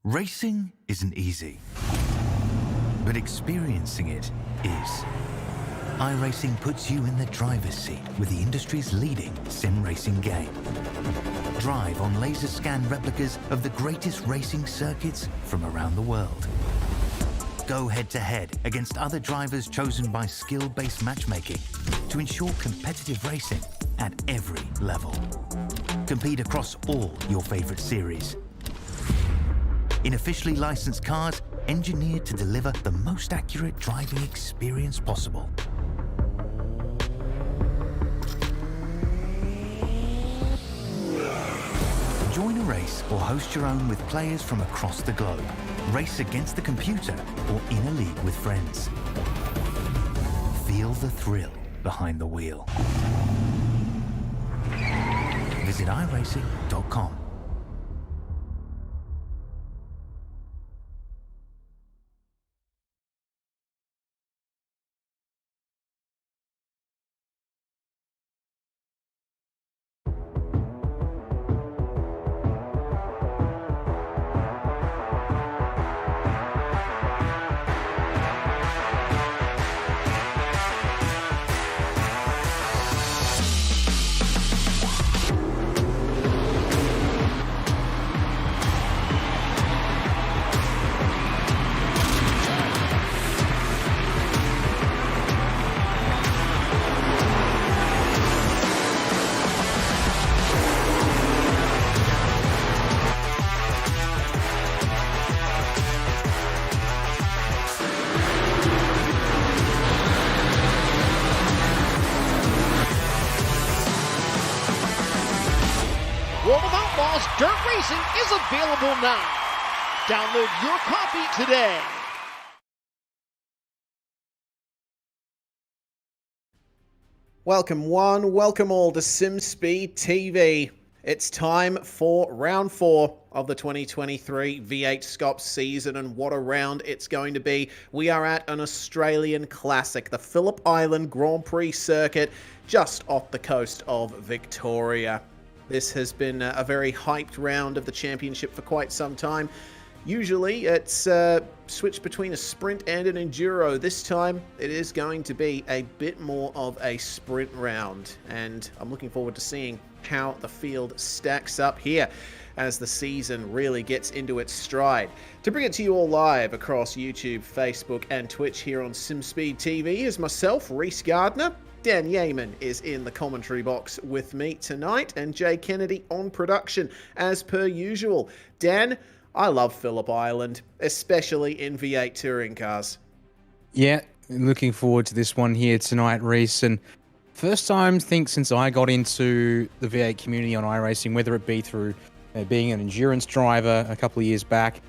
Racing isn't easy, but experiencing it is. iRacing puts you in the driver's seat with the industry's leading sim racing game. Drive on laser scan replicas of the greatest racing circuits from around the world. Go head-to-head against other drivers chosen by skill-based matchmaking to ensure competitive racing at every level. Compete across all your favorite series. In officially licensed cars, engineered to deliver the most accurate driving experience possible. Join a race or host your own with players from across the globe. Race against the computer or in a league with friends. Feel the thrill behind the wheel. Visit iRacing.com. Dirt Racing is available now. Download your copy today. Welcome one, welcome all to SimSpeed TV. It's time for round 4 of the 2023 V8SCOPS season, and what a round it's going to be. We are at an Australian classic, the Phillip Island Grand Prix circuit, just off the coast of Victoria. This has been a very hyped round of the championship for quite some time. Usually it's switched between a sprint and an enduro. This time it is going to be a bit more of a sprint round, and I'm looking forward to seeing how the field stacks up here as the season really gets into its stride. To bring it to you all live across YouTube, Facebook and Twitch here on SimSpeed TV is myself, Reese Gardner. Dan Yeaman is in the commentary box with me tonight, and Jay Kennedy on production as per usual. Dan, I love Phillip Island, especially in V8 touring cars. Yeah, looking forward to this one here tonight, Reese. And first time, since I got into the V8 community on iRacing, whether it be through being an endurance driver a couple of years back,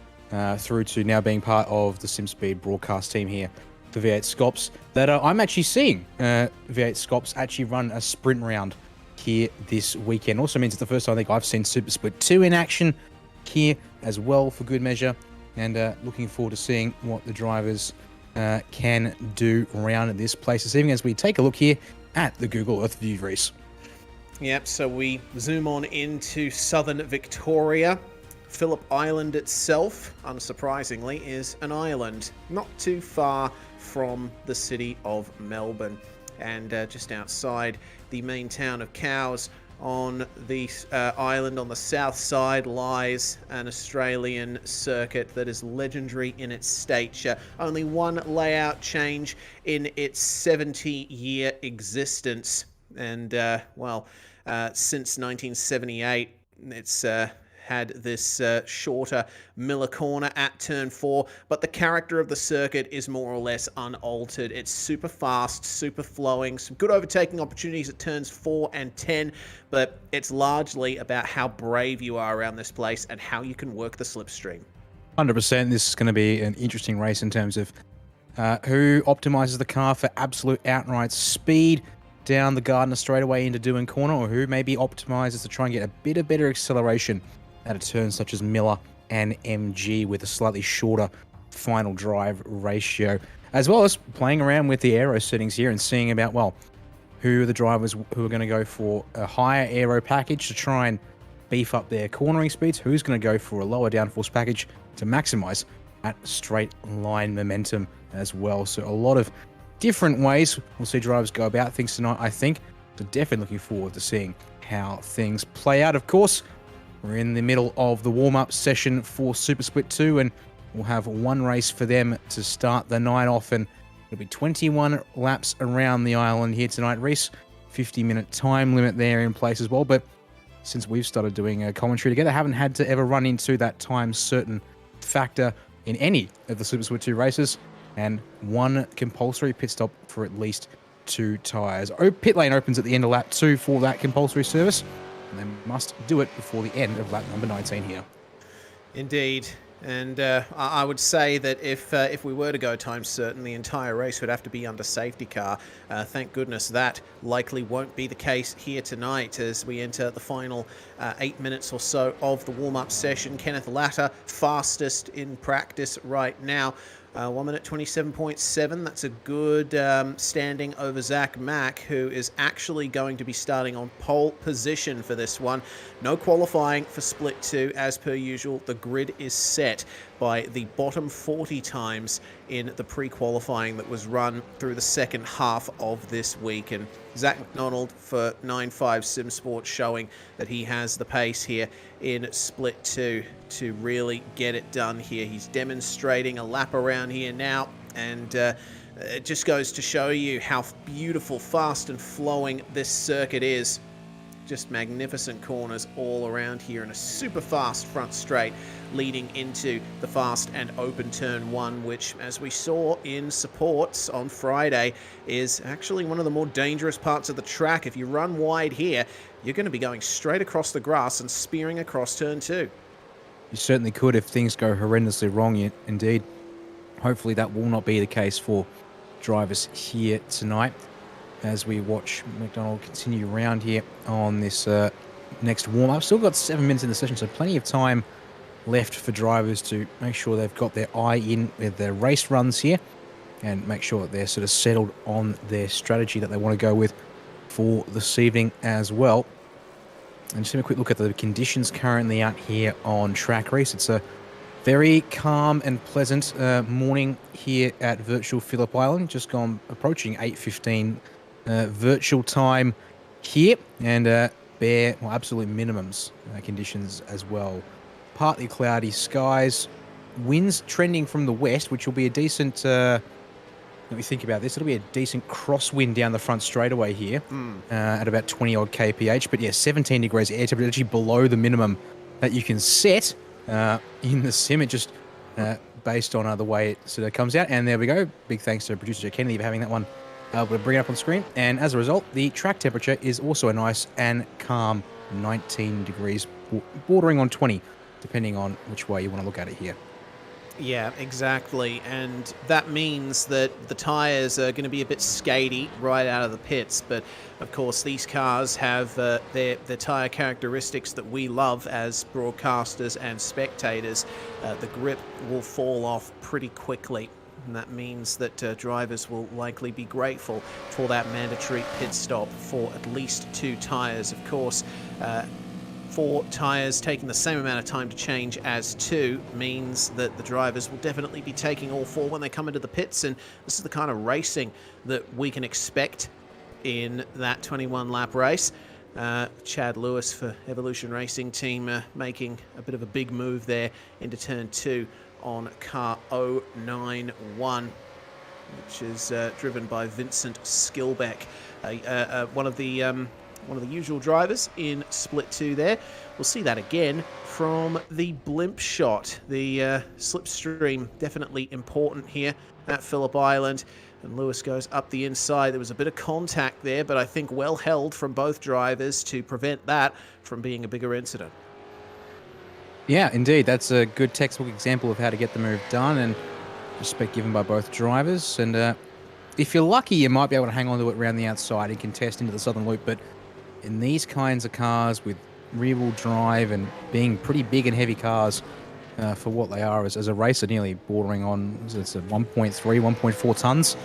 through to now being part of the SimSpeed broadcast team here for V8SCOPS, that I'm actually seeing V8SCOPS actually run a sprint round here this weekend. Also means it's the first time I think I've seen Super Split 2 in action here as well, for good measure, and looking forward to seeing what the drivers can do around this place this evening as we take a look here at the Google Earth view, Reese. Yep, so we zoom on into southern Victoria. Phillip Island itself, unsurprisingly, is an island not too far from the city of Melbourne, and just outside the main town of Cowes on the island on the south side lies an Australian circuit that is legendary in its stature. Only one layout change in its 70-year existence, and since 1978 it's had this shorter Miller corner at turn 4, but the character of the circuit is more or less unaltered. It's super fast, super flowing, some good overtaking opportunities at turns 4 and 10, but it's largely about how brave you are around this place and how you can work the slipstream. 100%. This is going to be an interesting race in terms of who optimizes the car for absolute outright speed down the Gardner straightaway into Doing Corner, or who maybe optimizes to try and get a bit of better acceleration at a turn such as Miller and MG with a slightly shorter final drive ratio, as well as playing around with the aero settings here and seeing about, well, who are the drivers who are going to go for a higher aero package to try and beef up their cornering speeds, who's going to go for a lower downforce package to maximize that straight line momentum as well. So a lot of different ways we'll see drivers go about things tonight, I think. So definitely looking forward to seeing how things play out. Of course, we're in the middle of the warm-up session for Super Split 2, and we'll have one race for them to start the night off, and it'll be 21 laps around the island here tonight. Reese, 50-minute time limit there in place as well, but since we've started doing a commentary together, haven't had to ever run into that time certain factor in any of the Super Split 2 races, and one compulsory pit stop for at least 2 tyres. Pit lane opens at the end of lap 2 for that compulsory service, and they must do it before the end of lap number 19 here. Indeed. And I would say that if we were to go time certain, the entire race would have to be under safety car. Thank goodness that likely won't be the case here tonight as we enter the final 8 minutes or so of the warm-up session. Kenneth Latter, fastest in practice right now. 1 minute 27.7. That's a good standing over Zach Mack, who is actually going to be starting on pole position for this one. No qualifying for Split 2 as per usual. The grid is set by the bottom 40 times in the pre-qualifying that was run through the second half of this week. And Zach McDonald for 9.5 Sim Sports showing that he has the pace here in Split 2 to really get it done here. He's demonstrating a lap around here now, and it just goes to show you how beautiful, fast and flowing this circuit is. Just magnificent corners all around here and a super fast front straight leading into the fast and open turn 1, which, as we saw in supports on Friday, is actually one of the more dangerous parts of the track. If you run wide here, you're going to be going straight across the grass and spearing across turn 2. You certainly could if things go horrendously wrong, indeed. Hopefully that will not be the case for drivers here tonight as we watch McDonald continue around here on this next warm-up. Still got 7 minutes in the session, so plenty of time left for drivers to make sure they've got their eye in with their race runs here and make sure that they're sort of settled on their strategy that they want to go with for this evening as well. And just have a quick look at the conditions currently out here on track race. It's a very calm and pleasant morning here at virtual Phillip Island. Just approaching 8:15 virtual time here, and bare, well, absolute minimums conditions as well. Partly cloudy skies, winds trending from the west, which will be a decent, let me think about this, it'll be a decent crosswind down the front straightaway here at about 20 odd kph, but yeah, 17 degrees air temperature, actually below the minimum that you can set in the sim. It just based on the way it sort of comes out. And there we go. Big thanks to producer Joe Kennedy for having that one able to bring it up on screen. And as a result, the track temperature is also a nice and calm 19 degrees, bordering on 20, depending on which way you want to look at it here. Yeah, exactly. And that means that the tyres are going to be a bit skatey right out of the pits. But, of course, these cars have their tyre characteristics that we love as broadcasters and spectators. The grip will fall off pretty quickly. And that means that drivers will likely be grateful for that mandatory pit stop for at least 2 tyres. Of course, 4 tyres taking the same amount of time to change as 2 means that the drivers will definitely be taking all 4 when they come into the pits, and this is the kind of racing that we can expect in that 21-lap race. Chad Lewis for Evolution Racing Team making a bit of a big move there into turn 2 on car 091, which is driven by Vincent Skilbeck, one of the usual drivers in Split 2 there. We'll see that again from the blimp shot. The slipstream definitely important here at Phillip Island. And Lewis goes up the inside. There was a bit of contact there, but I think well held from both drivers to prevent that from being a bigger incident. Yeah, indeed. That's a good textbook example of how to get the move done, and respect given by both drivers. And if you're lucky, you might be able to hang on to it around the outside and contest into the southern loop, but in these kinds of cars with rear-wheel drive and being pretty big and heavy cars for what they are as a racer, nearly bordering on, it's a 1.3, 1.4 tons,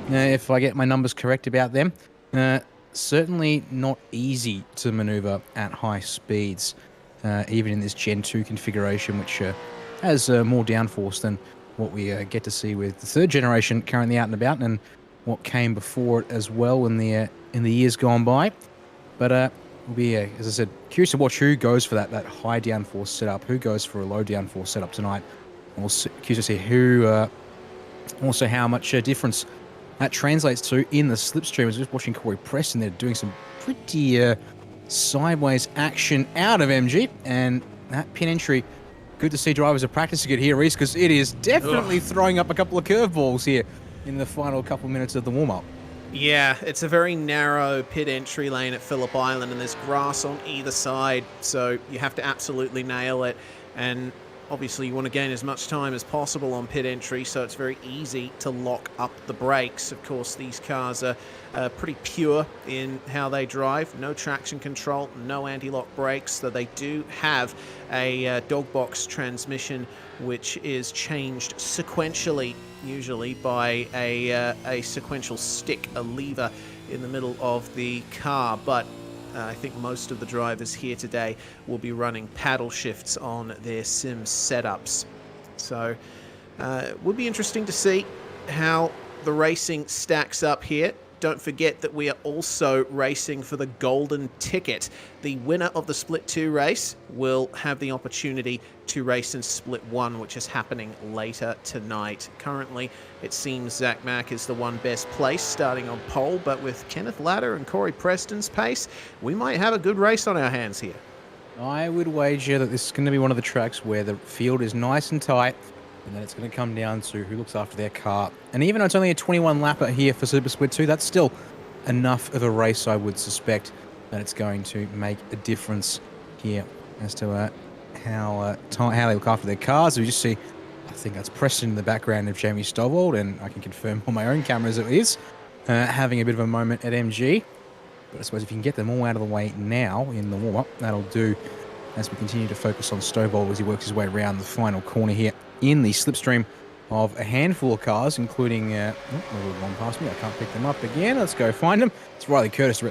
if I get my numbers correct about them. Certainly not easy to maneuver at high speeds, even in this Gen 2 configuration, which has more downforce than what we get to see with the third generation currently out and about, and what came before it as well in the years gone by. But we'll be, as I said, curious to watch who goes for that high downforce setup, who goes for a low downforce setup tonight. And curious to see who, also how much difference that translates to in the slipstream. I was just watching Corey Preston there doing some pretty sideways action out of MG, and that pin entry. Good to see drivers are practicing it here, Reese, because it is definitely throwing up a couple of curveballs here in the final couple of minutes of the warm-up. Yeah, it's a very narrow pit entry lane at Phillip Island, and there's grass on either side, so you have to absolutely nail it. And obviously you want to gain as much time as possible on pit entry, so it's very easy to lock up the brakes. Of course, these cars are pretty pure in how they drive. No traction control, no anti-lock brakes, though they do have a dog box transmission, which is changed sequentially, usually by a sequential stick, a lever in the middle of the car. But I think most of the drivers here today will be running paddle shifts on their sim setups. So it will be interesting to see how the racing stacks up here. Don't forget that we are also racing for the golden ticket. The winner of the Split 2 race will have the opportunity to race in Split 1, which is happening later tonight. Currently, it seems Zach Mack is the one best placed, starting on pole, but with Kenneth Latter and Corey Preston's pace, we might have a good race on our hands here. I would wager that this is going to be one of the tracks where the field is nice and tight, and then it's going to come down to who looks after their car. And even though it's only a 21 lapper here for Super Split 2, that's still enough of a race, I would suspect, that it's going to make a difference here as to how they look after their cars. We just see, I think that's Preston in the background of Jamie Stovall, and I can confirm on my own cameras it is, having a bit of a moment at MG. But I suppose if you can get them all out of the way now in the warm-up, that'll do as we continue to focus on Stovall as he works his way around the final corner here in the slipstream of a handful of cars, including one past me. I can't pick them up again. Let's go find them. It's Riley Curtis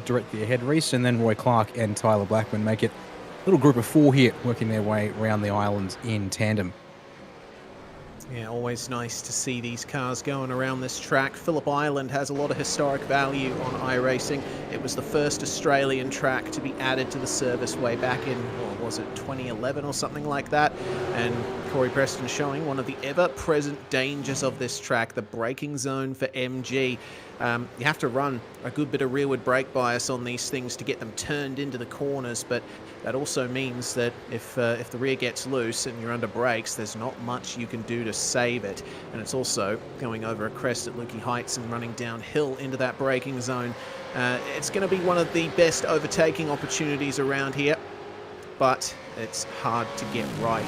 directly ahead, Reese, and then Roy Clark and Tyler Blackman make it a little group of four here, working their way around the island in tandem. Yeah, always nice to see these cars going around this track. Phillip Island has a lot of historic value on iRacing. It was the first Australian track to be added to the service way back in, what was it, 2011 or something like that. And Corey Preston showing one of the ever-present dangers of this track, the braking zone for MG. You have to run a good bit of rearward brake bias on these things to get them turned into the corners, but that also means that if the rear gets loose and you're under brakes, there's not much you can do to save it. And it's also going over a crest at Lukey Heights and running downhill into that braking zone. It's going to be one of the best overtaking opportunities around here, but it's hard to get right,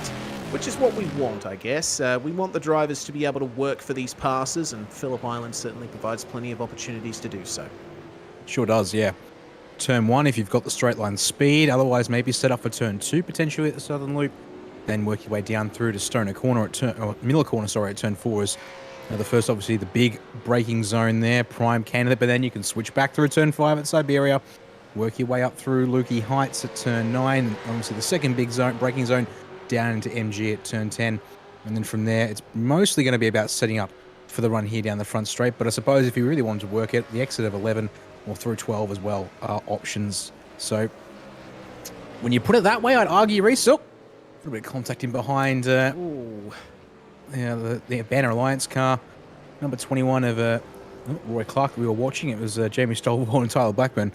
which is what we want, I guess. We want the drivers to be able to work for these passes, and Phillip Island certainly provides plenty of opportunities to do so. Sure does, yeah. Turn 1 if you've got the straight line speed, otherwise maybe set up for turn 2 potentially at the southern loop, then work your way down through to Stoner Corner at Miller Corner, sorry, at turn 4 is the first, obviously the big braking zone there, prime candidate, but then you can switch back through turn 5 at Siberia, work your way up through Lukey Heights at turn 9, and obviously the second big zone, braking zone, down into MG at turn 10, and then from there it's mostly going to be about setting up for the run here down the front straight. But I suppose if you really wanted to work it, the exit of 11 or through 12 as well are options. So when you put it that way, I'd argue, Reese, a little bit of contact in behind the Banner Alliance car, number 21 of Roy Clark that we were watching. It was Jamie Stovall and Tyler Blackman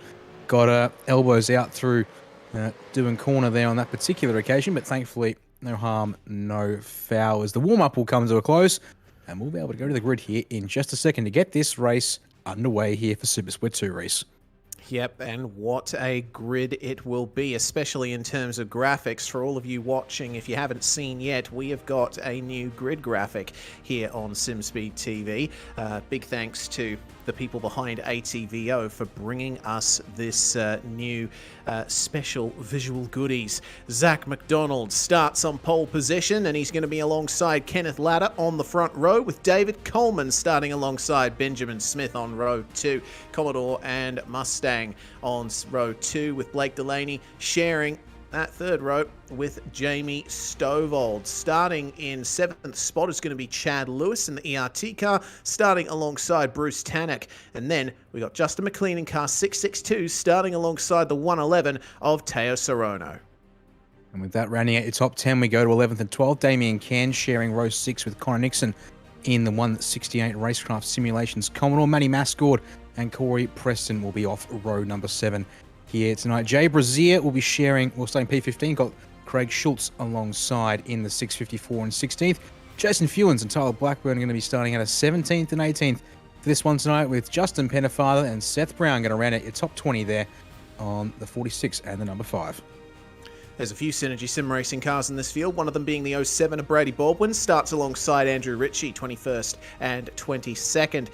got elbows out through doing corner there on that particular occasion, but thankfully no harm, no foul, as the warm-up will come to a close, and we'll be able to go to the grid here in just a second to get this race underway here for Super Split 2 race. Yep, and what a grid it will be, especially in terms of graphics. For all of you watching, if you haven't seen yet, we have got a new grid graphic here on SimSpeed TV. Big thanks to the people behind ATVO for bringing us this new special visual goodies. Zach McDonald starts on pole position, and he's going to be alongside Kenneth Latter on the front row, with David Coleman starting alongside Benjamin Smith on row 2. Commodore and Mustang on row 2, with Blake Delaney sharing that third row with Jamie Stovold. Starting in 7th spot is going to be Chad Lewis in the ERT car, starting alongside Bruce Tannock. And then we got Justin McLean in car 662, starting alongside the 111 of Teo Sorono. And with that rounding out your top 10, we go to 11th and 12th. Damien Can sharing row 6 with Connor Nixon in the 168 Racecraft Simulations Commodore. Matty Mascord and Corey Preston will be off row number 7 here tonight. Jay Brazier will be sharing, we'll stay in P15, got Craig Schultz alongside in the 654 and 16th. Jason Fewens and Tyler Blackburn are going to be starting out of 17th and 18th for this one tonight, with Justin Pennefather and Seth Brown going to round out your top 20 there on the 46 and the number 5. There's a few Synergy Sim Racing cars in this field, one of them being the 07 of Brady Baldwin, starts alongside Andrew Ritchie, 21st and 22nd.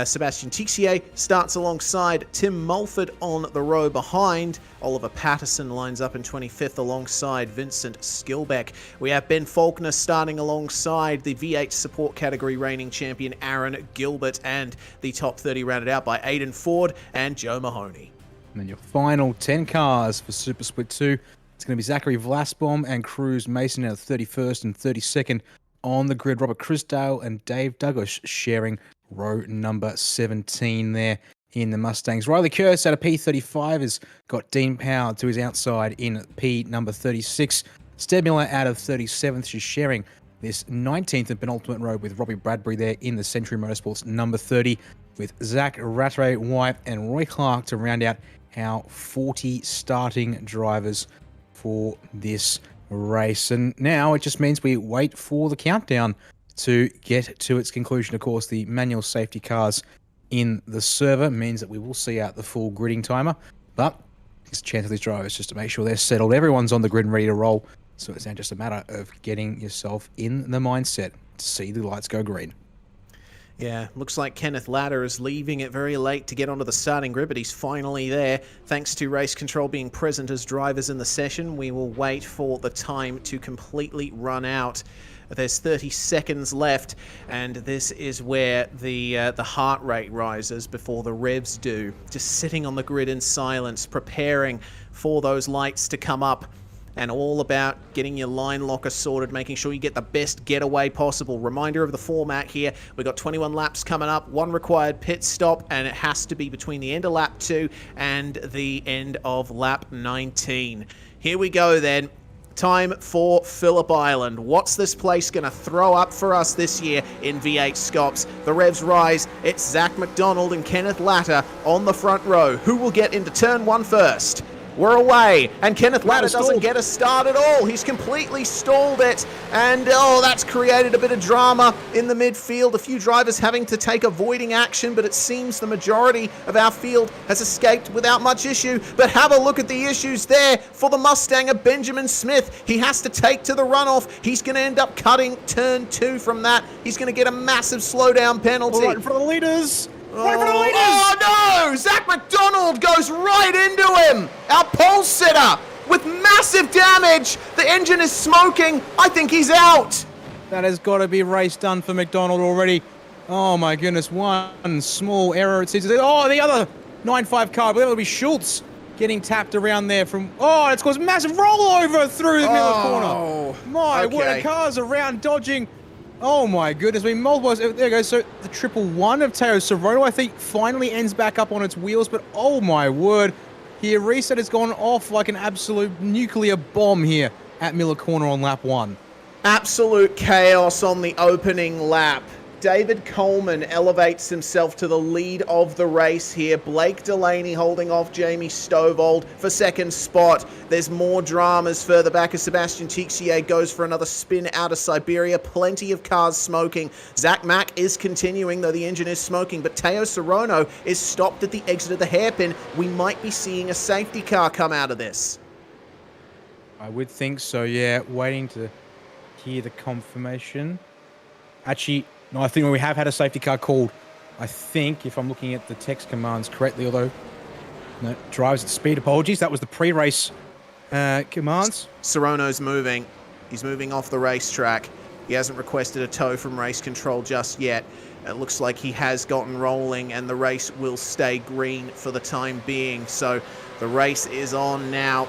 Sebastian Tixier starts alongside Tim Mulford on the row behind. Oliver Patterson lines up in 25th alongside Vincent Skilbeck. We have Ben Faulkner starting alongside the V8 support category reigning champion Aaron Gilbert, and the top 30 rounded out by Aidan Ford and Joe Mahoney. And then your final 10 cars for Super Split 2. It's going to be Zachary Vlasbaum and Cruz Mason out of 31st and 32nd on the grid. Robert Chrisdale and Dave Douglas sharing row number 17 there in the Mustangs. Riley Curse out of P35 has got Dean Powell to his outside in P number 36. Steb Miller out of 37th. She's sharing this 19th and penultimate row with Robbie Bradbury there in the Century Motorsports number 30, with Zach Rattray White and Roy Clark to round out our 40 starting drivers for this race. And now it just means we wait for the countdown to get to its conclusion. Of course, the manual safety cars in the server means that we will see out the full gridding timer, but it's a chance of these drivers just to make sure they're settled. Everyone's on the grid and ready to roll, so it's now just a matter of getting yourself in the mindset to see the lights go green. Yeah, looks like Kenneth Latter is leaving it very late to get onto the starting grid, but he's finally there. Thanks to Race Control being present as drivers in the session, we will wait for the time to completely run out. There's 30 seconds left, and this is where the heart rate rises before the revs do. Just sitting on the grid in silence, preparing for those lights to come up. And all about getting your line locker sorted, making sure you get the best getaway possible. Reminder of the format here. We've got 21 laps coming up, 1 required pit stop, and it has to be between the end of lap 2 and the end of lap 19. Here we go then. Time for Phillip Island. What's this place going to throw up for us this year in V8 SCOPS? The revs rise. It's Zach McDonald and Kenneth Latter on the front row. Who will get into turn 1 first? We're away, and Kenneth Latter doesn't get a start at all. He's completely stalled it, and that's created a bit of drama in the midfield. A few drivers having to take avoiding action, but it seems the majority of our field has escaped without much issue. But have a look at the issues there for the Mustanger, Benjamin Smith. He has to take to the runoff. He's going to end up cutting turn 2 from that. He's going to get a massive slowdown penalty. Right in front of the leaders. Oh no! Zach McDonald goes right into him! Our pole sitter with massive damage! The engine is smoking! I think he's out! That has got to be race done for McDonald already. Oh my goodness, one small error it seems. Oh, the other 9.5 car, I believe it'll be Schultz getting tapped around there from... Oh, it's caused massive rollover through the middle corner. My word, the cars around dodging. Oh my goodness, we multiple. There we go. So the 111 of Teo Sorono, I think, finally ends back up on its wheels. But oh my word, here reset has gone off like an absolute nuclear bomb here at Miller Corner on lap 1. Absolute chaos on the opening lap. David Coleman elevates himself to the lead of the race here. Blake Delaney holding off Jamie Stovold for second spot. There's more dramas further back as Sebastian Tixier goes for another spin out of Siberia. Plenty of cars smoking. Zach Mack is continuing, though the engine is smoking, but Teo Sorono is stopped at the exit of the hairpin. We might be seeing a safety car come out of this. I would think so, yeah. Waiting to hear the confirmation. Actually, no, I think we have had a safety car called. I think, if I'm looking at the text commands correctly, although no, drives at speed. Apologies, that was the pre-race commands. Sorono's moving. He's moving off the racetrack. He hasn't requested a tow from race control just yet. It looks like he has gotten rolling, and the race will stay green for the time being. So the race is on now.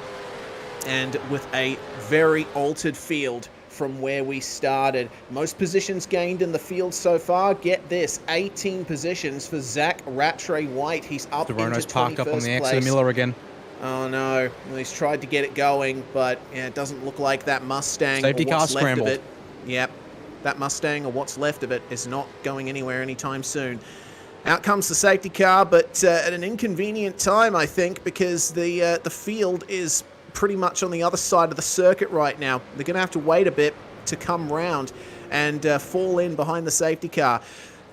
and with a very altered field from where we started. Most positions gained in the field so far. Get this, 18 positions for Zach Rattray White. He's up into 21st parked up on the exit of place. Miller again. Oh no, well, he's tried to get it going, but yeah, it doesn't look like that Mustang Safety or car what's left scrambled. of it. Yep, that Mustang or what's left of it is not going anywhere anytime soon. Out comes the safety car, but at an inconvenient time, I think, because the field is pretty much on the other side of the circuit right now. They're going to have to wait a bit to come round and fall in behind the safety car.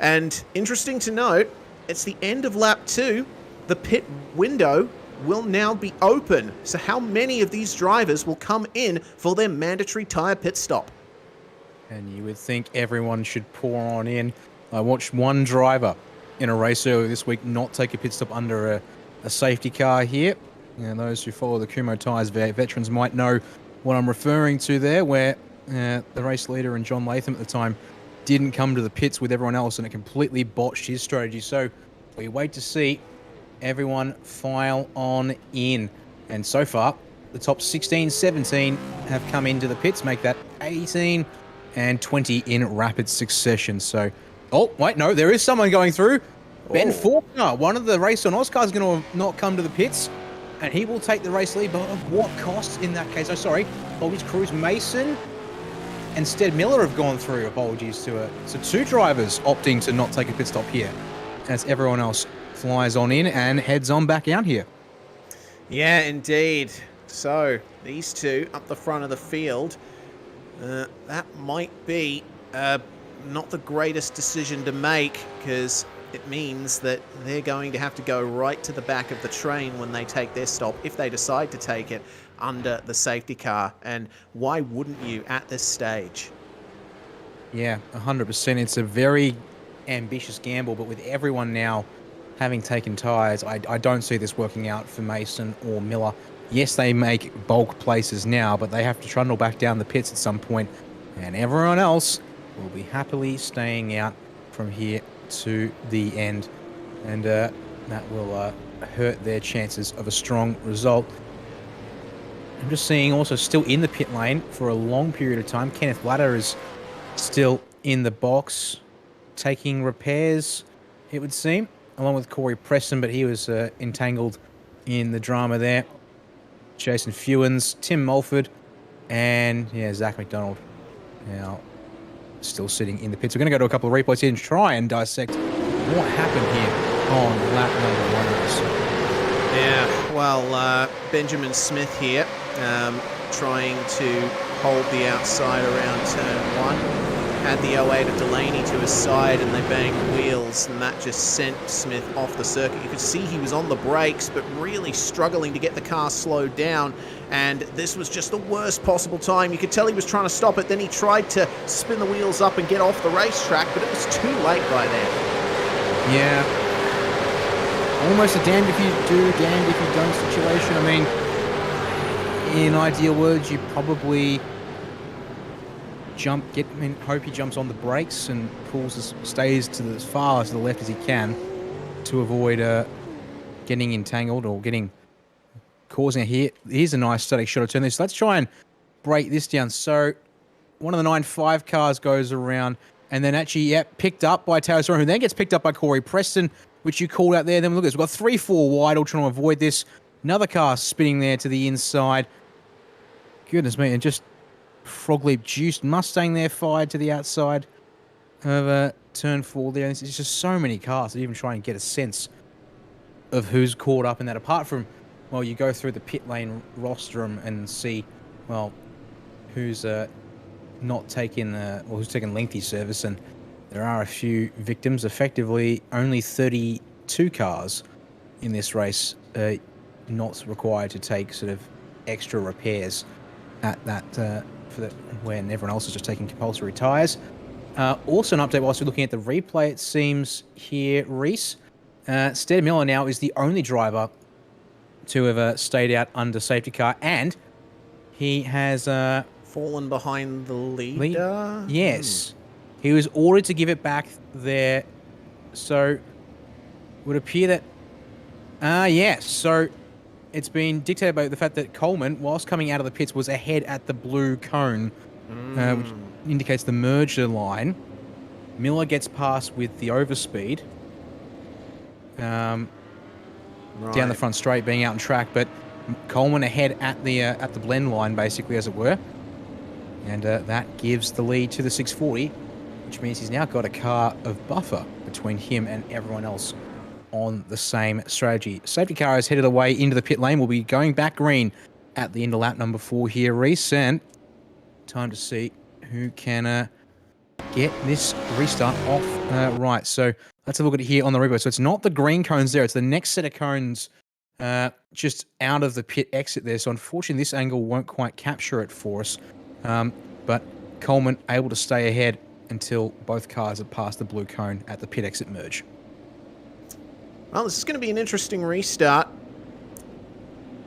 And interesting to note, it's the end of lap 2. The pit window will now be open. So how many of these drivers will come in for their mandatory tyre pit stop? And you would think everyone should pour on in. I watched one driver in a race earlier this week not take a pit stop under a safety car here. And those who follow the Kumo Tyres V8 veterans might know what I'm referring to there, where the race leader and John Latham at the time didn't come to the pits with everyone else, and it completely botched his strategy. So we wait to see everyone file on in. And so far, the top 16, 17 have come into the pits, make that 18 and 20 in rapid succession. So, oh, wait, no, there is someone going through. Ben Faulkner, one of the Race on Oscars, is going to not come to the pits, and he will take the race lead, but at what cost in that case? Oh, sorry. Apologies, Cruz Mason and Stead Miller have gone through. Apologies to so 2 drivers opting to not take a pit stop here, as everyone else flies on in and heads on back out here. Yeah, indeed. So these two up the front of the field, that might be not the greatest decision to make, because it means that they're going to have to go right to the back of the train when they take their stop, if they decide to take it, under the safety car. And why wouldn't you at this stage? Yeah, 100%. It's a very ambitious gamble, but with everyone now having taken tyres, I don't see this working out for Mason or Miller. Yes, they make bulk places now, but they have to trundle back down the pits at some point, and everyone else will be happily staying out from here to the end, and that will hurt their chances of a strong result. I'm just seeing also still in the pit lane for a long period of time, Kenneth Ladder is still in the box taking repairs, it would seem, along with Corey Preston, but he was entangled in the drama there. Jason Fewens, Tim Mulford, and yeah, Zach McDonald now still sitting in the pits. We're going to go to a couple of replays here and try and dissect what happened here on lap number 1 of this. Yeah, well, Benjamin Smith here, trying to hold the outside around turn 1. Had the 08 of Delaney to his side, and they banged wheels, and that just sent Smith off the circuit. You could see he was on the brakes, but really struggling to get the car slowed down, and this was just the worst possible time. You could tell he was trying to stop it, then he tried to spin the wheels up and get off the racetrack, but it was too late by then. Yeah. Almost a damned if you do, damned if you don't situation. I mean, in ideal words, you probably hope he jumps on the brakes and stays to as far to the left as he can to avoid getting entangled or causing a hit. Here's a nice static shot of turn this. Let's try and break this down. So one of the 9.5 cars goes around and then actually, picked up by Taylor Soren, who then gets picked up by Corey Preston, which you called out there. Then look at this. We've got 3-4 wide, all trying to avoid this. Another car spinning there to the inside. Goodness me, and just frog leap juiced Mustang there fired to the outside of turn 4 there. It's just so many cars that even try and get a sense of who's caught up in that. Apart from, well, you go through the pit lane rostrum and see, well, who's not taken or who's taken lengthy service, and there are a few victims. Effectively, only 32 cars in this race not required to take sort of extra repairs at that when everyone else is just taking compulsory tyres. Also an update whilst we're looking at the replay, it seems here, Reese, Stead Miller now is the only driver to have stayed out under safety car, and he has fallen behind the leader? Yes. He was ordered to give it back there, so it would appear that yes, so it's been dictated by the fact that Coleman, whilst coming out of the pits, was ahead at the blue cone, which indicates the merger line. Miller gets past with the overspeed down the front straight, being out on track, but Coleman ahead at the blend line, basically, as it were. And that gives the lead to the 640, which means he's now got a car of buffer between him and everyone else on the same strategy. Safety car is headed away into the pit lane. We'll be going back green at the end of lap number 4 here, Reese. And time to see who can get this restart off right. So let's have a look at it here on the replay. So it's not the green cones there. It's the next set of cones just out of the pit exit there. So unfortunately, this angle won't quite capture it for us. But Coleman able to stay ahead until both cars have passed the blue cone at the pit exit merge. Well, this is going to be an interesting restart.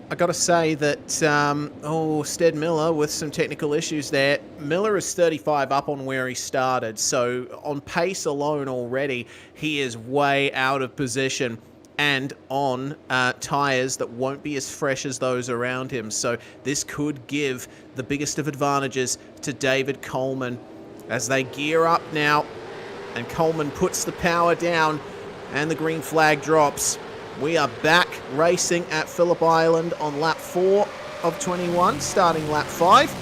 I got to say that, Stead Miller with some technical issues there. Miller is 35 up on where he started, so on pace alone already, he is way out of position and on tyres that won't be as fresh as those around him. So this could give the biggest of advantages to David Coleman as they gear up now, and Coleman puts the power down. And the green flag drops. We are back racing at Phillip Island on lap 4 of 21, starting lap 5.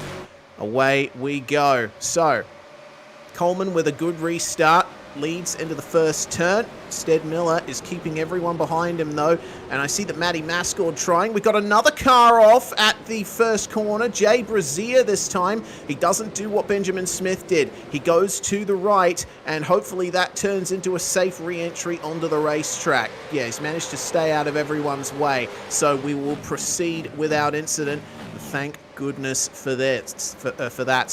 Away we go. So, Coleman with a good restart, leads into the first turn. Stead Miller is keeping everyone behind him though, and I see that Matty Mascord trying. We got another car off at the first corner. Jay Brazier this time. He doesn't do what Benjamin Smith did. He goes to the right, and hopefully that turns into a safe re-entry onto the racetrack. Yeah, he's managed to stay out of everyone's way, so we will proceed without incident. Thank goodness for that.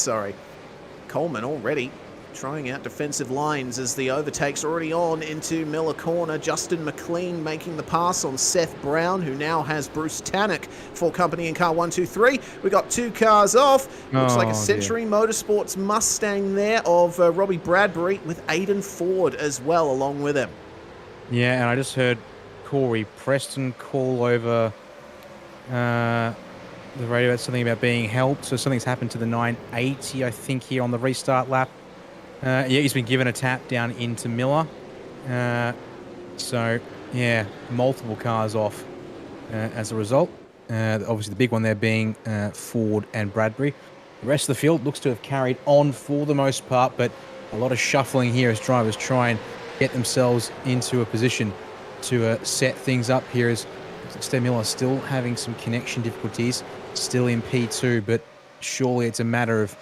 Coleman already trying out defensive lines as the overtake's already on into Miller Corner. Justin McLean making the pass on Seth Brown, who now has Bruce Tannock for company in car 123. We got 2 cars off. Looks like a Century Motorsports Mustang there of Robbie Bradbury with Aidan Ford as well along with him. Yeah, and I just heard Corey Preston call over the radio about something about being helped. So something's happened to the 980, I think, here on the restart lap. Yeah, he's been given a tap down into Miller. So, yeah, multiple cars off as a result. Obviously, the big one there being Ford and Bradbury. The rest of the field looks to have carried on for the most part, but a lot of shuffling here as drivers try and get themselves into a position to set things up here. As Stead Miller still having some connection difficulties, still in P2, but surely it's a matter of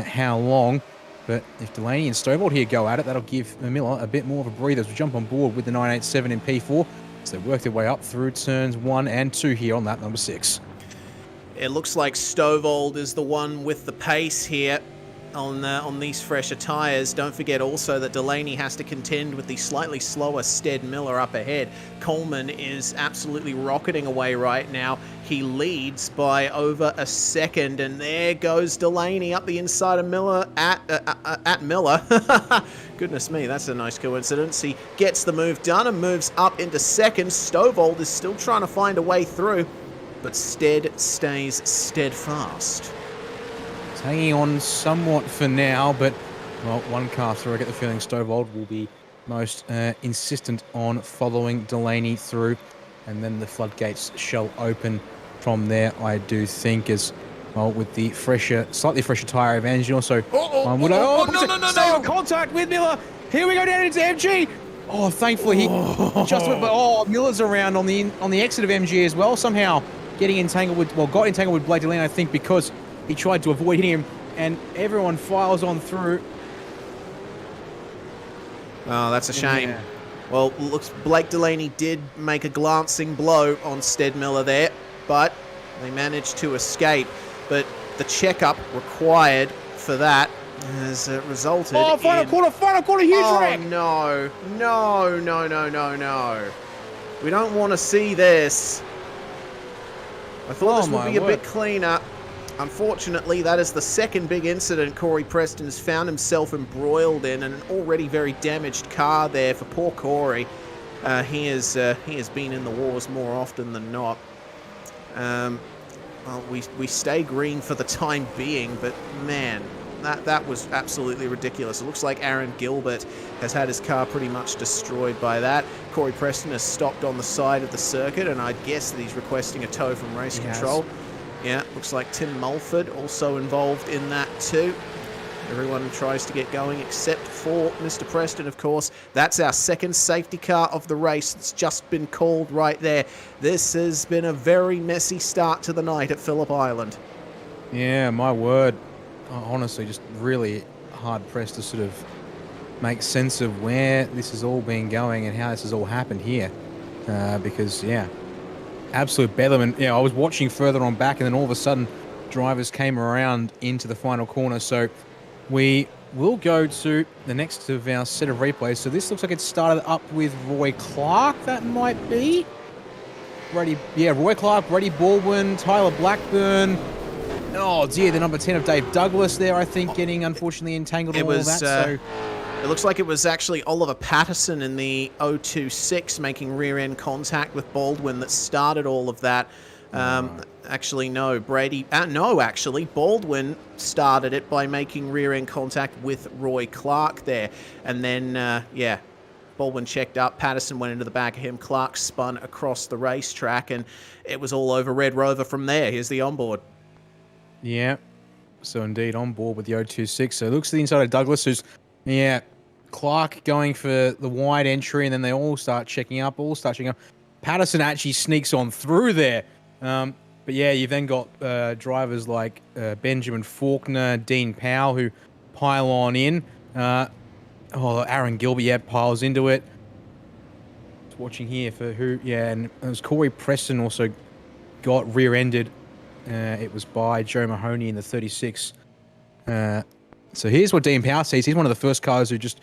how long. But if Delaney and Stovall here go at it, that'll give Miller a bit more of a breather as we jump on board with the 987 in P4 as they work their way up through turns 1 and 2 here on lap number 6. It looks like Stovall is the one with the pace here on these fresher tyres. Don't forget also that Delaney has to contend with the slightly slower Stead Miller up ahead. Coleman is absolutely rocketing away right now. He leads by over a second, and there goes Delaney up the inside of Miller at Miller. Goodness me, that's a nice coincidence. He gets the move done and moves up into second. Stovall is still trying to find a way through, but Stead stays steadfast. It's hanging on somewhat for now, but well, one car through. I get the feeling Stovall will be most insistent on following Delaney through, and then the floodgates shall open from there, I do think, as well, with the slightly fresher tyre advantage. Also, stay on contact with Miller. Here we go down into MG. Oh, thankfully he just went, but Miller's around on the exit of MG as well, somehow got entangled with Blake Delaney, I think, because he tried to avoid hitting him, and everyone files on through. Oh, that's a shame. Yeah. Well, looks Blake Delaney did make a glancing blow on Stead Miller there, but they managed to escape. But the checkup required for that has resulted in... Final quarter, huge wreck! No. We don't want to see this. I thought this would be a bit cleaner. Unfortunately, that is the second big incident Corey Preston has found himself embroiled in, and an already very damaged car there for poor Corey. He has been in the wars more often than not. Well, we stay green for the time being, but man, that was absolutely ridiculous. It looks like Aaron Gilbert has had his car pretty much destroyed by that. Corey Preston has stopped on the side of the circuit, and I'd guess that he's requesting a tow from race control. Yeah, looks like Tim Mulford also involved in that too. Everyone tries to get going except for Mr. Preston, of course. That's our second safety car of the race. It's just been called right there. This has been a very messy start to the night at Phillip Island. Yeah, my word. Honestly, just really hard-pressed to sort of make sense of where this has all been going and how this has all happened here. Because, yeah, absolute bedlam. And, yeah, I was watching further on back, and then all of a sudden, drivers came around into the final corner. So we will go to the next of our set of replays. So this looks like it started up with Roy Clark, that might be. Roy Clark, Brady Baldwin, Tyler Blackburn. Oh, dear, the number 10 of Dave Douglas there, I think, getting unfortunately entangled in all of that. So it looks like it was actually Oliver Patterson in the 026 making rear-end contact with Baldwin that started all of that. Actually, no. Baldwin started it by making rear-end contact with Roy Clark there. And then, Baldwin checked up. Patterson went into the back of him. Clark spun across the racetrack, and it was all over Red Rover from there. Here's the onboard. Yeah. So, indeed, on board with the 026. So, it looks to the inside of Douglas, who's, Clark going for the wide entry, and then they all start checking up. Patterson actually sneaks on through there. But yeah, you've then got drivers like Benjamin Faulkner, Dean Powell, who pile on in. Aaron Gilbert, piles into it. Just watching here for who, and it was Corey Preston also got rear-ended. It was by Joe Mahoney in the 36. So here's what Dean Powell sees. He's one of the first cars who just,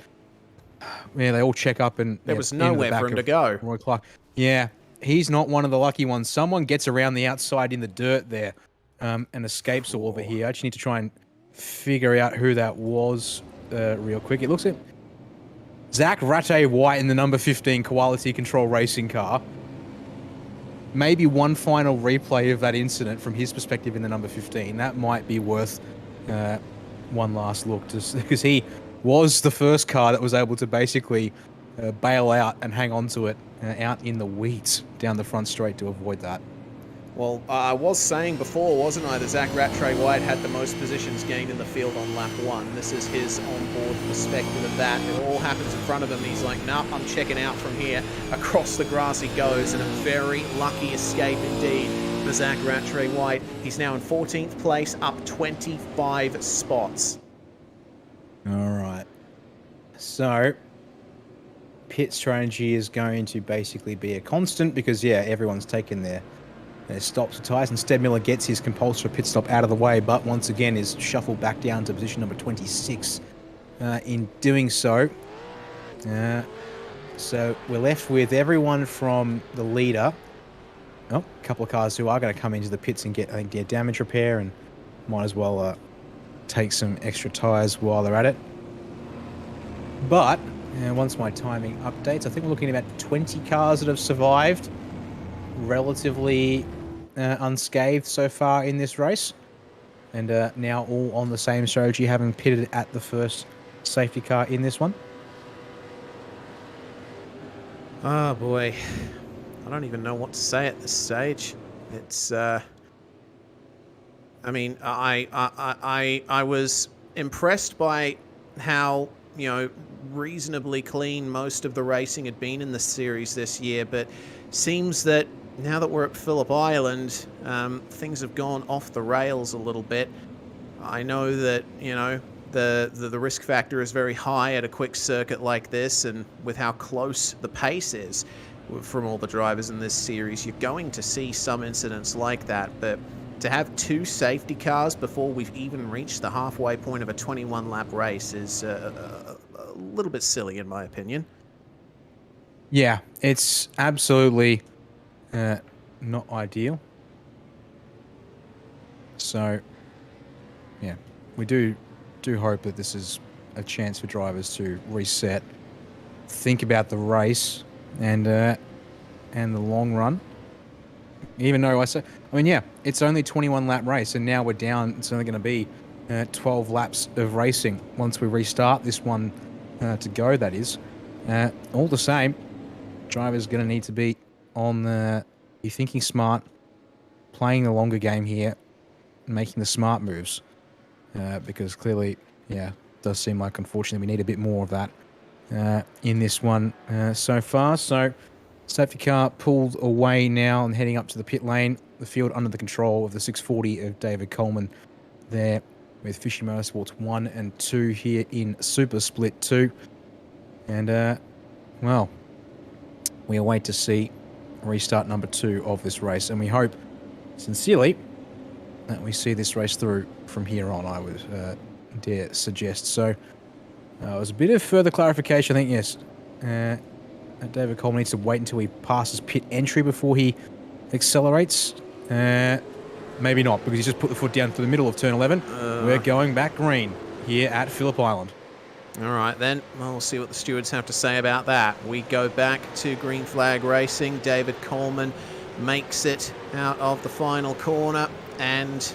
they all check up and there was nowhere for him to go. Roy Clark. Yeah. He's not one of the lucky ones. Someone gets around the outside in the dirt there and escapes all over here. I just need to try and figure out who that was real quick. It looks like Zach Rattay White in the number 15 Quality Control racing car. Maybe one final replay of that incident from his perspective in the number 15. That might be worth one last look, just because he was the first car that was able to basically bail out and hang on to it out in the weeds down the front straight to avoid that. Well, I was saying before, wasn't I, that Zach Rattray White had the most positions gained in the field on lap 1. This is his onboard perspective of that. It all happens in front of him. He's like, nope, I'm checking out from here. Across the grass he goes, and a very lucky escape indeed for Zach Rattray White. He's now in 14th place, up 25 spots. All right. So pit strategy is going to basically be a constant because, everyone's taken their stops or tyres, and Stead Miller gets his compulsory pit stop out of the way, but once again is shuffled back down to position number 26 in doing so. So we're left with everyone from the leader. A couple of cars who are going to come into the pits and get, I think, their damage repair, and might as well take some extra tyres while they're at it. But once my timing updates, I think we're looking at about 20 cars that have survived relatively unscathed so far in this race. And now all on the same strategy, having pitted at the first safety car in this one. Oh boy, I don't even know what to say at this stage. It's I mean, I was impressed by how, reasonably clean most of the racing had been in the series this year, but seems that now that we're at Phillip Island, things have gone off the rails a little bit. I know that, the risk factor is very high at a quick circuit like this, and with how close the pace is from all the drivers in this series, you're going to see some incidents like that. But to have 2 safety cars before we've even reached the halfway point of a 21-lap race is a little bit silly, in my opinion. Yeah, it's absolutely not ideal. So, we do hope that this is a chance for drivers to reset, think about the race and the long run. Even though yeah, it's only 21 lap race, and now we're down. It's only going to be 12 laps of racing once we restart this one to go. That is, all the same, driver's going to need to be be thinking smart, playing the longer game here, making the smart moves, because clearly, yeah, it does seem like unfortunately we need a bit more of that in this one so far. So safety car pulled away now and heading up to the pit lane. The field under the control of the 640 of David Coleman there, with Fishy Motorsports 1 and 2 here in Super Split 2. And, well, we await to see restart number 2 of this race. And we hope, sincerely, that we see this race through from here on, I would dare suggest. So, it was a bit of further clarification, I think, yes. David Coleman needs to wait until he passes pit entry before he accelerates. Maybe not, because he's just put the foot down through the middle of turn 11. We're going back green here at Phillip Island. All right, then. Well, we'll see what the stewards have to say about that. We go back to green flag racing. David Coleman makes it out of the final corner, and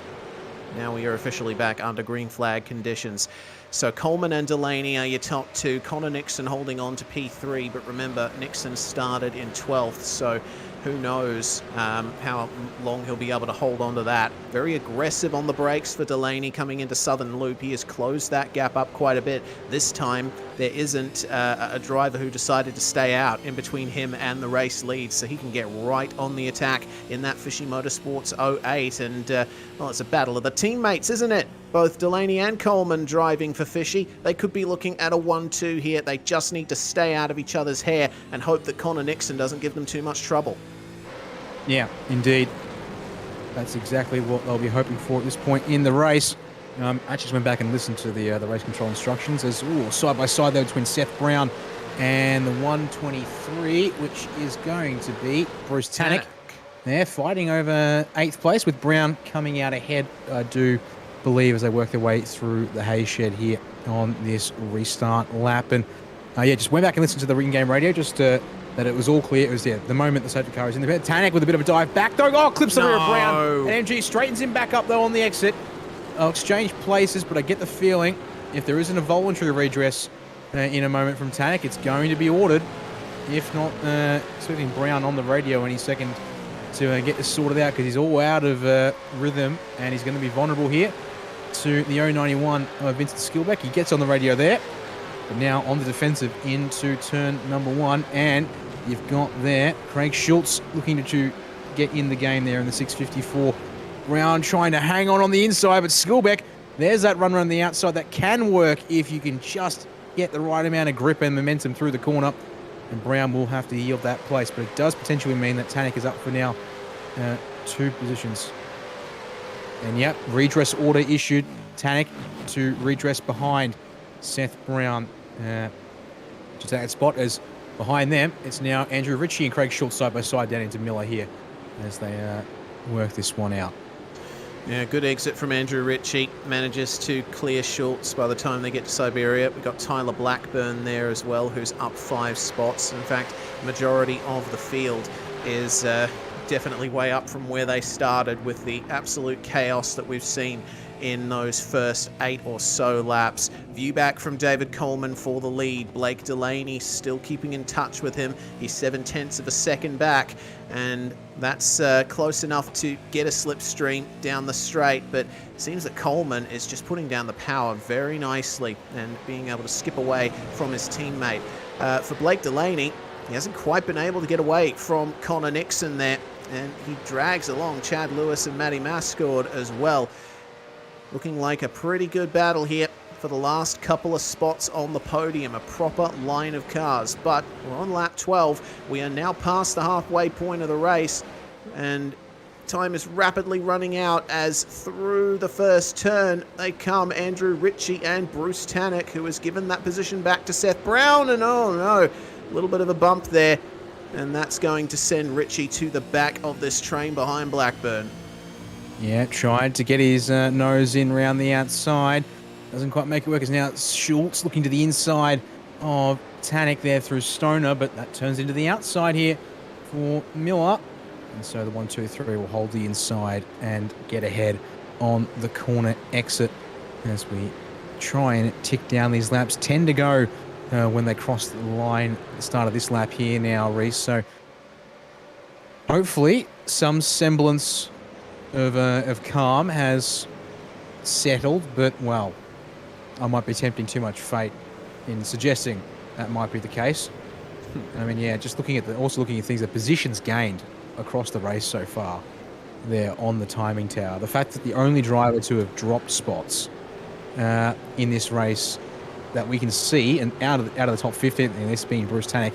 now we are officially back under green flag conditions. So Coleman and Delaney are your top two. Connor Nixon holding on to P3, but remember, Nixon started in 12th, so who knows how long he'll be able to hold on to that. Very aggressive on the brakes for Delaney coming into Southern Loop. He has closed that gap up quite a bit. This time, there isn't a driver who decided to stay out in between him and the race lead, so he can get right on the attack in that Fishy Motorsports 08. And, well, it's a battle of the teammates, isn't it? Both Delaney and Coleman driving for Fishy. They could be looking at a 1-2 here. They just need to stay out of each other's hair and hope that Connor Nixon doesn't give them too much trouble. Yeah, indeed. That's exactly what they'll be hoping for at this point in the race. I just went back and listened to the race control instructions. There's side by side there between Seth Brown and the 123, which is going to be Bruce Tannick. They're fighting over 8th place, with Brown coming out ahead, I do believe, as they work their way through the hay shed here on this restart lap. And yeah, just went back and listened to the in-game radio just that it was all clear. It was the moment the safety car is in the pit. Tannick with a bit of a dive back though. Oh, clips the rear of Brown. And MG straightens him back up though on the exit. I'll exchange places, but I get the feeling if there isn't a voluntary redress in a moment from Tannick, it's going to be ordered. If not, expecting Brown on the radio any second to get this sorted out, because he's all out of rhythm and he's going to be vulnerable here to the 091 of Vincent Skilbeck. He gets on the radio there, but now on the defensive into turn number 1, and you've got there Craig Schultz looking to get in the game there in the 654. Brown trying to hang on the inside, but Skilbeck, there's that run around the outside that can work if you can just get the right amount of grip and momentum through the corner. And Brown will have to yield that place, but it does potentially mean that Tannick is up for now 2 positions. And yep, redress order issued. Tannick to redress behind Seth Brown. Just at that spot, as behind them, it's now Andrew Ritchie and Craig Schultz side by side down into Miller here as they work this one out. Yeah, good exit from Andrew Ritchie. Manages to clear Schultz by the time they get to Siberia. We've got Tyler Blackburn there as well, who's up 5 spots. In fact, majority of the field is definitely way up from where they started, with the absolute chaos that we've seen in those first 8 or so laps. View back from David Coleman for the lead. Blake Delaney still keeping in touch with him. He's 0.7 of a second back, and that's close enough to get a slipstream down the straight, but it seems that Coleman is just putting down the power very nicely and being able to skip away from his teammate. For Blake Delaney, he hasn't quite been able to get away from Connor Nixon there, and he drags along Chad Lewis and Matty Mascord as well. Looking like a pretty good battle here for the last couple of spots on the podium, a proper line of cars. But we're on lap 12. We are now past the halfway point of the race, and time is rapidly running out as through the first turn they come Andrew Ritchie and Bruce Tannick, who has given that position back to Seth Brown. And oh no, a little bit of a bump there, and that's going to send Ritchie to the back of this train behind Blackburn. Yeah, tried to get his nose in round the outside. Doesn't quite make it work, as now it's Schultz looking to the inside of Tannick there through Stoner, but that turns into the outside here for Miller. And so the 1, 2, 3 will hold the inside and get ahead on the corner exit as we try and tick down these laps. 10 to go when they cross the line at the start of this lap here now, Reese. So hopefully some semblance of calm has settled, but, well, I might be tempting too much fate in suggesting that might be the case. I mean, yeah, just looking at things, the positions gained across the race so far there on the timing tower. The fact that the only drivers who have dropped spots in this race that we can see, and out of the top 15, and this being Bruce Tanek,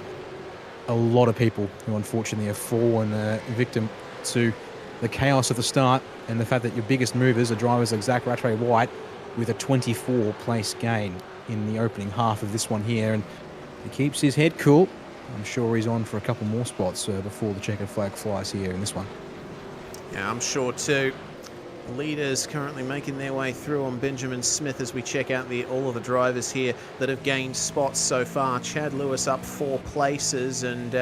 a lot of people who unfortunately have fallen victim to the chaos of the start, and the fact that your biggest movers are drivers like Zach Rattray White with a 24 place gain in the opening half of this one here, and he keeps his head cool. I'm sure he's on for a couple more spots before the checkered flag flies here in this one. Yeah, I'm sure too. Leaders currently making their way through on Benjamin Smith as we check out all of the drivers here that have gained spots so far. Chad Lewis up 4 places, and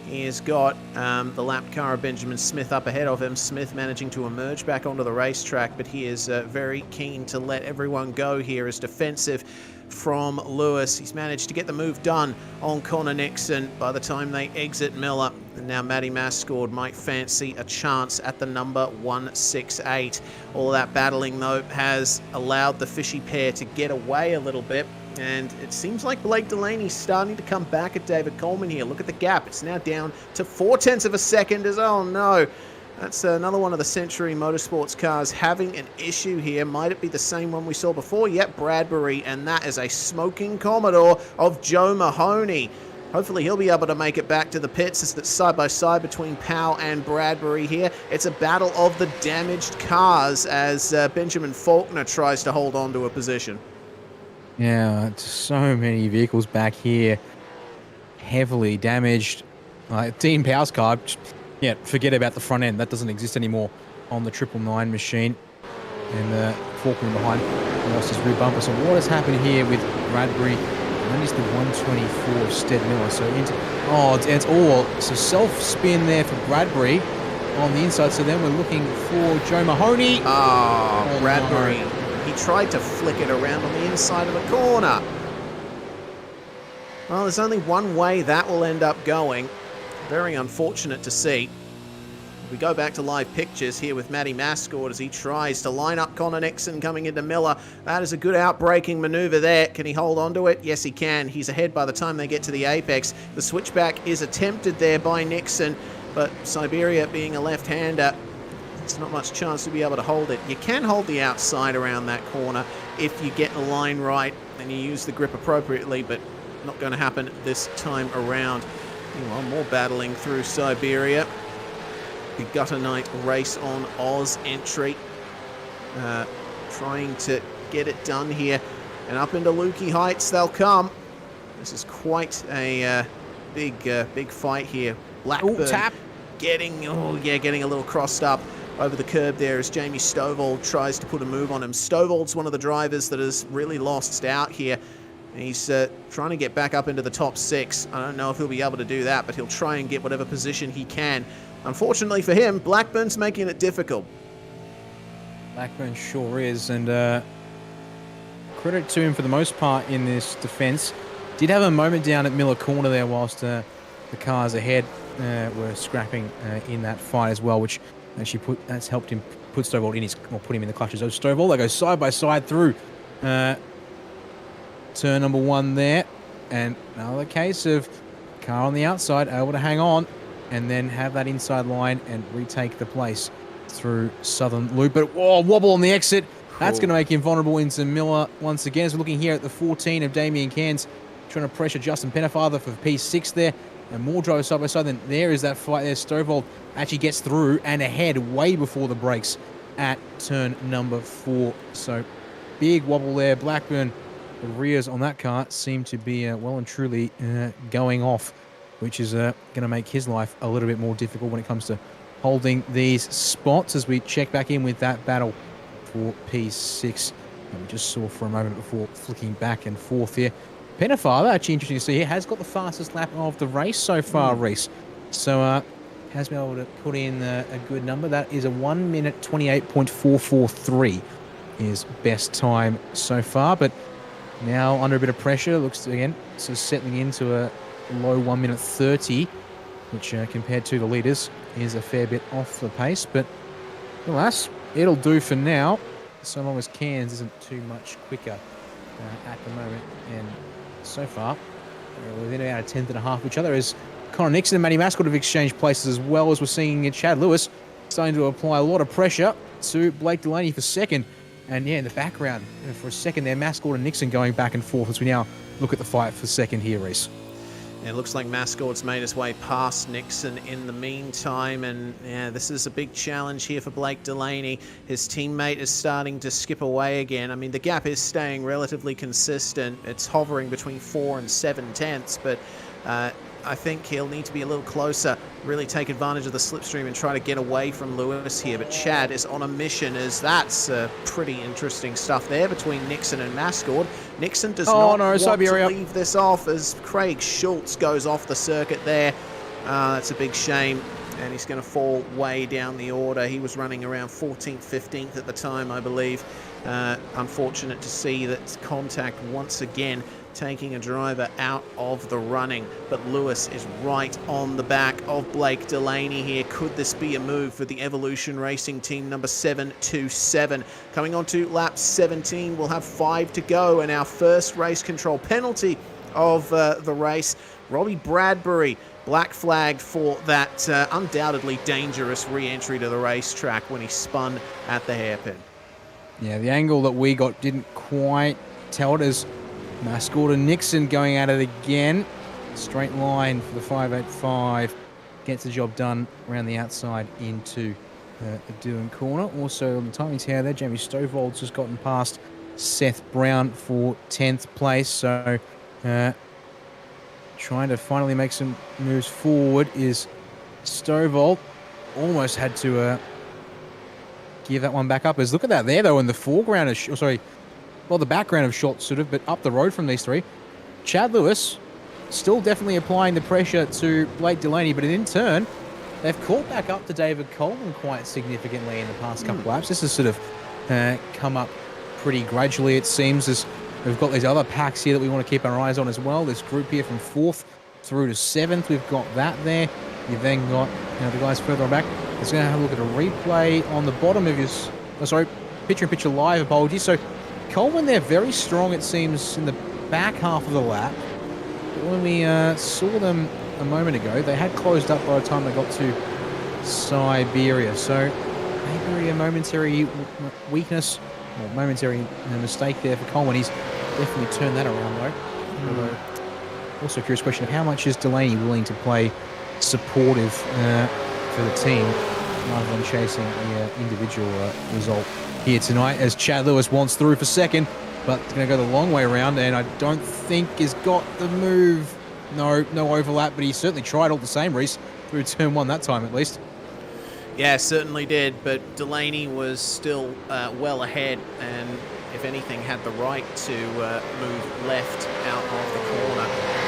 he has got the lap car of Benjamin Smith up ahead of him. Smith managing to emerge back onto the racetrack, but he is very keen to let everyone go here as defensive from Lewis. He's managed to get the move done on Connor Nixon by the time they exit Miller. And now Matty Mascord might fancy a chance at the number 168. All of that battling, though, has allowed the fishy pair to get away a little bit. And it seems like Blake Delaney's starting to come back at David Coleman here. Look at the gap. It's now down to 0.4 of a second. Oh, no. That's another one of the Century Motorsports cars having an issue here. Might it be the same one we saw before? Yep, Bradbury, and that is a smoking Commodore of Joe Mahoney. Hopefully he'll be able to make it back to the pits as it's side by side between Powell and Bradbury here. It's a battle of the damaged cars as Benjamin Faulkner tries to hold on to a position. Yeah, so many vehicles back here heavily damaged. Dean Powell's car, yeah, forget about the front end. That doesn't exist anymore on the 999 machine. And Faulkner behind lost his rear bumper. So what has happened here with Bradbury? And he's the 124 of Stead Miller. So it's all self-spin there for Bradbury on the inside. So then we're looking for Joe Mahoney. Oh, Bradbury. No. He tried to flick it around on the inside of the corner. Well, there's only one way that will end up going. Very unfortunate to see. We go back to live pictures here with Matty Mascord as he tries to line up Connor Nixon coming into Miller. That is a good outbraking maneuver there. Can he hold on to it? Yes, he can. He's ahead by the time they get to the apex. The switchback is attempted there by Nixon, but Siberia being a left-hander, there's not much chance to be able to hold it. You can hold the outside around that corner if you get the line right and you use the grip appropriately, but not going to happen this time around. Meanwhile, more battling through Siberia. The Gutter Night race on Oz entry. Trying to get it done here. And up into Lukey Heights they'll come. This is quite a big fight here. Blackburn tap. getting a little crossed up over the curb there as Jamie Stovall tries to put a move on him. Stovall's one of the drivers that has really lost out here. He's trying to get back up into the top 6. I don't know if he'll be able to do that, but he'll try and get whatever position he can. Unfortunately for him, Blackburn's making it difficult. Blackburn sure is, and credit to him for the most part in this defence. Did have a moment down at Miller Corner there whilst the cars ahead were scrapping in that fight as well, which actually that's helped him put Stovall in put him in the clutches. So Stovall, they go side by side through turn number 1 there, and another case of car on the outside able to hang on and then have that inside line and retake the place through Southern Loop. But wobble on the exit. That's going to make him vulnerable into Miller once again. As we're looking here at the 14 of Damien Cairns, trying to pressure Justin Pennefather for P6 there, and more drivers side by side. Then there is that fight there. Stovall actually gets through and ahead way before the brakes at turn number 4. So big wobble there. Blackburn, the rears on that car seem to be well and truly going off, which is going to make his life a little bit more difficult when it comes to holding these spots as we check back in with that battle for P6. And we just saw for a moment before flicking back and forth here. Pennefather, actually interesting to see here, has got the fastest lap of the race so far, Reese. So has been able to put in a good number. That is a 1 minute 28.443 is best time so far. But now under a bit of pressure, looks again sort of settling into a low 1 minute 30, which compared to the leaders is a fair bit off the pace. But alas, it'll do for now, so long as Cairns isn't too much quicker at the moment. And so far, within about a tenth and a half of each other, as Connor Nixon and Matty Mascot have exchanged places, as well as we're seeing Chad Lewis starting to apply a lot of pressure to Blake Delaney for second. And yeah, in the background, for a second there, Mascot and Nixon going back and forth as we now look at the fight for second here, Reese. It looks like Mascot's made his way past Nixon in the meantime, and yeah, this is a big challenge here for Blake Delaney. His teammate is starting to skip away again. I mean, the gap is staying relatively consistent. It's hovering between 4 and 7 tenths, but I think he'll need to be a little closer, really take advantage of the slipstream and try to get away from Lewis here. But Chad is on a mission, as that's pretty interesting stuff there between Nixon and Mascot. Nixon does not want to leave this off as Craig Schultz goes off the circuit there. That's a big shame, and he's going to fall way down the order. He was running around 14th, 15th at the time, I believe. Unfortunate to see that contact once again taking a driver out of the running, but Lewis is right on the back of Blake Delaney here. Could this be a move for the Evolution Racing team number 727? Coming on to lap 17, we'll have 5 to go, and our first race control penalty of the race. Robbie Bradbury black flagged for that undoubtedly dangerous re-entry to the racetrack when he spun at the hairpin. Yeah, the angle that we got didn't quite tell it, as Mascot and Nixon going at it again. Straight line for the 585. Gets the job done around the outside into the Doohan corner. Also on the timing tower there, Jamie Stovald's just gotten past Seth Brown for 10th place. So trying to finally make some moves forward is Stovald. Almost had to give that one back up. As look at that there though in the foreground of, the background of Schultz sort of, but up the road from these three. Chad Lewis still definitely applying the pressure to Blake Delaney, but in turn, they've caught back up to David Coleman quite significantly in the past couple of laps. This has sort of come up pretty gradually, it seems, as we've got these other packs here that we want to keep our eyes on as well. This group here from 4th through to 7th, we've got that there. You've then got the guys further back. It's going to have a look at a replay on the bottom of his, picture-in-picture live, apologies. So Coleman there very strong, it seems, in the back half of the lap. But when we saw them a moment ago, they had closed up by the time they got to Siberia. So maybe a momentary weakness, or momentary mistake there for Coleman. He's definitely turned that around though. Also a curious question of how much is Delaney willing to play supportive for the team rather than chasing the individual result here tonight, as Chad Lewis wants through for second, but it's going to go the long way around, and I don't think he's got the move. No overlap, but he certainly tried all the same, Reese, through turn 1 that time at least. Yeah, certainly did, but Delaney was still well ahead, and if anything had the right to move left out of the corner.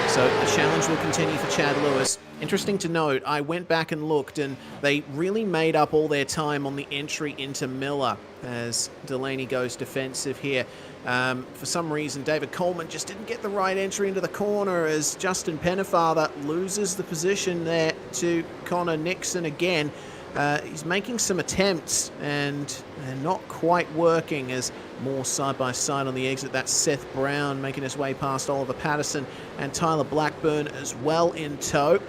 So the challenge will continue for Chad Lewis. Interesting to note, I went back and looked, and they really made up all their time on the entry into Miller as Delaney goes defensive here. For some reason, David Coleman just didn't get the right entry into the corner as Justin Pennefather loses the position there to Connor Nixon again. He's making some attempts and they're not quite working, as more side-by-side on the exit. That's Seth Brown making his way past Oliver Patterson and Tyler Blackburn as well in tow.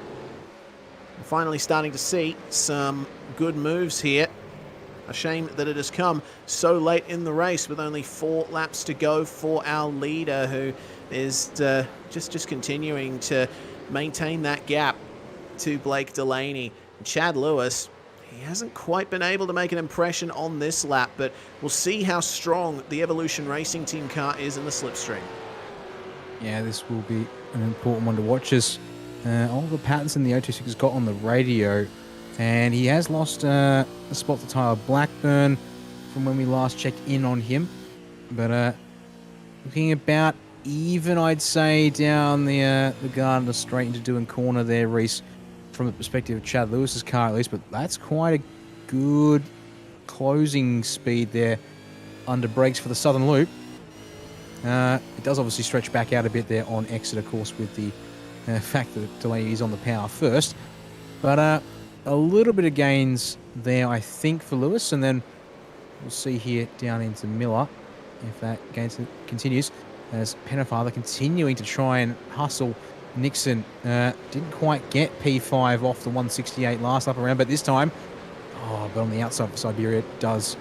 We're finally starting to see some good moves here. A shame that it has come so late in the race with only 4 laps to go for our leader, who is just continuing to maintain that gap to Blake Delaney. Chad Lewis, he hasn't quite been able to make an impression on this lap, but we'll see how strong the Evolution Racing Team car is in the slipstream. Yeah, this will be an important one to watch, as Oliver Pattinson, the 026, has got on the radio, and he has lost a spot to Tyler Blackburn from when we last checked in on him. But looking about even, I'd say, down the Gardner straight into Doohan corner there, Reese, from the perspective of Chad Lewis's car at least, but that's quite a good closing speed there under brakes for the Southern Loop. It does obviously stretch back out a bit there on exit, of course, with the fact that Delaney is on the power first. But a little bit of gains there, I think, for Lewis, and then we'll see here down into Miller if that gain continues, as Pennefather continuing to try and hustle Nixon. Didn't quite get P5 off the 168 last lap around, but this time, but on the outside for Siberia, does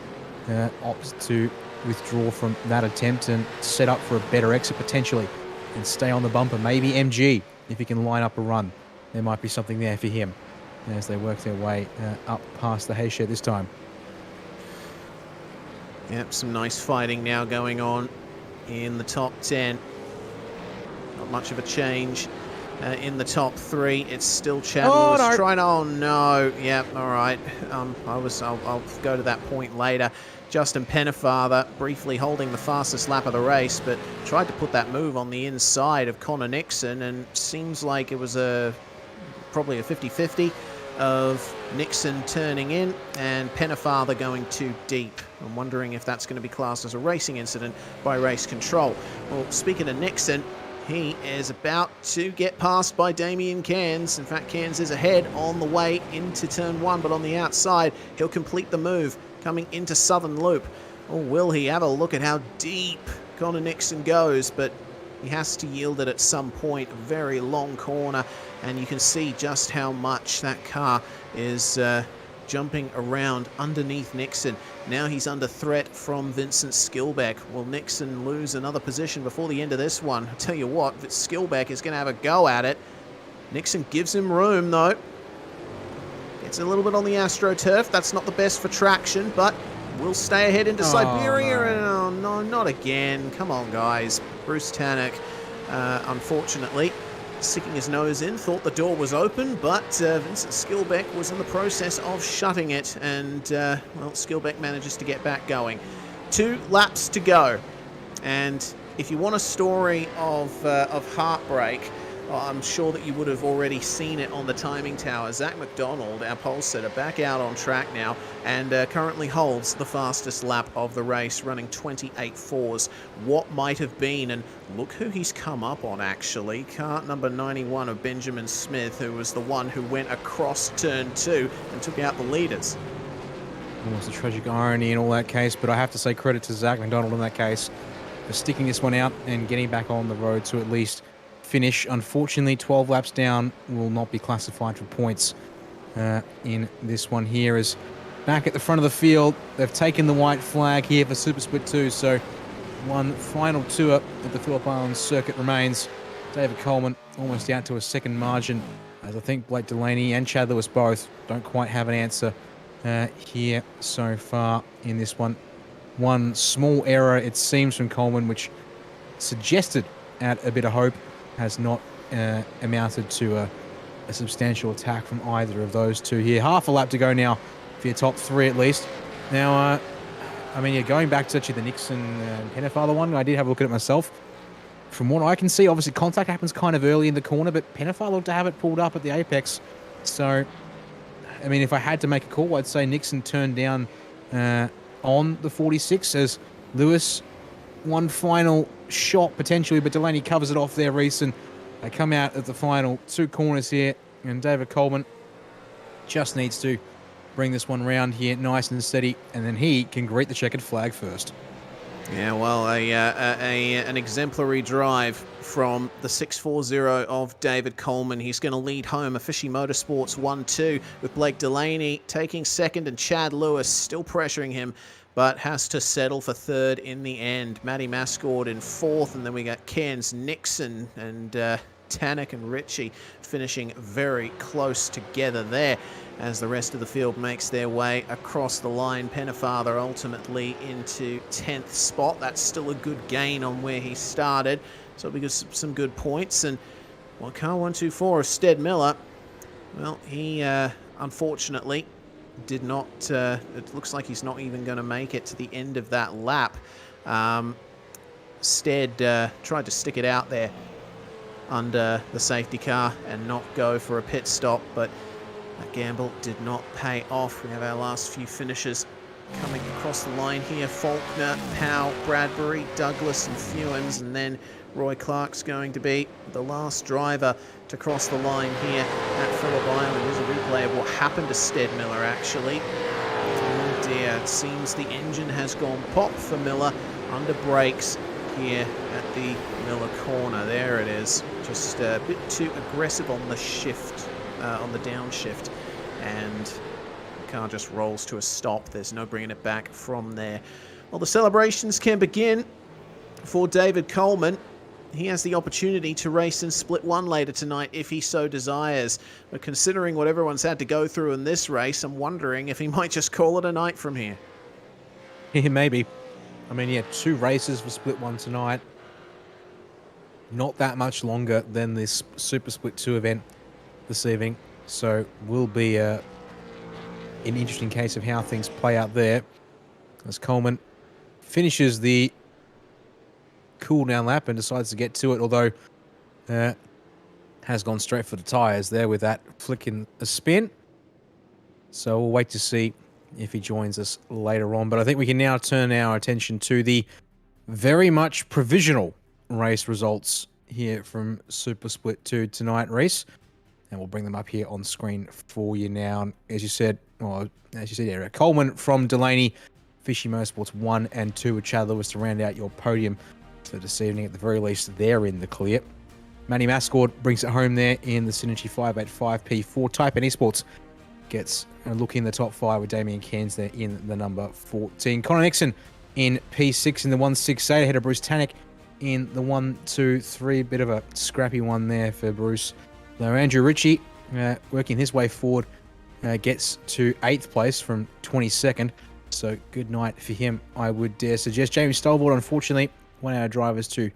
opt to withdraw from that attempt and set up for a better exit potentially and stay on the bumper. Maybe MG, if he can line up a run. There might be something there for him as they work their way up past the hay shed this time. Yep, some nice fighting now going on in the top 10. Not much of a change in the top 3. It's still Chad Lewis trying. Oh no! Yep, all right. I'll go to that point later. Justin Pennefather briefly holding the fastest lap of the race, but tried to put that move on the inside of Connor Nixon, and seems like it was probably a 50-50 of Nixon turning in and Pennefather going too deep. I'm wondering if that's going to be classed as a racing incident by race control. Well, speaking of Nixon, he is about to get passed by Damien Cairns. In fact, Cairns is ahead on the way into turn 1, but on the outside, he'll complete the move coming into Southern Loop. Or will he? Have a look at how deep Connor Nixon goes, but he has to yield it at some point. A very long corner, and you can see just how much that car is jumping around underneath Nixon. Now he's under threat from Vincent Skilbeck. Will Nixon lose another position before the end of this one? I'll tell you what, Skilbeck is going to have a go at it. Nixon gives him room, though. It's a little bit on the AstroTurf. That's not the best for traction, but will stay ahead into Siberia. No. Oh, no, not again. Come on, guys. Bruce Tanak, unfortunately, sticking his nose in, thought the door was open, but Vincent Skilbeck was in the process of shutting it, and, well, Skilbeck manages to get back going. 2 laps to go, and if you want a story of heartbreak, I'm sure that you would have already seen it on the timing tower. Zach McDonald, our pole setter, back out on track now and currently holds the fastest lap of the race, running 28.4s. What might have been, and look who he's come up on actually. Car number 91 of Benjamin Smith, who was the one who went across turn 2 and took out the leaders. Almost a tragic irony in all that case, but I have to say credit to Zach McDonald in that case for sticking this one out and getting back on the road to at least finish. Unfortunately, 12 laps down will not be classified for points in this one here. As back at the front of the field, they've taken the white flag here for Super Split 2, so one final tour at the Phillip Island circuit remains. David Coleman almost out to a second margin, as I think Blake Delaney and Chad Lewis both don't quite have an answer here so far in this one. One small error, it seems, from Coleman, which suggested at a bit of hope, has not amounted to a substantial attack from either of those two here. Half a lap to go now for your top 3 at least. Now, I mean, you're going back to actually the Nixon and Pennefather one. I did have a look at it myself. From what I can see, obviously contact happens kind of early in the corner, but Pennefather looked to have it pulled up at the apex. So, I mean, if I had to make a call, I'd say Nixon turned down on the 46 as Lewis one final shot potentially, but Delaney covers it off there, Reese, and they come out at the final 2 corners here, and David Coleman just needs to bring this one round here nice and steady, and then he can greet the checkered flag first. Yeah, well, an exemplary drive from the 640 of David Coleman. He's going to lead home a Fishy Motorsports 1-2 with Blake Delaney taking second and Chad Lewis still pressuring him, but has to settle for third in the end. Matty Mascord in fourth, and then we got Cairns, Nixon, and Tanak and Ritchie finishing very close together there as the rest of the field makes their way across the line. Pennefather ultimately into 10th spot. That's still a good gain on where he started, so it'll be some good points. And well, car 124 of Stead Miller, well, he unfortunately did not, it looks like he's not even going to make it to the end of that lap. Stead tried to stick it out there under the safety car and not go for a pit stop, but that gamble did not pay off. We have our last few finishers coming across the line here. Faulkner, Powell, Bradbury, Douglas and Fewens, and then Roy Clark's going to be the last driver to cross the line here at Phillip Island. There's a replay of what happened to Stead Miller, actually. Oh dear, it seems the engine has gone pop for Miller under brakes here at the Miller corner. There it is. Just a bit too aggressive on the shift, on the downshift, and the car just rolls to a stop. There's no bringing it back from there. Well, the celebrations can begin for David Coleman. He has the opportunity to race in Split 1 later tonight if he so desires. But considering what everyone's had to go through in this race, I'm wondering if he might just call it a night from here. Yeah, maybe. I mean, yeah, 2 races for Split 1 tonight. Not that much longer than this Super Split 2 event this evening. So will be an interesting case of how things play out there as Coleman finishes the cool down lap and decides to get to it, although has gone straight for the tyres there with that flicking a spin. So we'll wait to see if he joins us later on. But I think we can now turn our attention to the very much provisional race results here from Super Split 2 tonight, Reese. And we'll bring them up here on screen for you now. And as you said, Eric, Coleman from Delaney, Fishy Motorsports 1 and 2 with Chad Lewis to round out your podium for this evening. At the very least, they're in the clear. Matty Mascord brings it home there in the Synergy 585 P4. Type N Esports gets a look in the top 5 with Damien Cairns there in the number 14. Connor Nixon in P6 in the 168 ahead of Bruce Tannick in the 1-2-3. Bit of a scrappy one there for Bruce. Now Andrew Ritchie working his way forward gets to 8th place from 22nd. So good night for him, I would dare suggest. Jamie Stolbourne, unfortunately, one of our drivers to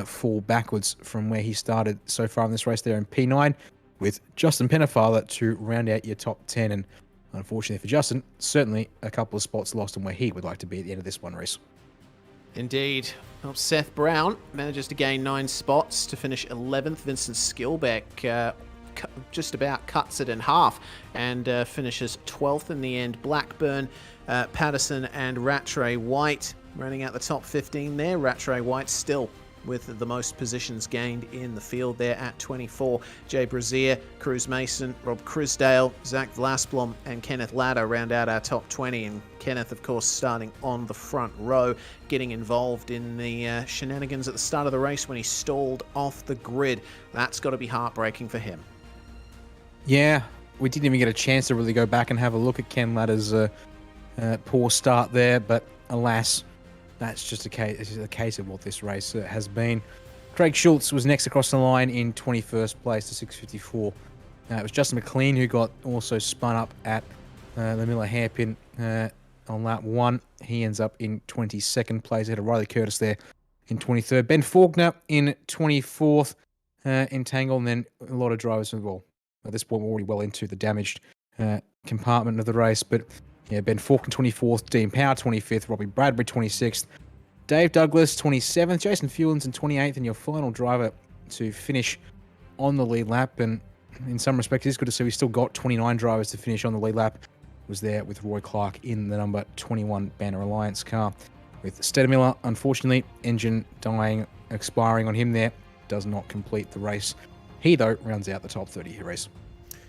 fall backwards from where he started so far in this race there in P9, with Justin Pennefather to round out your top 10. And unfortunately for Justin, certainly a couple of spots lost on where he would like to be at the end of this one race. Indeed. Well, Seth Brown manages to gain 9 spots to finish 11th. Vincent Skilbeck just about cuts it in half and finishes 12th in the end. Blackburn, Patterson and Rattray White running out the top 15 there. Rattray White still with the most positions gained in the field there at 24. Jay Brazier, Cruz Mason, Rob Crisdale, Zach Vlasblom and Kenneth Ladder round out our top 20. And Kenneth, of course, starting on the front row, getting involved in the shenanigans at the start of the race when he stalled off the grid. That's got to be heartbreaking for him. Yeah, we didn't even get a chance to really go back and have a look at Ken Ladder's poor start there, but alas, that's just a case of what this race has been. Craig Schultz was next across the line in 21st place to 6:54. It was Justin McLean who got also spun up at the Miller hairpin on lap 1. He ends up in 22nd place ahead of Riley Curtis there in 23rd. Ben Faulkner in 24th in Tangle, and then a lot of drivers as well. At this point, we're already well into the damaged compartment of the race, but yeah, Ben Faulkner 24th, Dean Power 25th, Robbie Bradbury 26th, Dave Douglas 27th, Jason Fewens in 28th, and your final driver to finish on the lead lap. And in some respects, it's good to see we still got 29 drivers to finish on the lead lap. Was there with Roy Clark in the number 21 Banner Alliance car. With Stead Miller, unfortunately, engine dying, expiring on him there, does not complete the race. He, though, rounds out the top 30 here race.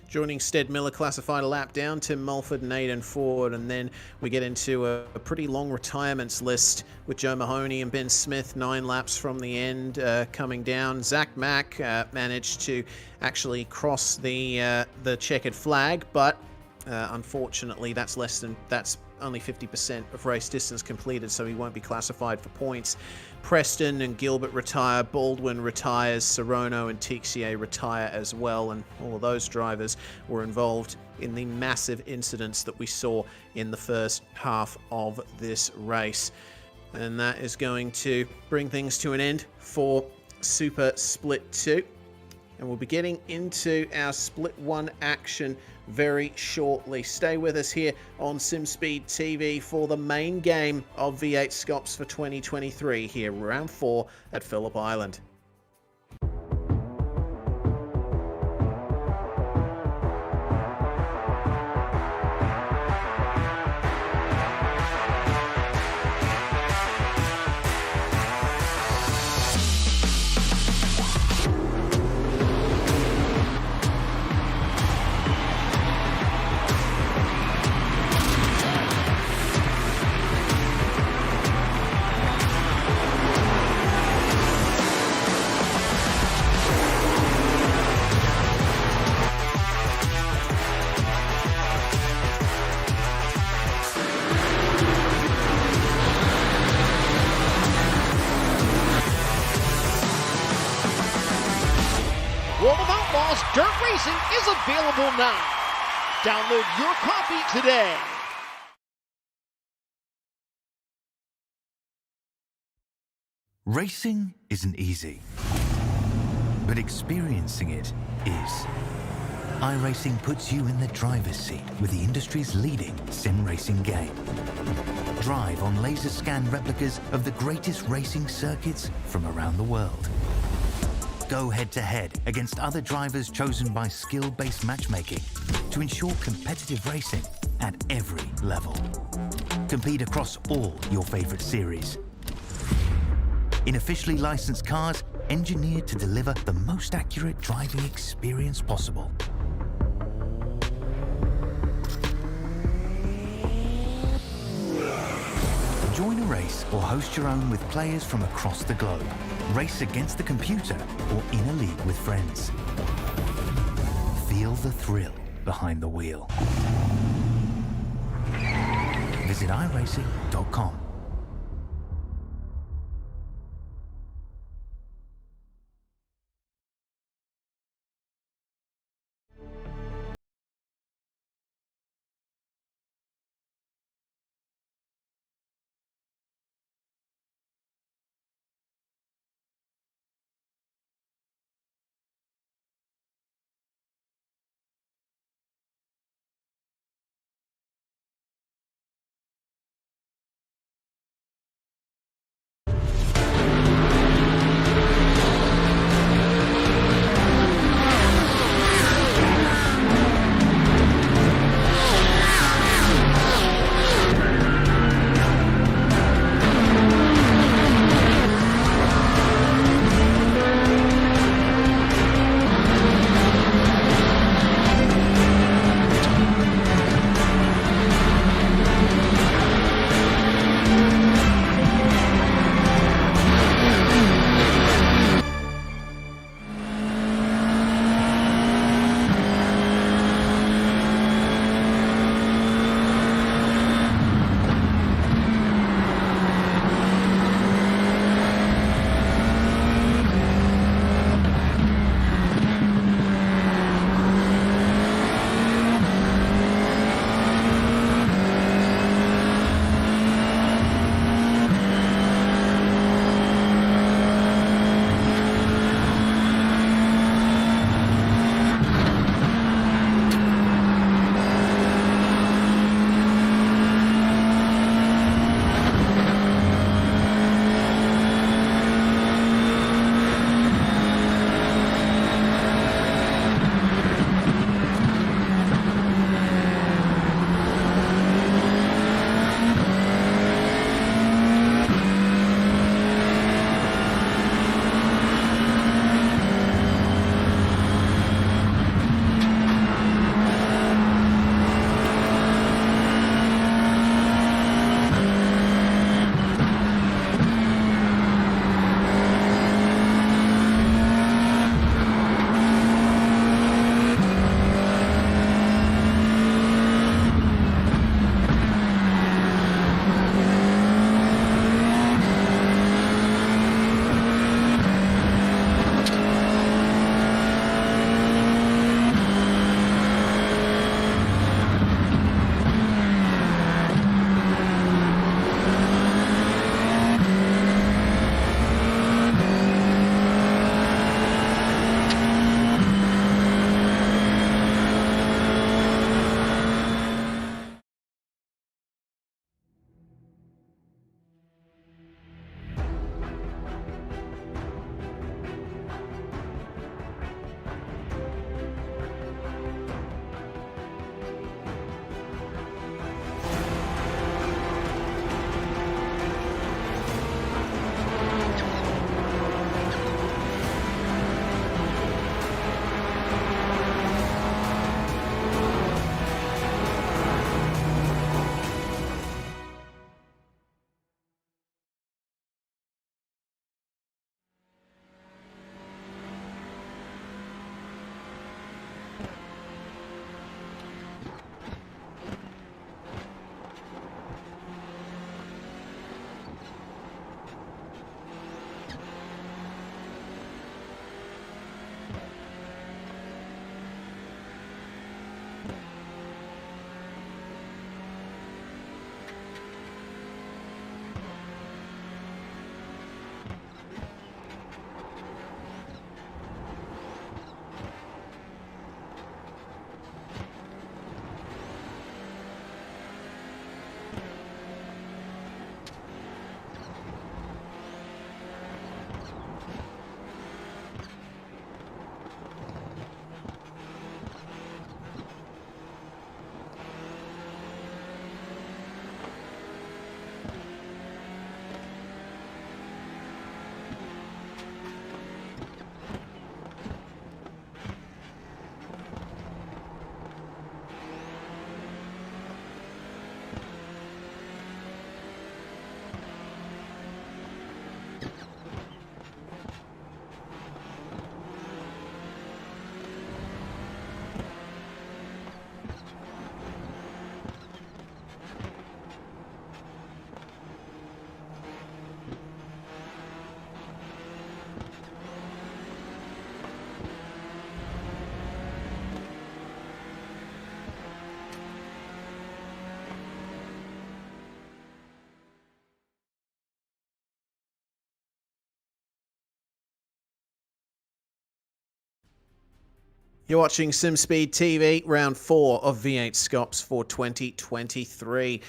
Joining Stead Miller classified a lap down, Tim Mulford and Aidan Ford, and then we get into a pretty long retirements list with Joe Mahoney and Ben Smith 9 laps from the end coming down. Zach Mack managed to actually cross the checkered flag, but unfortunately that's only 50% of race distance completed, so he won't be classified for points. Preston and Gilbert retire, Baldwin retires, Serono and Tixier retire as well, and all of those drivers were involved in the massive incidents that we saw in the first half of this race. And that is going to bring things to an end for Super Split 2. And we'll be getting into our Split 1 action very shortly. Stay with us here on SimSpeed TV for the main game of V8SCOPS for 2023 here, round 4 at Phillip Island. because dirt racing is available now. Download your copy today. Racing isn't easy, but experiencing it is. iRacing puts you in the driver's seat with the industry's leading sim racing game. Drive on laser scan replicas of the greatest racing circuits from around the world. Go head-to-head against other drivers chosen by skill-based matchmaking to ensure competitive racing at every level. Compete across all your favorite series. In officially licensed cars, engineered to deliver the most accurate driving experience possible. Join a race or host your own with players from across the globe. Race against the computer or in a league with friends. Feel the thrill behind the wheel. Visit iRacing.com. You're watching SimSpeed TV, round 4 of V8SCOPS for 2023.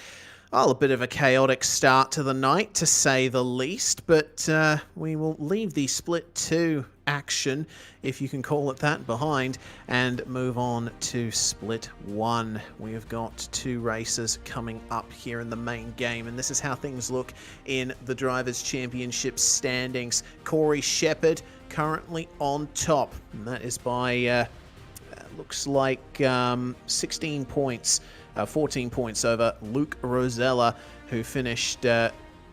Well, a bit of a chaotic start to the night, to say the least, but we will leave the Split 2 action, if you can call it that, behind, and move on to Split 1. We have got 2 races coming up here in the main game, and this is how things look in the Drivers' Championship standings. Corey Shepherd currently on top, and that is by... looks like 16 points, 14 points over Luke Rosella, who finished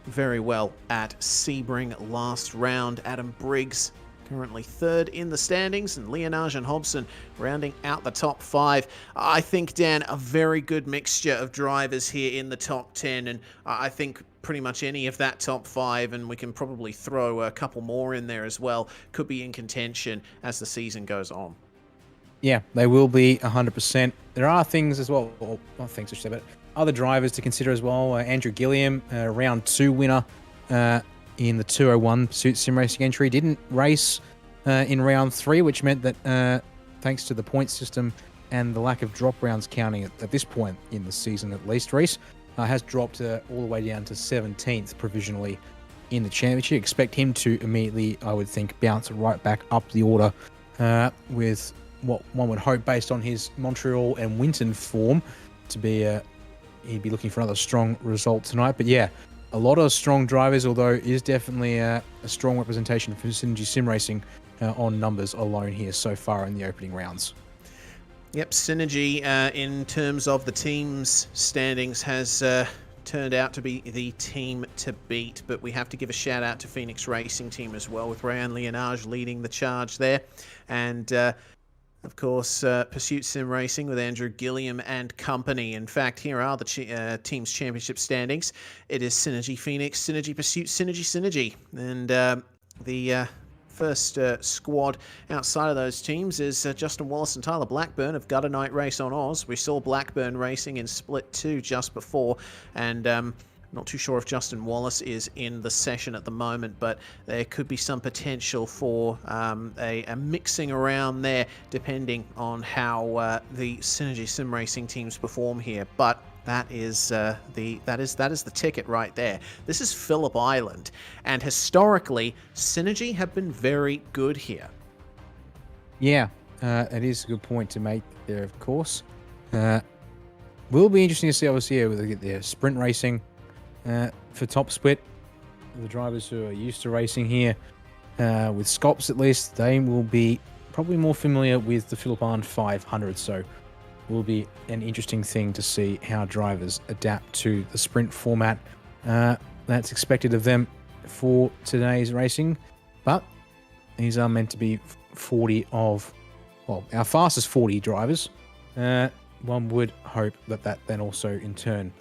very well at Sebring last round. Adam Briggs currently third in the standings, and Leonage and Hobson rounding out the top 5. I think, Dan, a very good mixture of drivers here in the top 10, and I think pretty much any of that top 5, and we can probably throw a couple more in there as well, could be in contention as the season goes on. Yeah, they will be 100%. There are things as well, or not things I should say, but other drivers to consider as well. Andrew Gilliam, round 2 winner in the 201 Pursuit Sim Racing entry, didn't race in round 3, which meant that thanks to the point system and the lack of drop rounds counting at this point in the season at least, Reese has dropped all the way down to 17th provisionally in the championship. Expect him to immediately, I would think, bounce right back up the order with what one would hope, based on his Montreal and Winton form, to be he'd be looking for another strong result tonight. But yeah, a lot of strong drivers, although it is definitely a strong representation for Synergy Sim Racing on numbers alone here so far in the opening rounds. Yep, Synergy in terms of the team's standings has turned out to be the team to beat, but we have to give a shout out to Phoenix Racing Team as well, with Rayan Leonage leading the charge there, and of course, Pursuit Sim Racing with Andrew Gilliam and company. In fact, here are the team's championship standings. It is Synergy Phoenix, Synergy Pursuit, Synergy. And the first squad outside of those teams is Justin Wallace and Tyler Blackburn of Gutter Night Race on Oz. We saw Blackburn racing in Split 2 just before, and not too sure if Justin Wallace is in the session at the moment, but there could be some potential for a mixing around there, depending on how the Synergy Sim Racing teams perform here. But that is the ticket right there. This is Phillip Island, and historically, Synergy have been very good here. Yeah, it is a good point to make there, of course. Will be interesting to see, obviously, here with the sprint racing. For top split, the drivers who are used to racing here with Scops, at least, they will be probably more familiar with the Phillip Island 500, so will be an interesting thing to see how drivers adapt to the sprint format that's expected of them for today's racing. But these are meant to be 40 of, well, our fastest 40 drivers. One would hope that then also in turn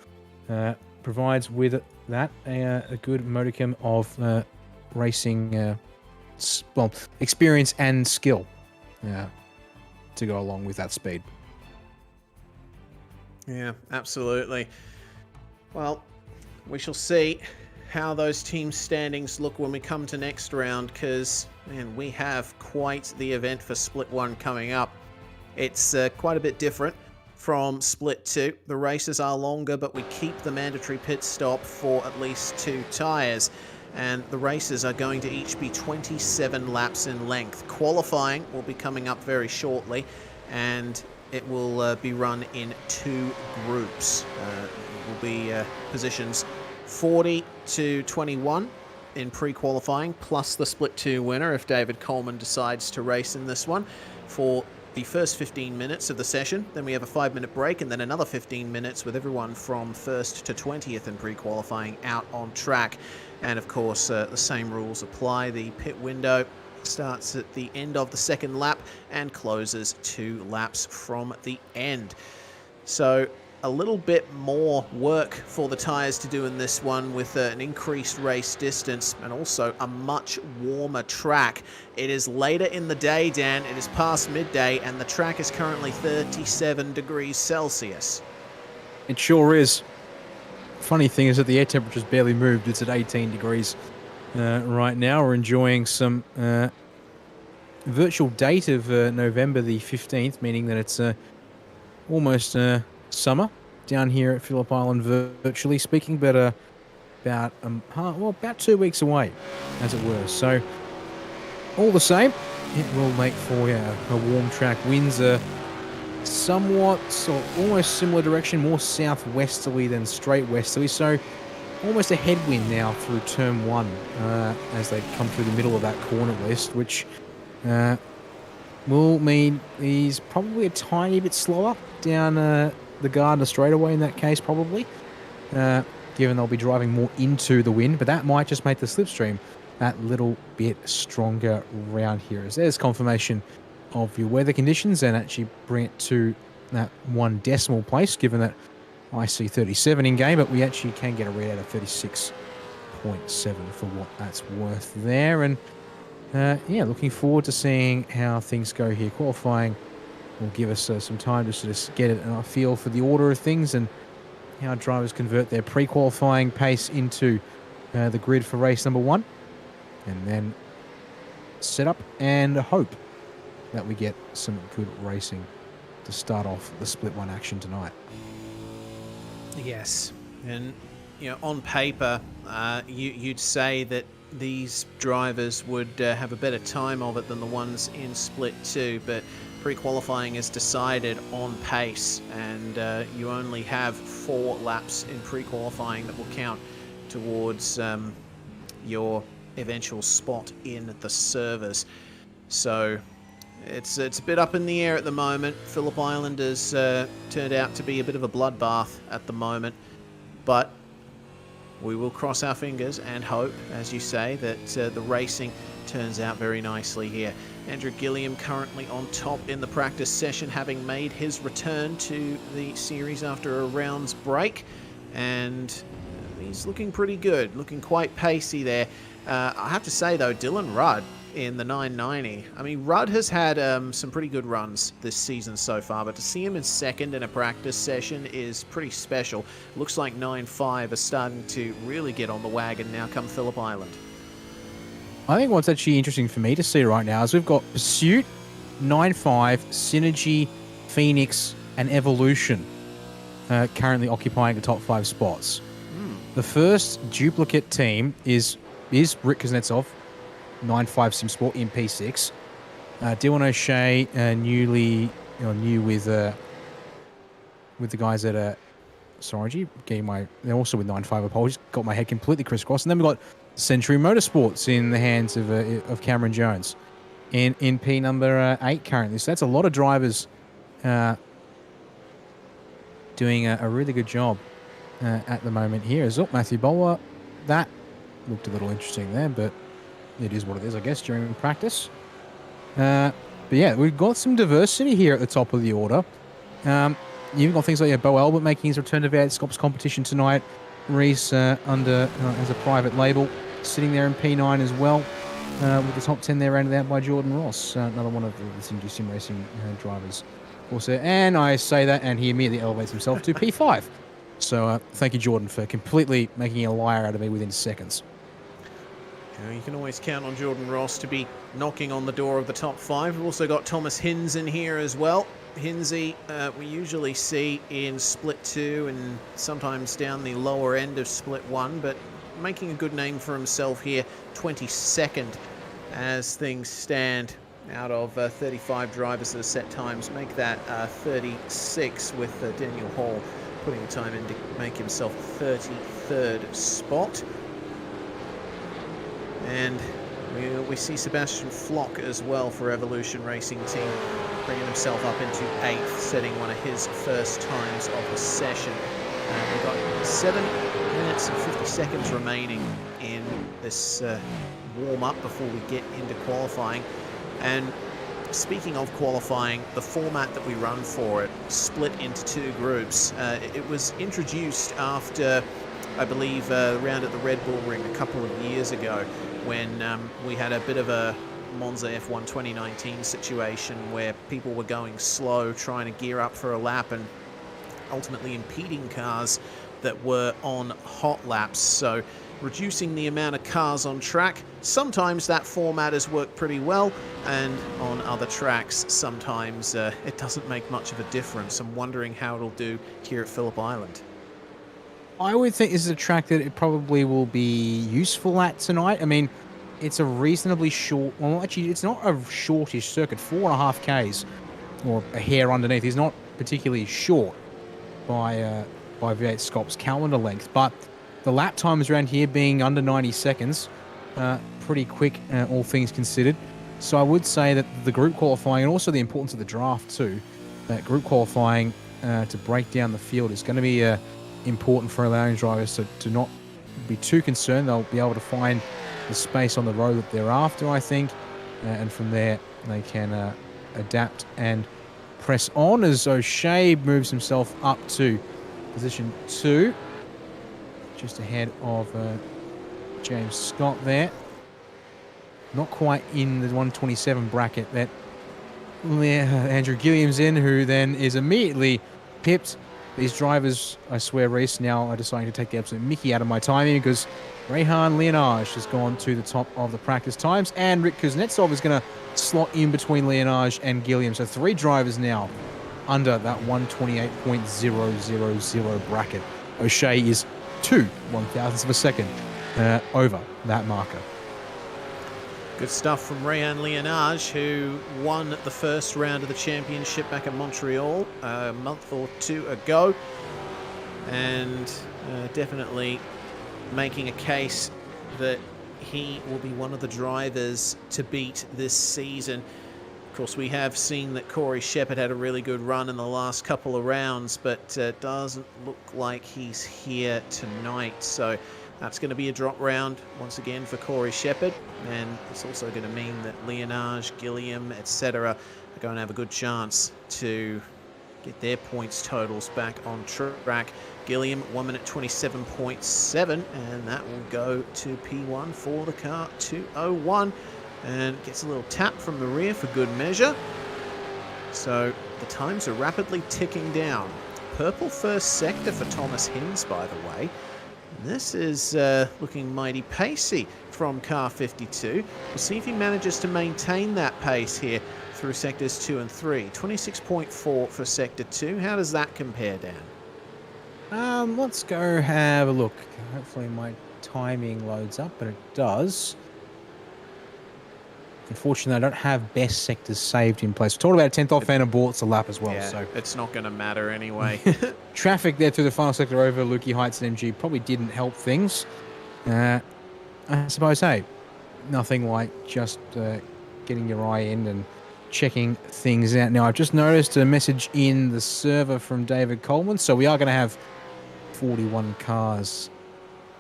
provides with that a good modicum of racing experience and skill to go along with that speed. Yeah, absolutely. Well, we shall see how those team standings look when we come to next round, because, man, we have quite the event for Split 1 coming up. It's quite a bit different from Split 2. The races are longer, but we keep the mandatory pit stop for at least 2 tyres. And the races are going to each be 27 laps in length. Qualifying will be coming up very shortly, and it will be run in 2 groups. It will be positions 40 to 21 in pre-qualifying, plus the Split 2 winner if David Coleman decides to race in this one, for the first 15 minutes of the session. Then we have a 5-minute break, and then another 15 minutes with everyone from 1st to 20th in pre-qualifying out on track. And of course, the same rules apply. The pit window starts at the end of the 2nd lap and closes 2 laps from the end. So a little bit more work for the tyres to do in this one, with an increased race distance and also a much warmer track. It is later in the day, Dan. It is past midday, and the track is currently 37 degrees Celsius. It sure is. Funny thing is that the air temperature's barely moved. It's at 18 degrees right now. We're enjoying some virtual date of November the 15th, meaning that it's almost summer down here at Phillip Island, virtually speaking, but about 2 weeks away, as it were. So, all the same, it will make for a warm track. Winds are somewhat, or almost similar direction, more southwesterly than straight westerly. So, almost a headwind now through turn 1 as they come through the middle of that corner list, which will mean he's probably a tiny bit slower down the Gardner straightaway in that case, probably, given they'll be driving more into the wind. But that might just make the slipstream that little bit stronger around here, as there's confirmation of your weather conditions and actually bring it to that 1 decimal place, given that I see 37 in game, but we actually can get a readout of 36.7 for what that's worth there. And yeah, looking forward to seeing how things go here. Qualifying will give us some time to sort of get a feel for the order of things and how drivers convert their pre-qualifying pace into the grid for race number 1. And then set up and hope that we get some good racing to start off the split 1 action tonight. Yes, and on paper, you'd say that these drivers would have a better time of it than the ones in split 2, but pre-qualifying is decided on pace, and you only have 4 laps in pre-qualifying that will count towards your eventual spot in the servers. So it's a bit up in the air at the moment. Phillip Island has turned out to be a bit of a bloodbath at the moment, but we will cross our fingers and hope, as you say, that the racing turns out very nicely here. Andrew Gilliam currently on top in the practice session, having made his return to the series after a round's break, and he's looking pretty good, looking quite pacey there. I have to say, though, Dylan Rudd in the 990. I mean, Rudd has had some pretty good runs this season so far, but to see him in second in a practice session is pretty special. Looks like 9.5 are starting to really get on the wagon now come Phillip Island. I think what's actually interesting for me to see right now is we've got Pursuit, 9.5, Synergy, Phoenix, and Evolution currently occupying the top 5 spots. The first duplicate team is Rick Kuznetsov, 9.5 SimSport in P6. Dylan O'Shea, new with the guys at Sorry, they're also with 9.5. Apologies, got my head completely crisscrossed. And then we've got Century Motorsports in the hands of Cameron Jones in P number 8 currently. So that's a lot of drivers doing a really good job at the moment here. As Matthew Bowler, that looked a little interesting there, but it is what it is, I guess, during practice. But yeah, we've got some diversity here at the top of the order. You've got things like Bo Albert making his return to V8SCOPS competition tonight. Reese under as a private label, sitting there in P9 as well, with the top 10 there rounded out by Jordan Ross, another one of the sim racing drivers. Also, and I say that, and he immediately elevates himself to P5. So thank you, Jordan, for completely making a liar out of me within seconds. You can always count on Jordan Ross to be knocking on the door of the top 5. We've also got Thomas Hinz in here as well. Hinsey, we usually see in split 2 and sometimes down the lower end of split 1, but making a good name for himself here, 22nd as things stand. Out of 35 drivers that are set times, make that 36 with Daniel Hall putting the time in to make himself 33rd spot. And we see Sebastian Flock as well for Evolution Racing Team, bringing himself up into 8th, setting one of his first times of the session. And we've got 7 minutes and 50 seconds remaining in this warm-up before we get into qualifying. And speaking of qualifying, the format that we run for it, split into 2 groups. It was introduced after, I believe, a round at the Red Bull Ring a couple of years ago, when we had a bit of a Monza F1 2019 situation where people were going slow, trying to gear up for a lap, and ultimately impeding cars that were on hot laps. So reducing the amount of cars on track. Sometimes that format has worked pretty well, and on other tracks, sometimes it doesn't make much of a difference. I'm wondering how it'll do here at Phillip Island. I would think this is a track that it probably will be useful at tonight. I mean, it's a reasonably short, well, actually, it's not a shortish circuit. 4.5 Ks, or a hair underneath, is not particularly short by V8SCOPS calendar length, but the lap times around here being under 90 seconds, pretty quick, all things considered. So I would say that the group qualifying, and also the importance of the draft too, that group qualifying to break down the field is going to be important for allowing drivers to not be too concerned. They'll be able to find the space on the road that they're after, I think, and from there they can adapt and press on as O'Shea moves himself up to position 2, just ahead of James Scott there. Not quite in the 127 bracket that Andrew Gilliam's in, who then is immediately pipped. These drivers, I swear, Reese, now are deciding to take the absolute mickey out of my timing, because Rehan Leonage has gone to the top of the practice times, and Rick Kuznetsov is going to slot in between Leonage and Gilliam. So 3 drivers now under that 128.000 bracket. O'Shea is 2 1/1000ths of a second over that marker. Good stuff from Rehan Leonage, who won the first round of the championship back in Montreal a month or 2 ago, and definitely making a case that he will be one of the drivers to beat this season. Of course, we have seen that Corey Shepherd had a really good run in the last couple of rounds, but doesn't look like he's here tonight. So that's going to be a drop round once again for Corey Shepherd, and it's also going to mean that Leonage, Gilliam, etc. are going to have a good chance to get their points totals back on track. Gilliam 1 minute 27.7, and that will go to P1 for the car 201, and gets a little tap from the rear for good measure. So the times are rapidly ticking down. Purple first sector for Thomas Hinds, by the way. This is looking mighty pacey from car 52. We'll see if he manages to maintain that pace here through sectors 2 and 3. 26.4 for sector 2. How does that compare, Dan? Let's go have a look. Hopefully my timing loads up, but it does. Unfortunately, I don't have best sectors saved in place. We talked about a 10th off and a Bort's a lap as well. Yeah, so it's not going to matter anyway. Traffic there through the final sector over Lukey Heights and MG probably didn't help things. I suppose, hey, nothing like just getting your eye in and checking things out. Now, I've just noticed a message in the server from David Coleman, so we are going to have 41 cars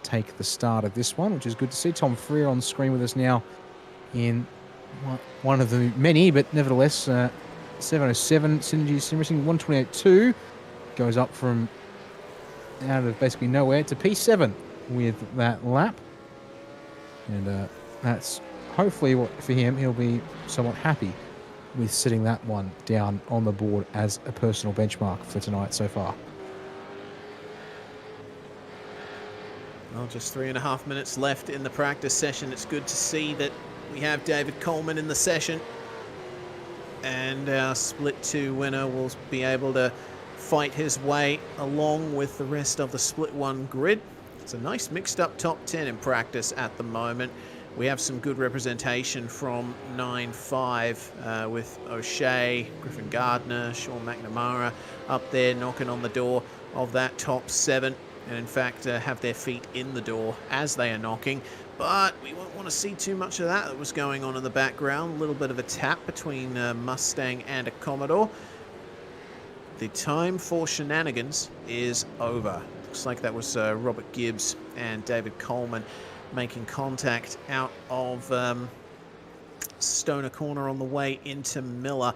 take the start of this one, which is good to see. Tom Freer on screen with us now in one of the many, but nevertheless, 707 Synergy Simracing 128.2 goes up from out of basically nowhere to P7 with that lap, and that's hopefully what for him. He'll be somewhat happy with sitting that one down on the board as a personal benchmark for tonight so far. Well, just 3.5 minutes left in the practice session. It's good to see that we have David Coleman in the session, and our Split 2 winner will be able to fight his way along with the rest of the Split 1 grid. It's a nice mixed up top 10 in practice at the moment. We have some good representation from 9-5 with O'Shea, Griffin Gardner, Sean McNamara up there knocking on the door of that top 7, and in fact have their feet in the door as they are knocking. But we won't want to see too much of that was going on in the background. A little bit of a tap between a Mustang and a Commodore. The time for shenanigans is over. Looks like that was Robert Gibbs and David Coleman making contact out of Stoner Corner on the way into Miller.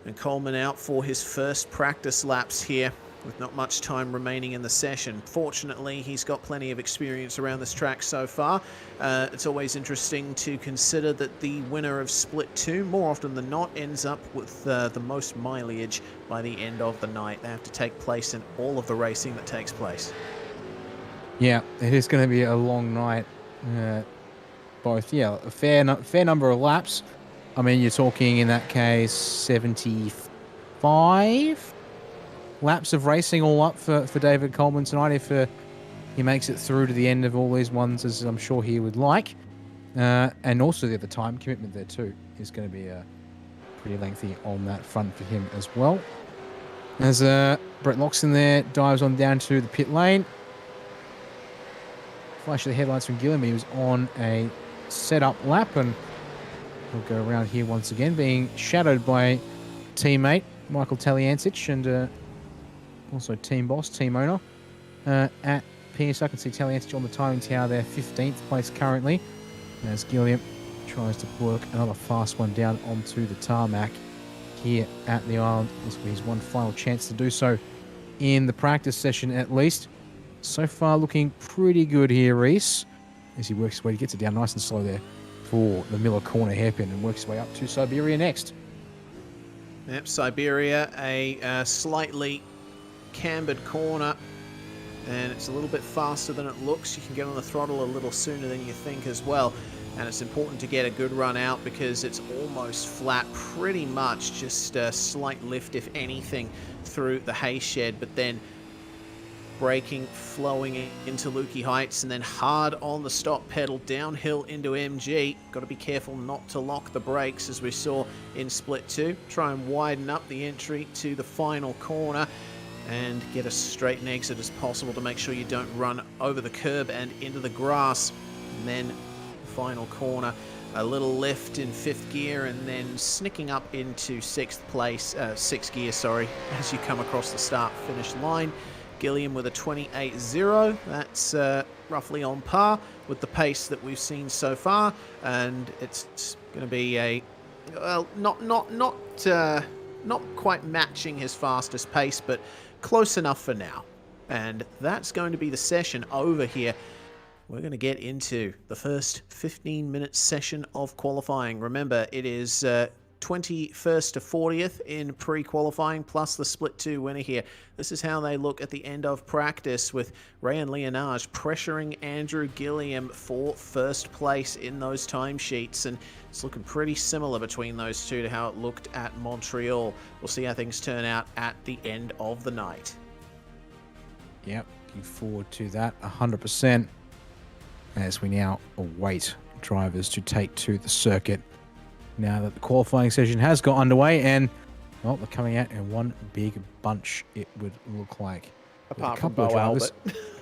And Coleman out for his first practice laps here, with not much time remaining in the session. Fortunately, he's got plenty of experience around this track so far. It's always interesting to consider that the winner of Split 2, more often than not, ends up with the most mileage by the end of the night. They have to take place in all of the racing that takes place. Yeah, it is going to be a long night. Both, yeah, a fair number of laps. I mean, you're talking in that case 75 laps of racing all up for David Coleman tonight if he makes it through to the end of all these ones, as I'm sure he would like. And also the time commitment there too is going to be pretty lengthy on that front for him as well. As Brett Loxton there dives on down to the pit lane. Flash of the headlights from Gilliam. He was on a setup lap, and he'll go around here once again, being shadowed by teammate Michael Taliancic and also team boss, team owner at PS. I can see Taliancic on the timing tower there, 15th place currently, as Gilliam tries to work another fast one down onto the tarmac here at the island. This will be his one final chance to do so in the practice session at least. So far looking pretty good here, Reese, as he works his way. He gets it down nice and slow there for the Miller corner hairpin and works his way up to Siberia next. Yep, Siberia, a slightly cambered corner, and it's a little bit faster than it looks. You can get on the throttle a little sooner than you think as well, and it's important to get a good run out because it's almost flat, pretty much just a slight lift if anything through the hay shed, but then braking, flowing into Lukey Heights, and then hard on the stop pedal downhill into MG. Got to be careful not to lock the brakes as we saw in split 2. Try and widen up the entry to the final corner and get as straight an exit as possible to make sure you don't run over the curb and into the grass. And then final corner, a little lift in 5th gear, and then snicking up into 6th gear, as you come across the start finish line. Gilliam with a 28.0. That's roughly on par with the pace that we've seen so far, and it's going to be a not quite matching his fastest pace, but close enough for now. And that's going to be the session over here. We're going to get into the first 15-minute session of qualifying. Remember, it is 21st to 40th in pre-qualifying, plus the split 2 winner here. This is how they look at the end of practice, with Rayan Leonage pressuring Andrew Gilliam for first place in those timesheets, and it's looking pretty similar between those two to how it looked at Montreal. We'll see how things turn out at the end of the night. Yep, looking forward to that 100%, as we now await drivers to take to the circuit now that the qualifying session has got underway, and well, they're coming out in one big bunch, it would look like. Apart from Bo Albert.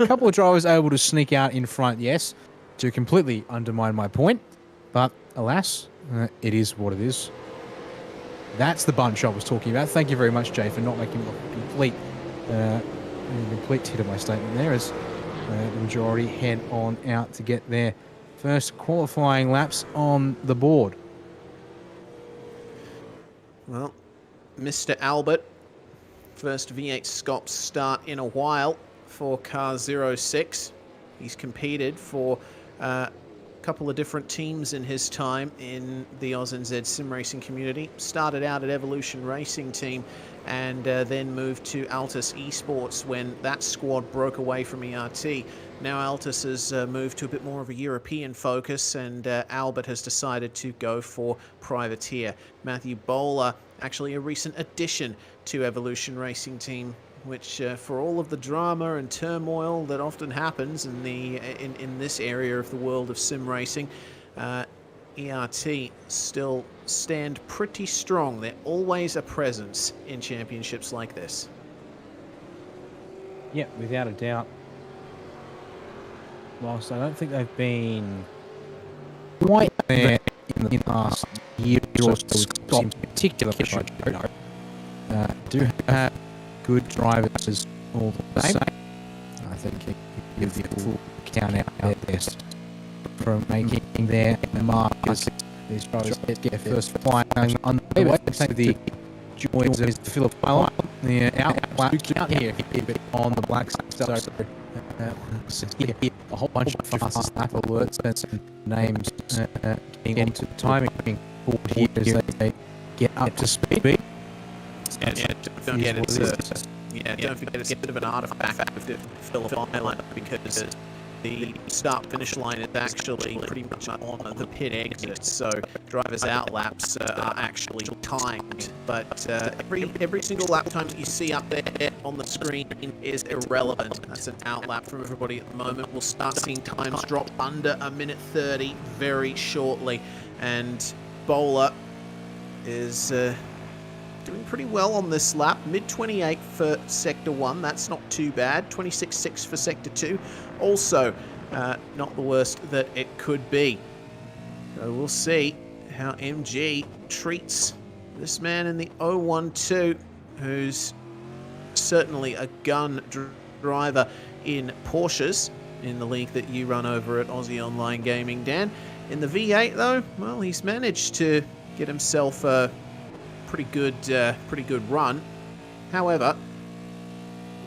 A couple of drivers able to sneak out in front, yes, to completely undermine my point, but alas, it is what it is. That's the bunch I was talking about. Thank you very much, Jay, for not making a complete tit of my statement there, as the majority head on out to get their first qualifying laps on the board. Well, Mr. Albert, first V8SCOPS start in a while for car 06. He's competed for a couple of different teams in his time in the AusNZ sim racing community. Started out at Evolution Racing Team and then moved to Altus Esports when that squad broke away from ERT. Now Altus has moved to a bit more of a European focus, and Albert has decided to go for Privateer. Matthew Bowler, actually a recent addition to Evolution Racing Team, which for all of the drama and turmoil that often happens in this area of the world of sim racing, ERT still stand pretty strong. They're always a presence in championships like this. Yeah, without a doubt. Whilst I don't think they've been quite there in the past year or so, in particular, do have good drivers all the same. I think you give the full count out their best from making their markers. These drivers get their first flying on the way. Take the joys of Phillip out here on the black side. So a whole bunch of fast lap alerts and some names getting onto the timing board here as they get up to speed. Yeah, don't forget it's Yeah, don't forget it's a bit of an artifact with Phillip Island because the start-finish line is actually pretty much on the pit exit, so drivers' out laps are actually timed. But every single lap time that you see up there on the screen is irrelevant. That's an out lap from everybody at the moment. We'll start seeing times drop under a minute 30 very shortly, and Bowler is doing pretty well on this lap. Mid-28 for Sector 1. That's not too bad. 26.6 for Sector 2. Also, not the worst that it could be. So we'll see how MG treats this man in the 012, who's certainly a gun driver in Porsches in the league that you run over at Aussie Online Gaming, Dan. In the V8, though, well, he's managed to get himself a pretty good run. However,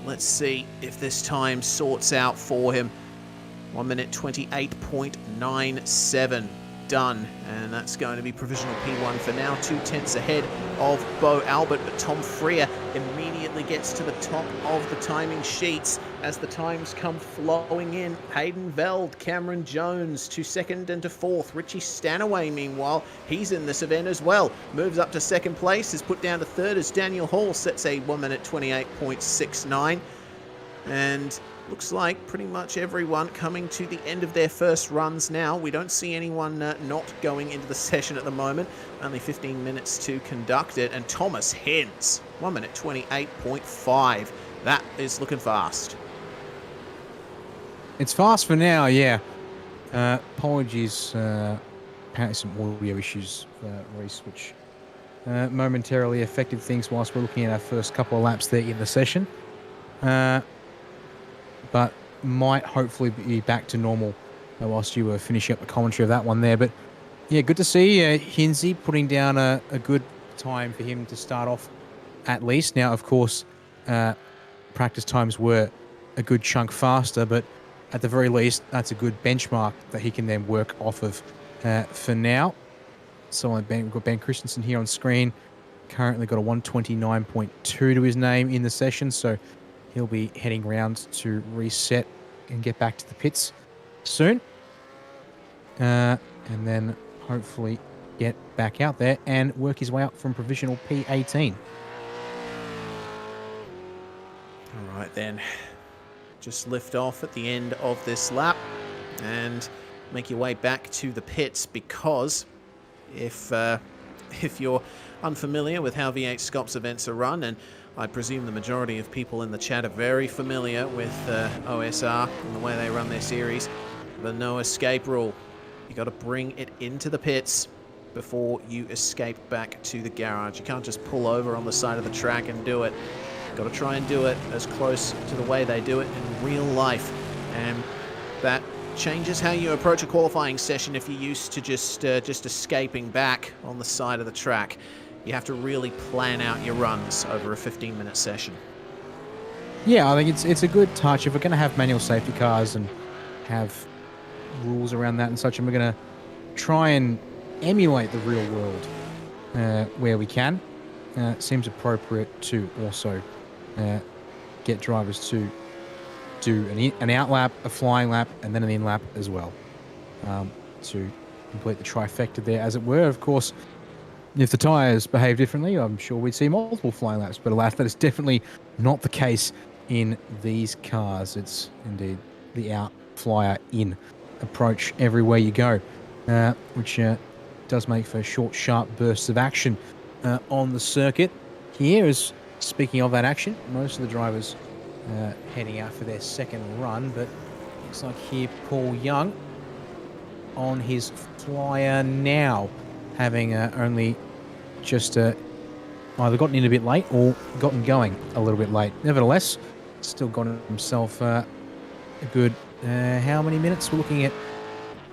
let's see if this time sorts out for him. 1 minute 28.97 done, and that's going to be provisional P1 for now. 2/10 ahead of Bo Albert, but Tom Freer immediately gets to the top of the timing sheets as the times come flowing in. Hayden Veld, Cameron Jones to second and to fourth. Richie Stanaway, meanwhile, he's in this event as well. Moves up to second place, is put down to third as Daniel Hall sets a 1 minute 28.69. And looks like pretty much everyone coming to the end of their first runs now. We don't see anyone not going into the session at the moment. Only 15 minutes to conduct it. And Thomas Hens, 1 minute 28.5. That is looking fast. It's fast for now, yeah. Apologies, apparently some audio issues, Reese, which momentarily affected things whilst we're looking at our first couple of laps there in the session. But might hopefully be back to normal whilst you were finishing up the commentary of that one there. But yeah, good to see Hinsey putting down a good time for him to start off at least. Now, of course, practice times were a good chunk faster, but at the very least, that's a good benchmark that he can then work off of for now. So we've got Ben Christensen here on screen. Currently got a 129.2 to his name in the session, so he'll be heading round to reset and get back to the pits soon. And then hopefully get back out there and work his way up from provisional P18. All right, then. Just lift off at the end of this lap and make your way back to the pits, because if you're unfamiliar with how V8SCOPS events are run, and I presume the majority of people in the chat are very familiar with OSR and the way they run their series, the no escape rule. You got to bring it into the pits before you escape back to the garage. You can't just pull over on the side of the track and do it. You've got to try and do it as close to the way they do it in real life, and that changes how you approach a qualifying session if you're used to just escaping back on the side of the track. You have to really plan out your runs over a 15-minute session. Yeah, I think it's a good touch. If we're going to have manual safety cars and have rules around that and such, and we're going to try and emulate the real world where we can, it seems appropriate to also get drivers to do an out lap, a flying lap, and then an in lap as well, to complete the trifecta there, as it were. Of course, if the tyres behave differently, I'm sure we'd see multiple flying laps, but alas, that is definitely not the case in these cars. It's indeed the out, flyer, in approach everywhere you go, which does make for short, sharp bursts of action on the circuit. Here is, speaking of that action, most of the drivers heading out for their second run, but looks like here Paul Young on his flyer now, having only just either gotten in a bit late or gotten going a little bit late. Nevertheless, still got himself a good, how many minutes? We're looking at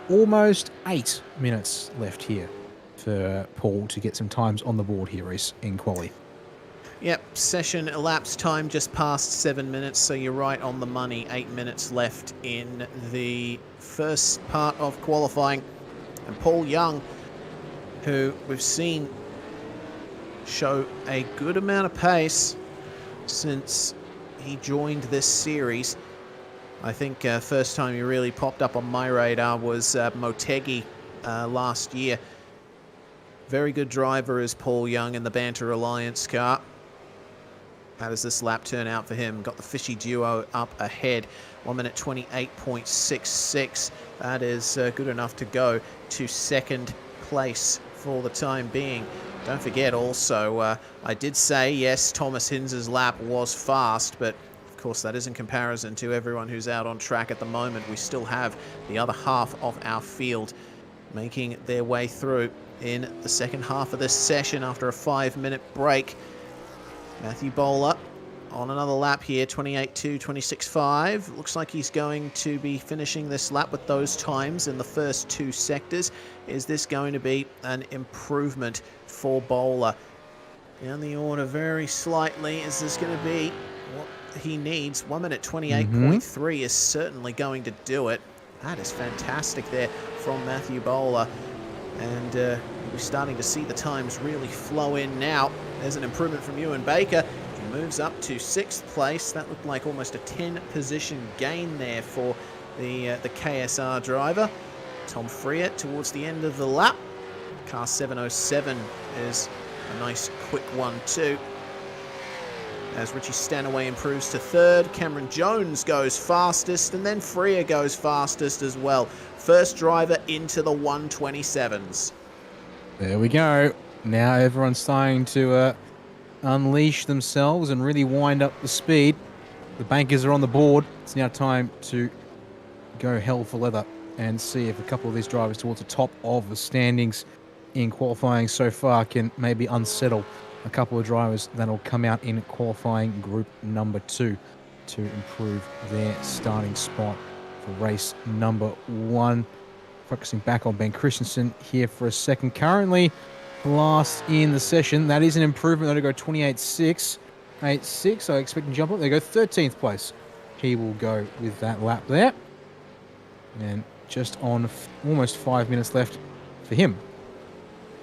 almost 8 minutes left here for Paul to get some times on the board here, Reese, in quali. Yep, session elapsed time just past 7 minutes, so you're right on the money. 8 minutes left in the first part of qualifying. And Paul Young, who we've seen show a good amount of pace since he joined this series. I think first time he really popped up on my radar was Motegi last year. Very good driver is Paul Young in the Banter Alliance car. How does this lap turn out for him? Got the Fishy duo up ahead. 1 minute 28.66. That is good enough to go to second place for the time being. Don't forget also, I did say, yes, Thomas Hinz's lap was fast, but of course that is in comparison to everyone who's out on track at the moment. We still have the other half of our field making their way through in the second half of this session after a 5-minute break. Matthew Bowler on another lap here, 28.2, 26.5. Looks like he's going to be finishing this lap with those times in the first two sectors. Is this going to be an improvement for Bowler? Down the order very slightly. Is this going to be what he needs? 1 minute 28.3 is certainly going to do it. That is fantastic there from Matthew Bowler. And we're starting to see the times really flow in now. There's an improvement from Ewan Baker. He moves up to 6th place. That looked like almost a 10-position gain there for the KSR driver. Tom Freer towards the end of the lap. Car 707 is a nice quick one too. As Richie Stanaway improves to 3rd, Cameron Jones goes fastest, and then Freer goes fastest as well. First driver into the 127s. There we go. Now everyone's starting to unleash themselves and really wind up the speed. The bankers are on the board. It's now time to go hell for leather and see if a couple of these drivers towards the top of the standings in qualifying so far can maybe unsettle a couple of drivers that'll come out in qualifying group number 2 to improve their starting spot for race number 1. Focusing back on Ben Christensen here for a second. Currently last in the session. That is an improvement. That'll go 28.6. 8.6. I expect him to jump up. They go 13th place. He will go with that lap there. And just on almost 5 minutes left for him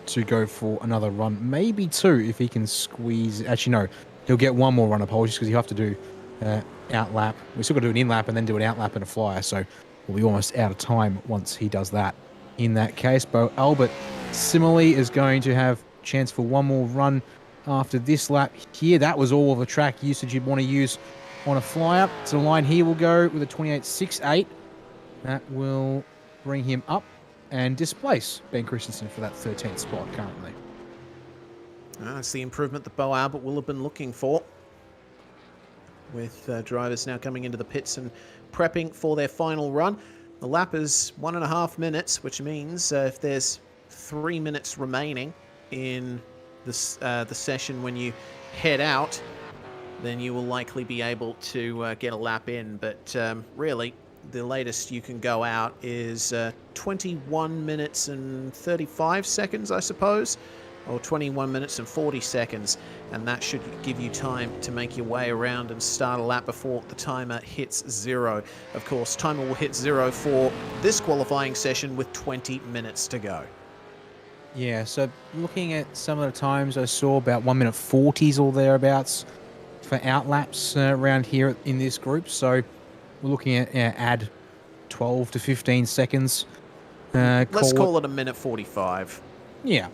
to go for another run. Maybe 2 if he can squeeze. Actually, no. He'll get one more run of pole just because you have to do out lap. We still got to do an in lap and then do an out lap and a flyer. So we'll be almost out of time once he does that. In that case, Bo Albert similarly is going to have chance for one more run after this lap here. That was all of the track usage you'd want to use on a flyer. So the line here will go with a 28.68. That will bring him up and displace Ben Christensen for that 13th spot currently. That's the improvement that Bo Albert will have been looking for, with drivers now coming into the pits and prepping for their final run. The lap is 1.5 minutes, which means if there's 3 minutes remaining in this, the session when you head out, then you will likely be able to get a lap in. But really, the latest you can go out is 21 minutes and 35 seconds, I suppose, or 21 minutes and 40 seconds, and that should give you time to make your way around and start a lap before the timer hits 0. Of course, timer will hit 0 for this qualifying session with 20 minutes to go. Yeah, so looking at some of the times I saw about 1 minute 40s or thereabouts for out laps around here in this group. So we're looking at add 12 to 15 seconds. Let's call it a minute 45. Yeah,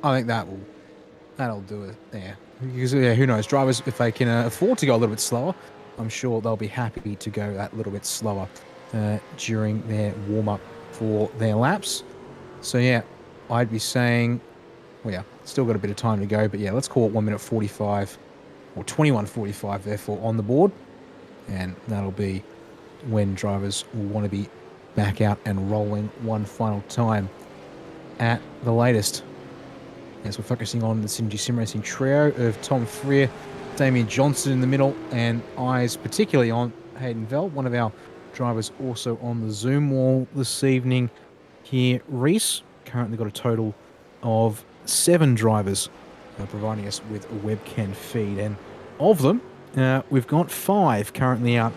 I think that'll do it there. Because who knows, drivers, if they can afford to go a little bit slower, I'm sure they'll be happy to go that little bit slower during their warm-up for their laps. So yeah, I'd be saying, well, yeah, still got a bit of time to go, but yeah, let's call it 1 minute 45 or 21:45 therefore on the board, and that'll be when drivers will want to be back out and rolling one final time at the latest. As we're focusing on the Synergy Sim Racing trio of Tom Freer, Damien Johnson in the middle, and eyes particularly on Hayden Veld, one of our drivers also on the Zoom wall this evening here. Reese currently got a total of 7 drivers providing us with a webcam feed, and of them, we've got 5 currently out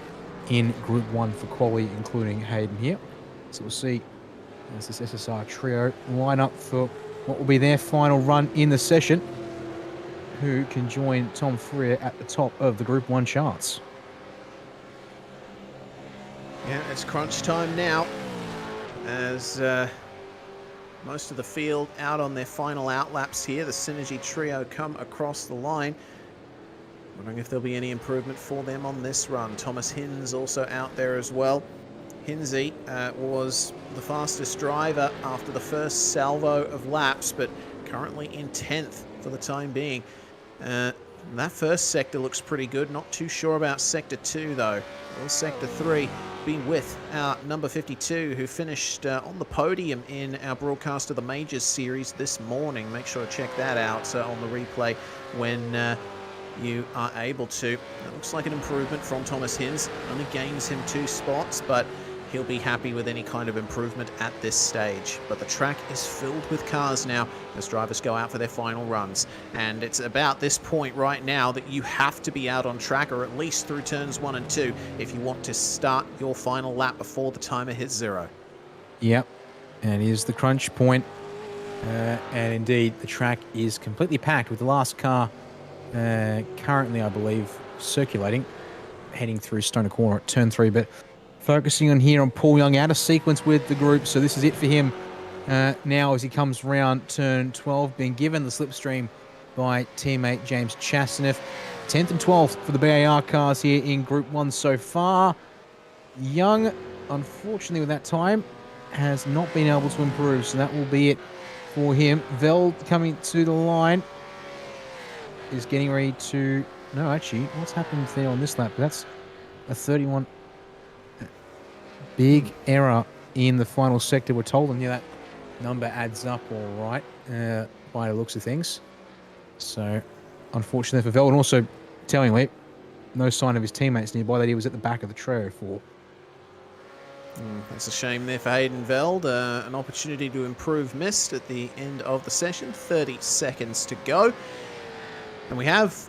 in Group 1 for quali, including Hayden here. So we'll see as this SSR trio line up for what will be their final run in the session, who can join Tom Freer at the top of the Group 1 charts. Yeah, it's crunch time now as most of the field out on their final outlaps here. The Synergy trio come across the line. Wondering if there'll be any improvement for them on this run. Thomas Hinz also out there as well. Hinzy was the fastest driver after the first salvo of laps, but currently in 10th for the time being. That first sector looks pretty good. Not too sure about Sector 2, though. Will Sector 3 be with our number 52, who finished on the podium in our broadcast of the Majors series this morning? Make sure to check that out on the replay when you are able to. That looks like an improvement from Thomas Hinz. Only gains him 2 spots, but he'll be happy with any kind of improvement at this stage. But the track is filled with cars now as drivers go out for their final runs. And it's about this point right now that you have to be out on track, or at least through turns 1 and 2, if you want to start your final lap before the timer hits 0. Yep, and here's the crunch point. And indeed, the track is completely packed with the last car currently, I believe, circulating, heading through Stoner Corner at turn 3, but focusing on here on Paul Young, out of sequence with the group, so this is it for him now as he comes round turn 12, being given the slipstream by teammate James Chastaneff. 10th and 12th for the BAR cars here in Group 1 so far. Young, unfortunately with that time, has not been able to improve, so that will be it for him. Veld coming to the line is getting ready to... No, actually, what's happened there on this lap? That's a 31... Big error in the final sector. We're told, and yeah, that number adds up all right by the looks of things. So, unfortunately for Veld, and also tellingly, no sign of his teammates nearby, that he was at the back of the trio for. That's a shame there for Hayden Veld. An opportunity to improve missed at the end of the session. 30 seconds to go. And we have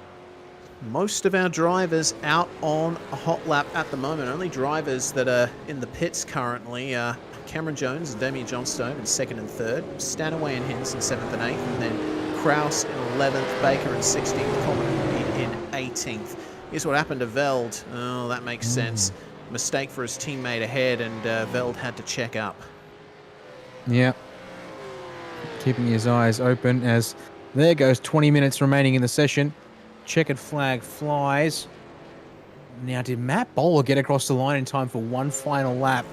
most of our drivers out on a hot lap at the moment. Only drivers that are in the pits currently are Cameron Jones and Damien Johnstone in 2nd and 3rd, Stanaway and Hinz in 7th and 8th, and then Kraus in 11th, Baker in 16th, Coleman in 18th. Here's what happened to Veld. Oh, that makes sense. Mistake for his teammate ahead, and Veld had to check up. Yeah. Keeping his eyes open as there goes 20 minutes remaining in the session. Checkered flag flies. Now, did Matt Bowler get across the line in time for one final lap?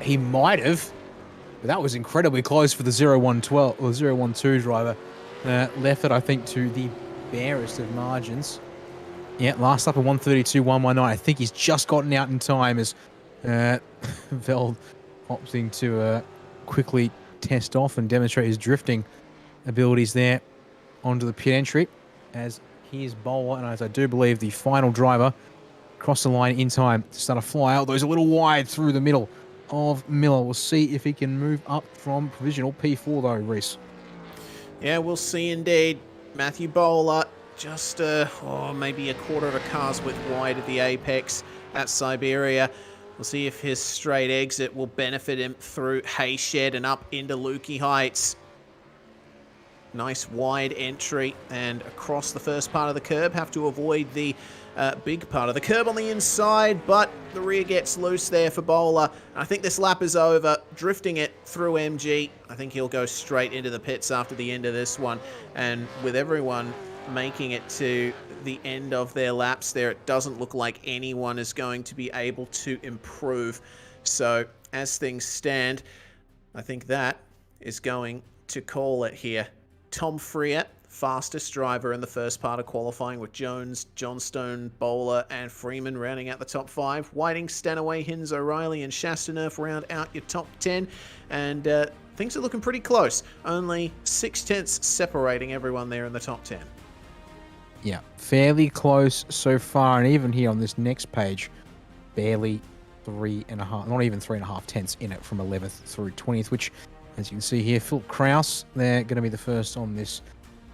He might have, but that was incredibly close for the 0112 or 012 driver. Left it, I think, to the barest of margins. Yeah, last lap of 132.119. I think he's just gotten out in time as Veld opting to quickly test off and demonstrate his drifting abilities there onto the pit entry. As here's Bowler, and as I do believe the final driver crossed the line in time to start a fly, although he's a little wide through the middle of Miller. We'll see if he can move up from provisional P4 though, Reese. Yeah, we'll see indeed. Matthew Bowler just maybe a quarter of a car's width wide at the apex at Siberia. We'll see if his straight exit will benefit him through Hayshed and up into Lukey Heights. Nice wide entry and across the first part of the curb. Have to avoid the big part of the curb on the inside, but the rear gets loose there for Bowler. I think this lap is over. Drifting it through MG. I think he'll go straight into the pits after the end of this one. And with everyone making it to the end of their laps there, it doesn't look like anyone is going to be able to improve. So as things stand, I think that is going to call it here. Tom Freer, fastest driver in the first part of qualifying, with Jones, Johnstone, Bowler, and Freeman rounding out the top 5. Whiting, Stanaway, Hinz, O'Reilly, and Chastaneuf round out your top 10. And things are looking pretty close. Only 6/10 separating everyone there in the top 10. Yeah, fairly close so far. And even here on this next page, barely 3.5, not even 3.5 tenths in it from 11th through 20th, which, as you can see here, Phillip Kraus, they're going to be the first on this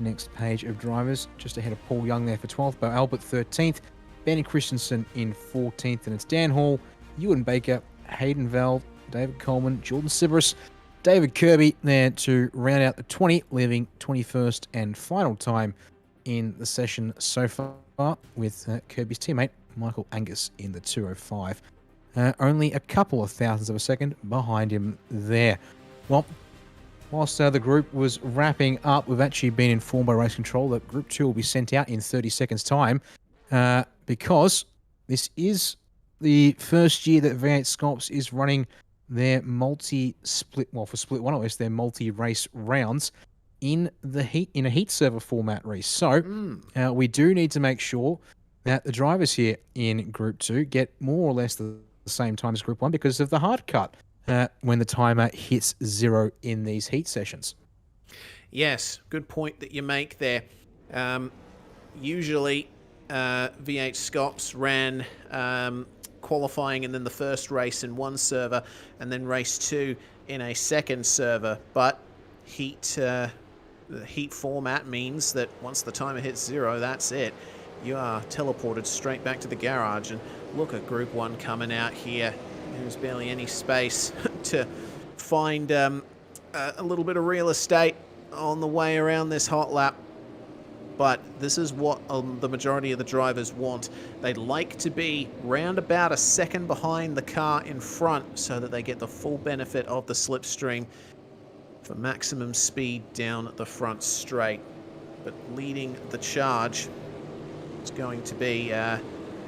next page of drivers, just ahead of Paul Young there for 12th, Bo Albert 13th, Benny Christensen in 14th, and it's Dan Hall, Ewan Baker, Hayden Veld, David Coleman, Jordan Sibris, David Kirby there to round out the 20, leaving 21st and final time in the session so far, with Kirby's teammate Michael Angus in the 2:05. only a couple of thousandths of a second behind him there. Well, whilst the group was wrapping up, we've actually been informed by Race Control that Group 2 will be sent out in 30 seconds' time because this is the first year that V8SCOPS is running their multi-split, well, for split one at least, their multi-race rounds in a heat server format race. So we do need to make sure that the drivers here in Group 2 get more or less the same time as Group 1 because of the hard cut when the timer hits 0 in these heat sessions. Yes, good point that you make there. Usually V8SCOPS ran qualifying and then the first race in one server and then race 2 in a second server, but the heat format means that once the timer hits 0, that's it. You are teleported straight back to the garage. And look at Group 1 coming out here. There's barely any space to find a little bit of real estate on the way around this hot lap. But this is what the majority of the drivers want. They'd like to be round about a second behind the car in front so that they get the full benefit of the slipstream for maximum speed down the front straight. But leading the charge is going to be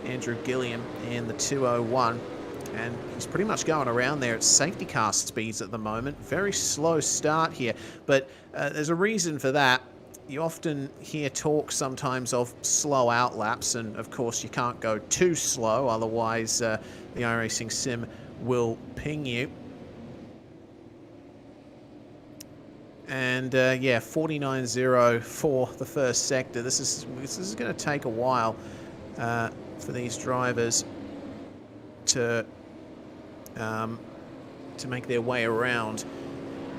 Andrew Gilliam in the 201. And he's pretty much going around there at safety car speeds at the moment. Very slow start here, but there's a reason for that. You often hear talk sometimes of slow out laps, and of course you can't go too slow, otherwise the iRacing sim will ping you. And yeah, 49.0 for the first sector. This is going to take a while for these drivers to make their way around.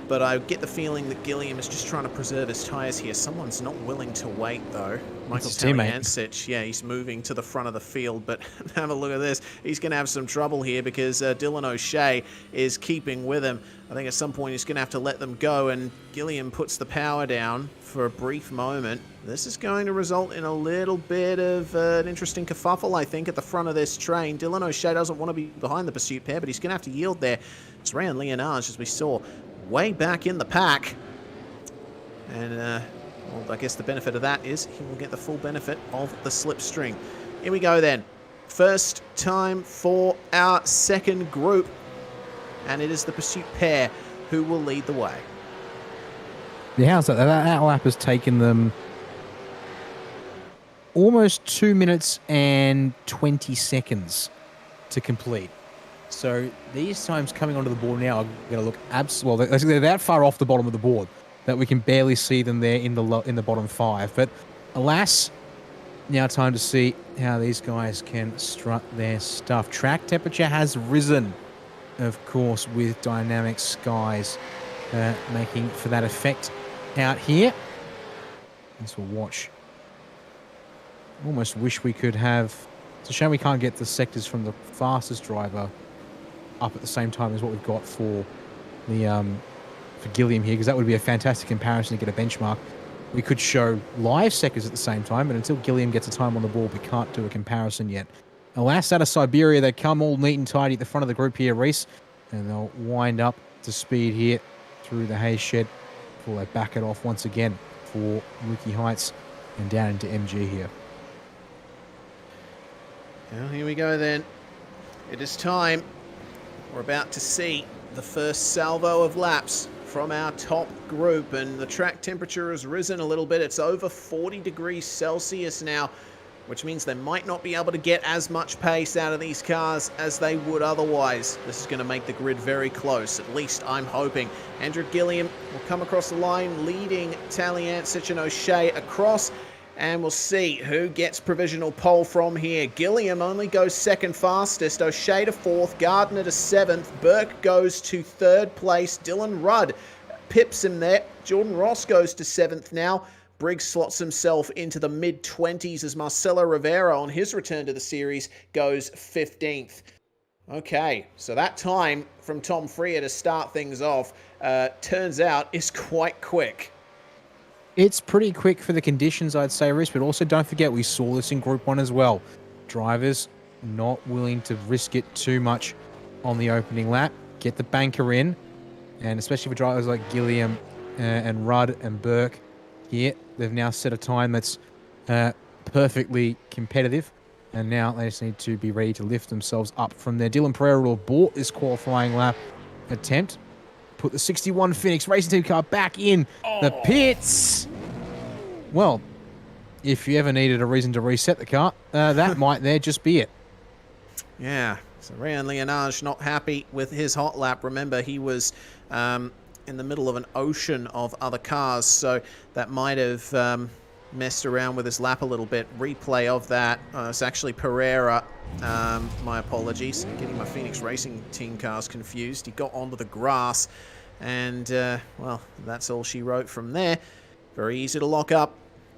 But I get the feeling that Gilliam is just trying to preserve his tyres here. Someone's not willing to wait, though. Michael Taliancic, yeah, he's moving to the front of the field. But have a look at this. He's going to have some trouble here because Dylan O'Shea is keeping with him. I think at some point he's going to have to let them go, and Gilliam puts the power down for a brief moment. This is going to result in a little bit of an interesting kerfuffle, I think, at the front of this train. Dylan O'Shea doesn't want to be behind the pursuit pair, but he's going to have to yield there. It's Ryan Leonage, as we saw, way back in the pack. And, well, I guess the benefit of that is he will get the full benefit of the slipstream. Here we go then. First time for our second group. And it is the pursuit pair who will lead the way. Yeah, how's that? That lap has taken them almost 2 minutes and 20 seconds to complete. So these times coming onto the board now are going to look absolutely... Well, they're that far off the bottom of the board that we can barely see them there in the bottom 5. But alas, now time to see how these guys can strut their stuff. Track temperature has risen, of course, with dynamic skies making for that effect out here. As we'll watch. Almost wish we could have... It's a shame we can't get the sectors from the fastest driver up at the same time as what we've got for the for Gilliam here, because that would be a fantastic comparison to get a benchmark. We could show live sectors at the same time, but until Gilliam gets a time on the board, we can't do a comparison yet. Alas, out of Siberia, they come all neat and tidy at the front of the group here, Reese, and they'll wind up to speed here through the hay shed before they back it off once again for Rookie Heights and down into MG here. Well, here we go then. It is time. We're about to see the first salvo of laps from our top group, and the track temperature has risen a little bit. It's over 40 degrees Celsius now, which means they might not be able to get as much pace out of these cars as they would otherwise. This is going to make the grid very close, at least I'm hoping. Andrew Gilliam will come across the line, leading Taliancic and O'Shea across, and we'll see who gets provisional pole from here. Gilliam only goes second fastest, O'Shea to fourth, Gardner to seventh, Burke goes to third place, Dylan Rudd pips him there, Jordan Ross goes to seventh now, Briggs slots himself into the mid-20s as Marcelo Rivera on his return to the series goes 15th. Okay, so that time from Tom Freer to start things off turns out is quite quick. It's pretty quick for the conditions, I'd say, Rhys, but also don't forget we saw this in Group 1 as well. Drivers not willing to risk it too much on the opening lap. Get the banker in, and especially for drivers like Gilliam and Rudd and Burke here, they've now set a time that's perfectly competitive, and now they just need to be ready to lift themselves up from there. Dylan Pereira will abort this qualifying lap attempt. Put the 61 Phoenix Racing Team car back in the pits. Well, if you ever needed a reason to reset the car, that might there just be it. Yeah, so Ryan Leonage not happy with his hot lap. Remember, he was in the middle of an ocean of other cars, so that might have messed around with his lap a little bit. Replay of that. It's actually Pereira. My apologies. Getting my Phoenix Racing Team cars confused. He got onto the grass, and, well, that's all she wrote from there. Very easy to lock up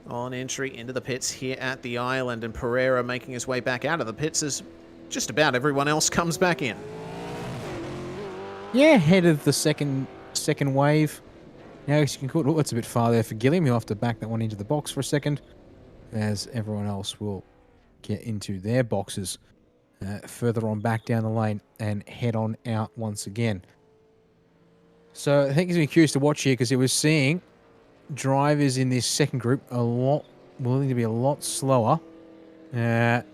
on entry into the pits here at the island, and Pereira making his way back out of the pits as just about everyone else comes back in. Yeah, head of the second wave. Now, as you can call it, it's a bit far there for Gilliam. He'll have to back that one into the box for a second, as everyone else will get into their boxes further on back down the lane and head on out once again. So I think he's been curious to watch here because he was seeing drivers in this second group willing to be a lot slower than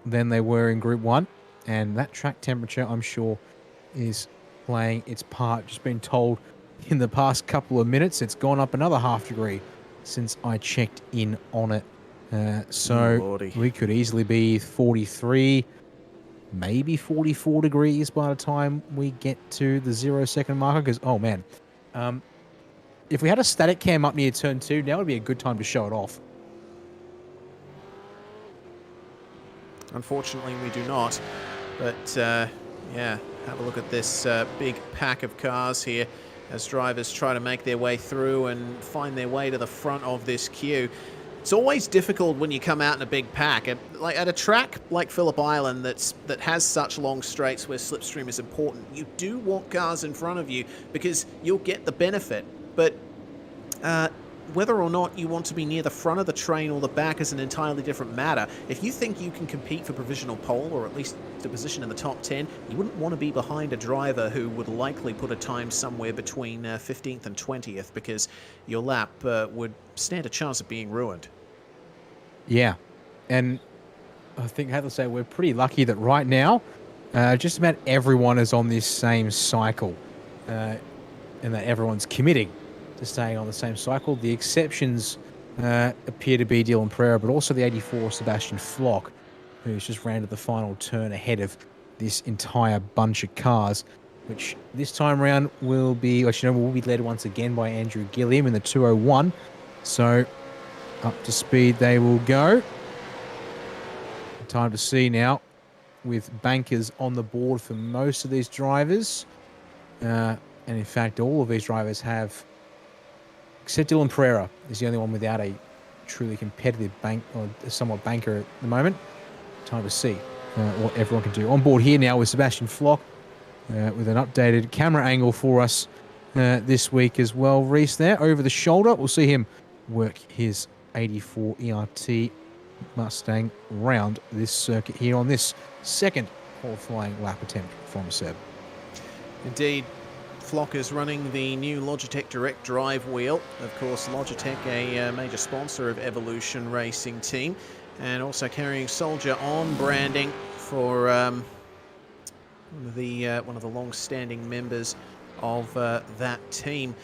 they were in Group 1. And that track temperature, I'm sure, is playing its part. Just been told in the past couple of minutes, it's gone up another half degree since I checked in on it. So we could easily be 43, maybe 44 degrees by the time we get to the 0-second marker. Because, oh man, if we had a static cam up near turn 2, now would be a good time to show it off. Unfortunately, we do not. But, yeah, have a look at this big pack of cars here as drivers try to make their way through and find their way to the front of this queue. It's always difficult when you come out in a big pack. Like at a track like Phillip Island that has such long straights where slipstream is important, you do want cars in front of you because you'll get the benefit. But whether or not you want to be near the front of the train or the back is an entirely different matter. If you think you can compete for provisional pole or at least a position in the top 10, you wouldn't want to be behind a driver who would likely put a time somewhere between 15th and 20th because your lap would stand a chance of being ruined. Yeah, and I think I have to say we're pretty lucky that right now just about everyone is on this same cycle and that everyone's committing to staying on the same cycle. The exceptions appear to be Dylan Pereira, but also the 84 Sebastian Flock, who's just ran to the final turn ahead of this entire bunch of cars, which this time around will be led once again by Andrew Gilliam in the 201. So up to speed they will go. Time to see now, with bankers on the board for most of these drivers. And in fact, all of these drivers have, except Dylan Pereira is the only one without a truly competitive bank or somewhat banker at the moment. Time to see what everyone can do. On board here now with Sebastian Flock with an updated camera angle for us this week as well. Reese there over the shoulder. We'll see him work his 84 ERT Mustang round this circuit here on this second qualifying lap attempt from Seb. Indeed. Flock is running the new Logitech Direct Drive wheel. Of course, Logitech, a major sponsor of Evolution Racing Team, and also carrying Soldier on branding for one of the long-standing members of that team.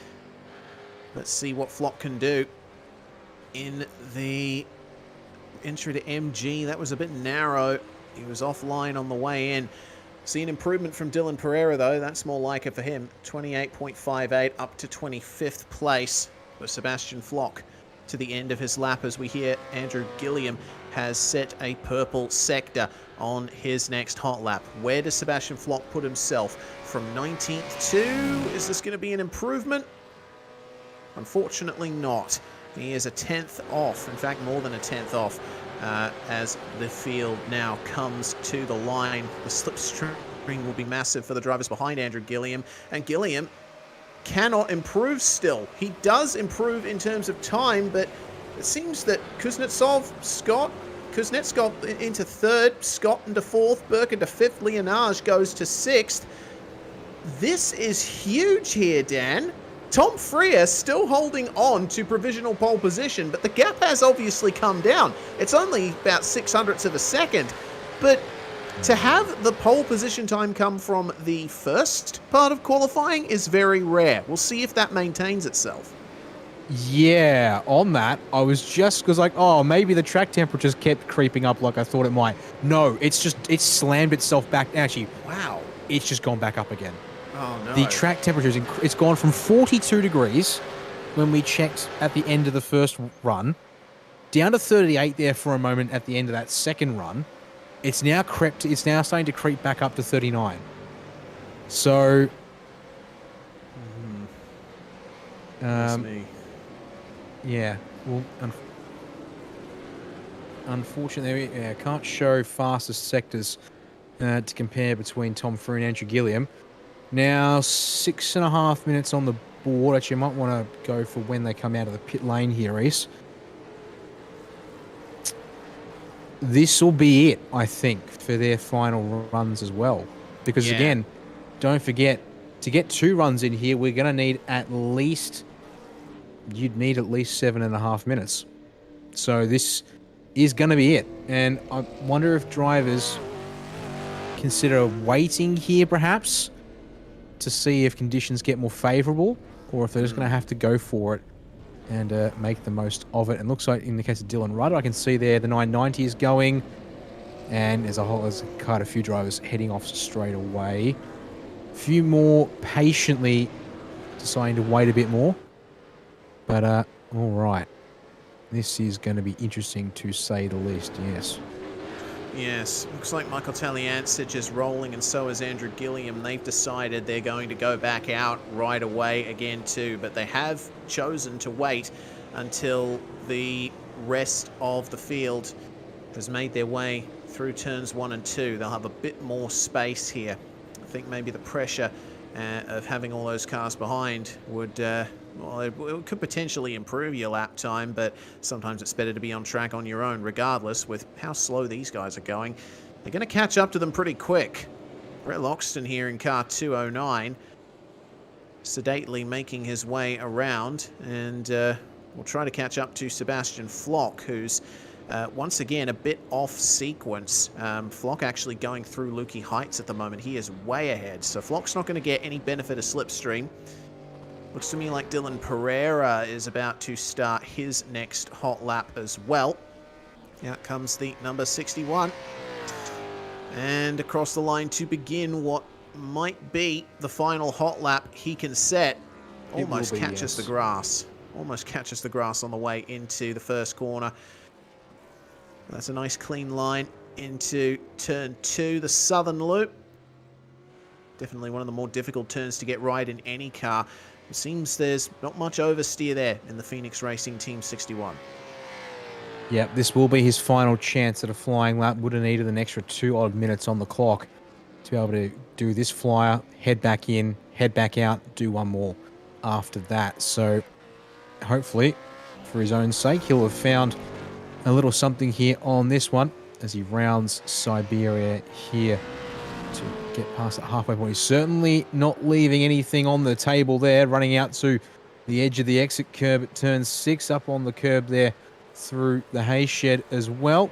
Let's see what Flock can do in the entry to MG. That was a bit narrow. He was offline on the way in. See an improvement from Dylan Pereira, though. That's more like it for him. 28.58 up to 25th place for Sebastian Flock to the end of his lap, as we hear Andrew Gilliam has set a purple sector on his next hot lap. Where does Sebastian Flock put himself? From 19th to... Is this going to be an improvement? Unfortunately not. He is a 10th off. In fact, more than a 10th off. As the field now comes to the line. The slipstream will be massive for the drivers behind Andrew Gilliam, and Gilliam cannot improve still. He does improve in terms of time, but it seems that Kuznetsov, Scott, Kuznetsov into third, Scott into fourth, Burke into fifth, Leonage goes to sixth. This is huge here, Dan. Tom Freer still holding on to provisional pole position, but the gap has obviously come down. It's only about 600ths of a second, but to have the pole position time come from the first part of qualifying is very rare. We'll see if that maintains itself. Yeah, on that, I was just like, oh, maybe the track temperatures kept creeping up like I thought it might. No, it's slammed itself back. Actually, Wow. it's just gone back up again. Oh, no. The track temperatures, it's gone from 42 degrees when we checked at the end of the first run, down to 38 there for a moment at the end of that second run. It's now starting to creep back up to 39. So, That's me. yeah, well, unfortunately, I can't show fastest sectors to compare between Tom Frew and Andrew Gilliam. Now, 6.5 minutes on the board. Actually, I might want to go for when they come out of the pit lane here, Reese. This will be it, I think, for their final runs as well. Because, again, don't forget, to get 2 runs in here, we're going to need you'd need at least 7.5 minutes. So this is going to be it. And I wonder if drivers consider waiting here, perhaps, to see if conditions get more favourable, or if they're just going to have to go for it and make the most of it. And looks like in the case of Dylan Rudd, I can see there the 990 is going, and there's quite a few drivers heading off straight away. A few more patiently deciding to wait a bit more. But, all right. This is going to be interesting to say the least, yes. Yes, looks like Michael Taliancic is rolling, and so is Andrew Gilliam. They've decided they're going to go back out right away again too, but they have chosen to wait until the rest of the field has made their way through turns 1 and 2. They'll have a bit more space here. I think maybe the pressure of having all those cars behind would... well, it could potentially improve your lap time, but sometimes it's better to be on track on your own, regardless. With how slow these guys are going, they're going to catch up to them pretty quick. Brett Loxton here in car 209, sedately making his way around, and we'll try to catch up to Sebastian Flock, who's once again a bit off sequence. Flock actually going through Lukey Heights at the moment. He is way ahead, so Flock's not going to get any benefit of slipstream. Looks to me like Dylan Pereira is about to start his next hot lap as well. Out comes the number 61. And across the line to begin what might be the final hot lap he can set. Almost catches the grass. Almost catches the grass on the way into the first corner. That's a nice clean line into turn 2, the southern loop. Definitely one of the more difficult turns to get right in any car. It seems there's not much oversteer there in the Phoenix Racing Team 61. Yep, this will be his final chance at a flying lap. Would have needed an extra 2 odd minutes on the clock to be able to do this flyer, head back in, head back out, do one more after that. So hopefully, for his own sake, he'll have found a little something here on this one as he rounds Siberia here to get past the halfway point. He's certainly not leaving anything on the table there, running out to the edge of the exit curb at turn 6, up on the curb there through the hay shed as well,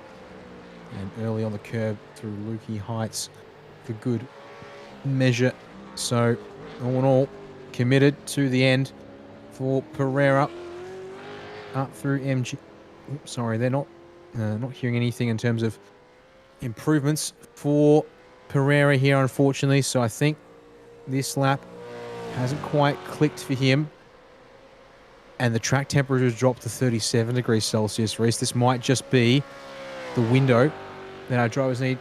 and early on the curb through Lukey Heights for good measure. So all in all, committed to the end for Pereira up through MG. Oops, sorry, they're not hearing anything in terms of improvements for Pereira here, unfortunately. So I think this lap hasn't quite clicked for him. And the track temperature has dropped to 37 degrees Celsius, Reese. This might just be the window that our drivers need.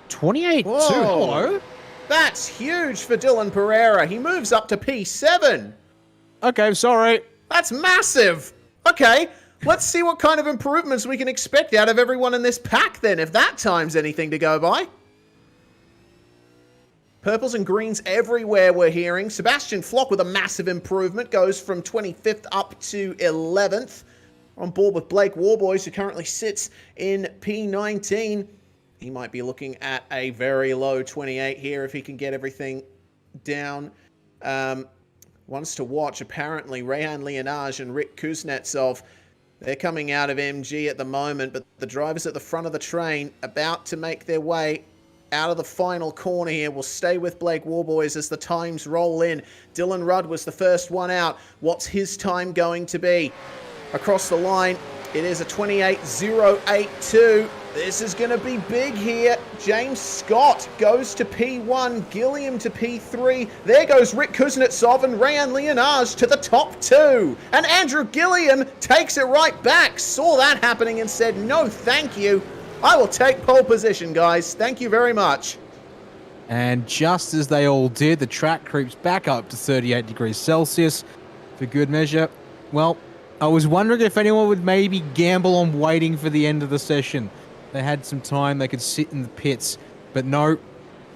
28.2. Hello. That's huge for Dylan Pereira. He moves up to P7. Okay, sorry. That's massive. Okay, let's see what kind of improvements we can expect out of everyone in this pack then, if that time's anything to go by. Purples and greens everywhere, we're hearing. Sebastian Flock with a massive improvement, goes from 25th up to 11th. on board with Blake Warboys, who currently sits in P19. He might be looking at a very low 28 here if he can get everything down. Ones to watch, apparently, Rehan Leonage and Rick Kuznetsov. They're coming out of MG at the moment, but the drivers at the front of the train about to make their way out of the final corner here. We'll stay with Blake Warboys as the times roll in. Dylan Rudd was the first one out. What's his time going to be? Across the line, it is a 28.082. This is going to be big here. James Scott goes to P1, Gilliam to P3. There goes Rick Kuznetsov and Rehan Leonage to the top 2. And Andrew Gilliam takes it right back. Saw that happening and said, no, thank you. I will take pole position, guys. Thank you very much. And just as they all did, the track creeps back up to 38 degrees Celsius for good measure. Well, I was wondering if anyone would maybe gamble on waiting for the end of the session. They had some time, they could sit in the pits, but no,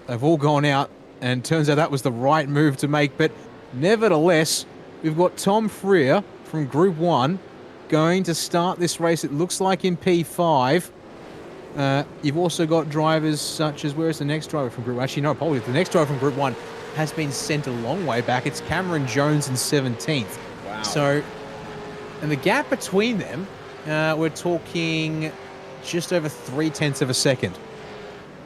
they've all gone out, and turns out that was the right move to make. But nevertheless, we've got Tom Freer from Group 1 going to start this race, it looks like in P5. You've also got drivers such as, where is the next driver from Group 1? Actually, no, probably the next driver from Group 1 has been sent a long way back. It's Cameron Jones in 17th. Wow. So, and the gap between them, we're talking just over 0.3 of a second.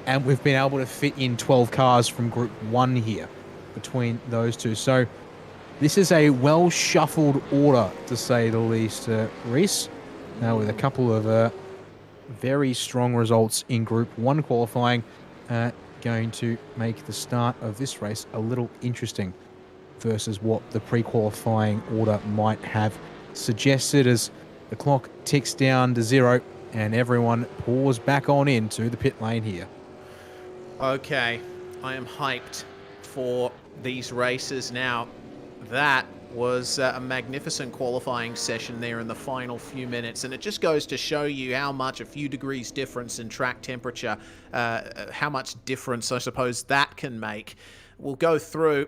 And we've been able to fit in 12 cars from Group 1 here between those two. So this is a well-shuffled order, to say the least, Reese, with a couple of very strong results in Group 1 qualifying, going to make the start of this race a little interesting versus what the pre-qualifying order might have suggested, as the clock ticks down to 0 and everyone pours back on into the pit lane here. Okay, I am hyped for these races now. That was a magnificent qualifying session there in the final few minutes, and it just goes to show you how much a few degrees difference in track temperature, how much difference I suppose that can make. We'll go through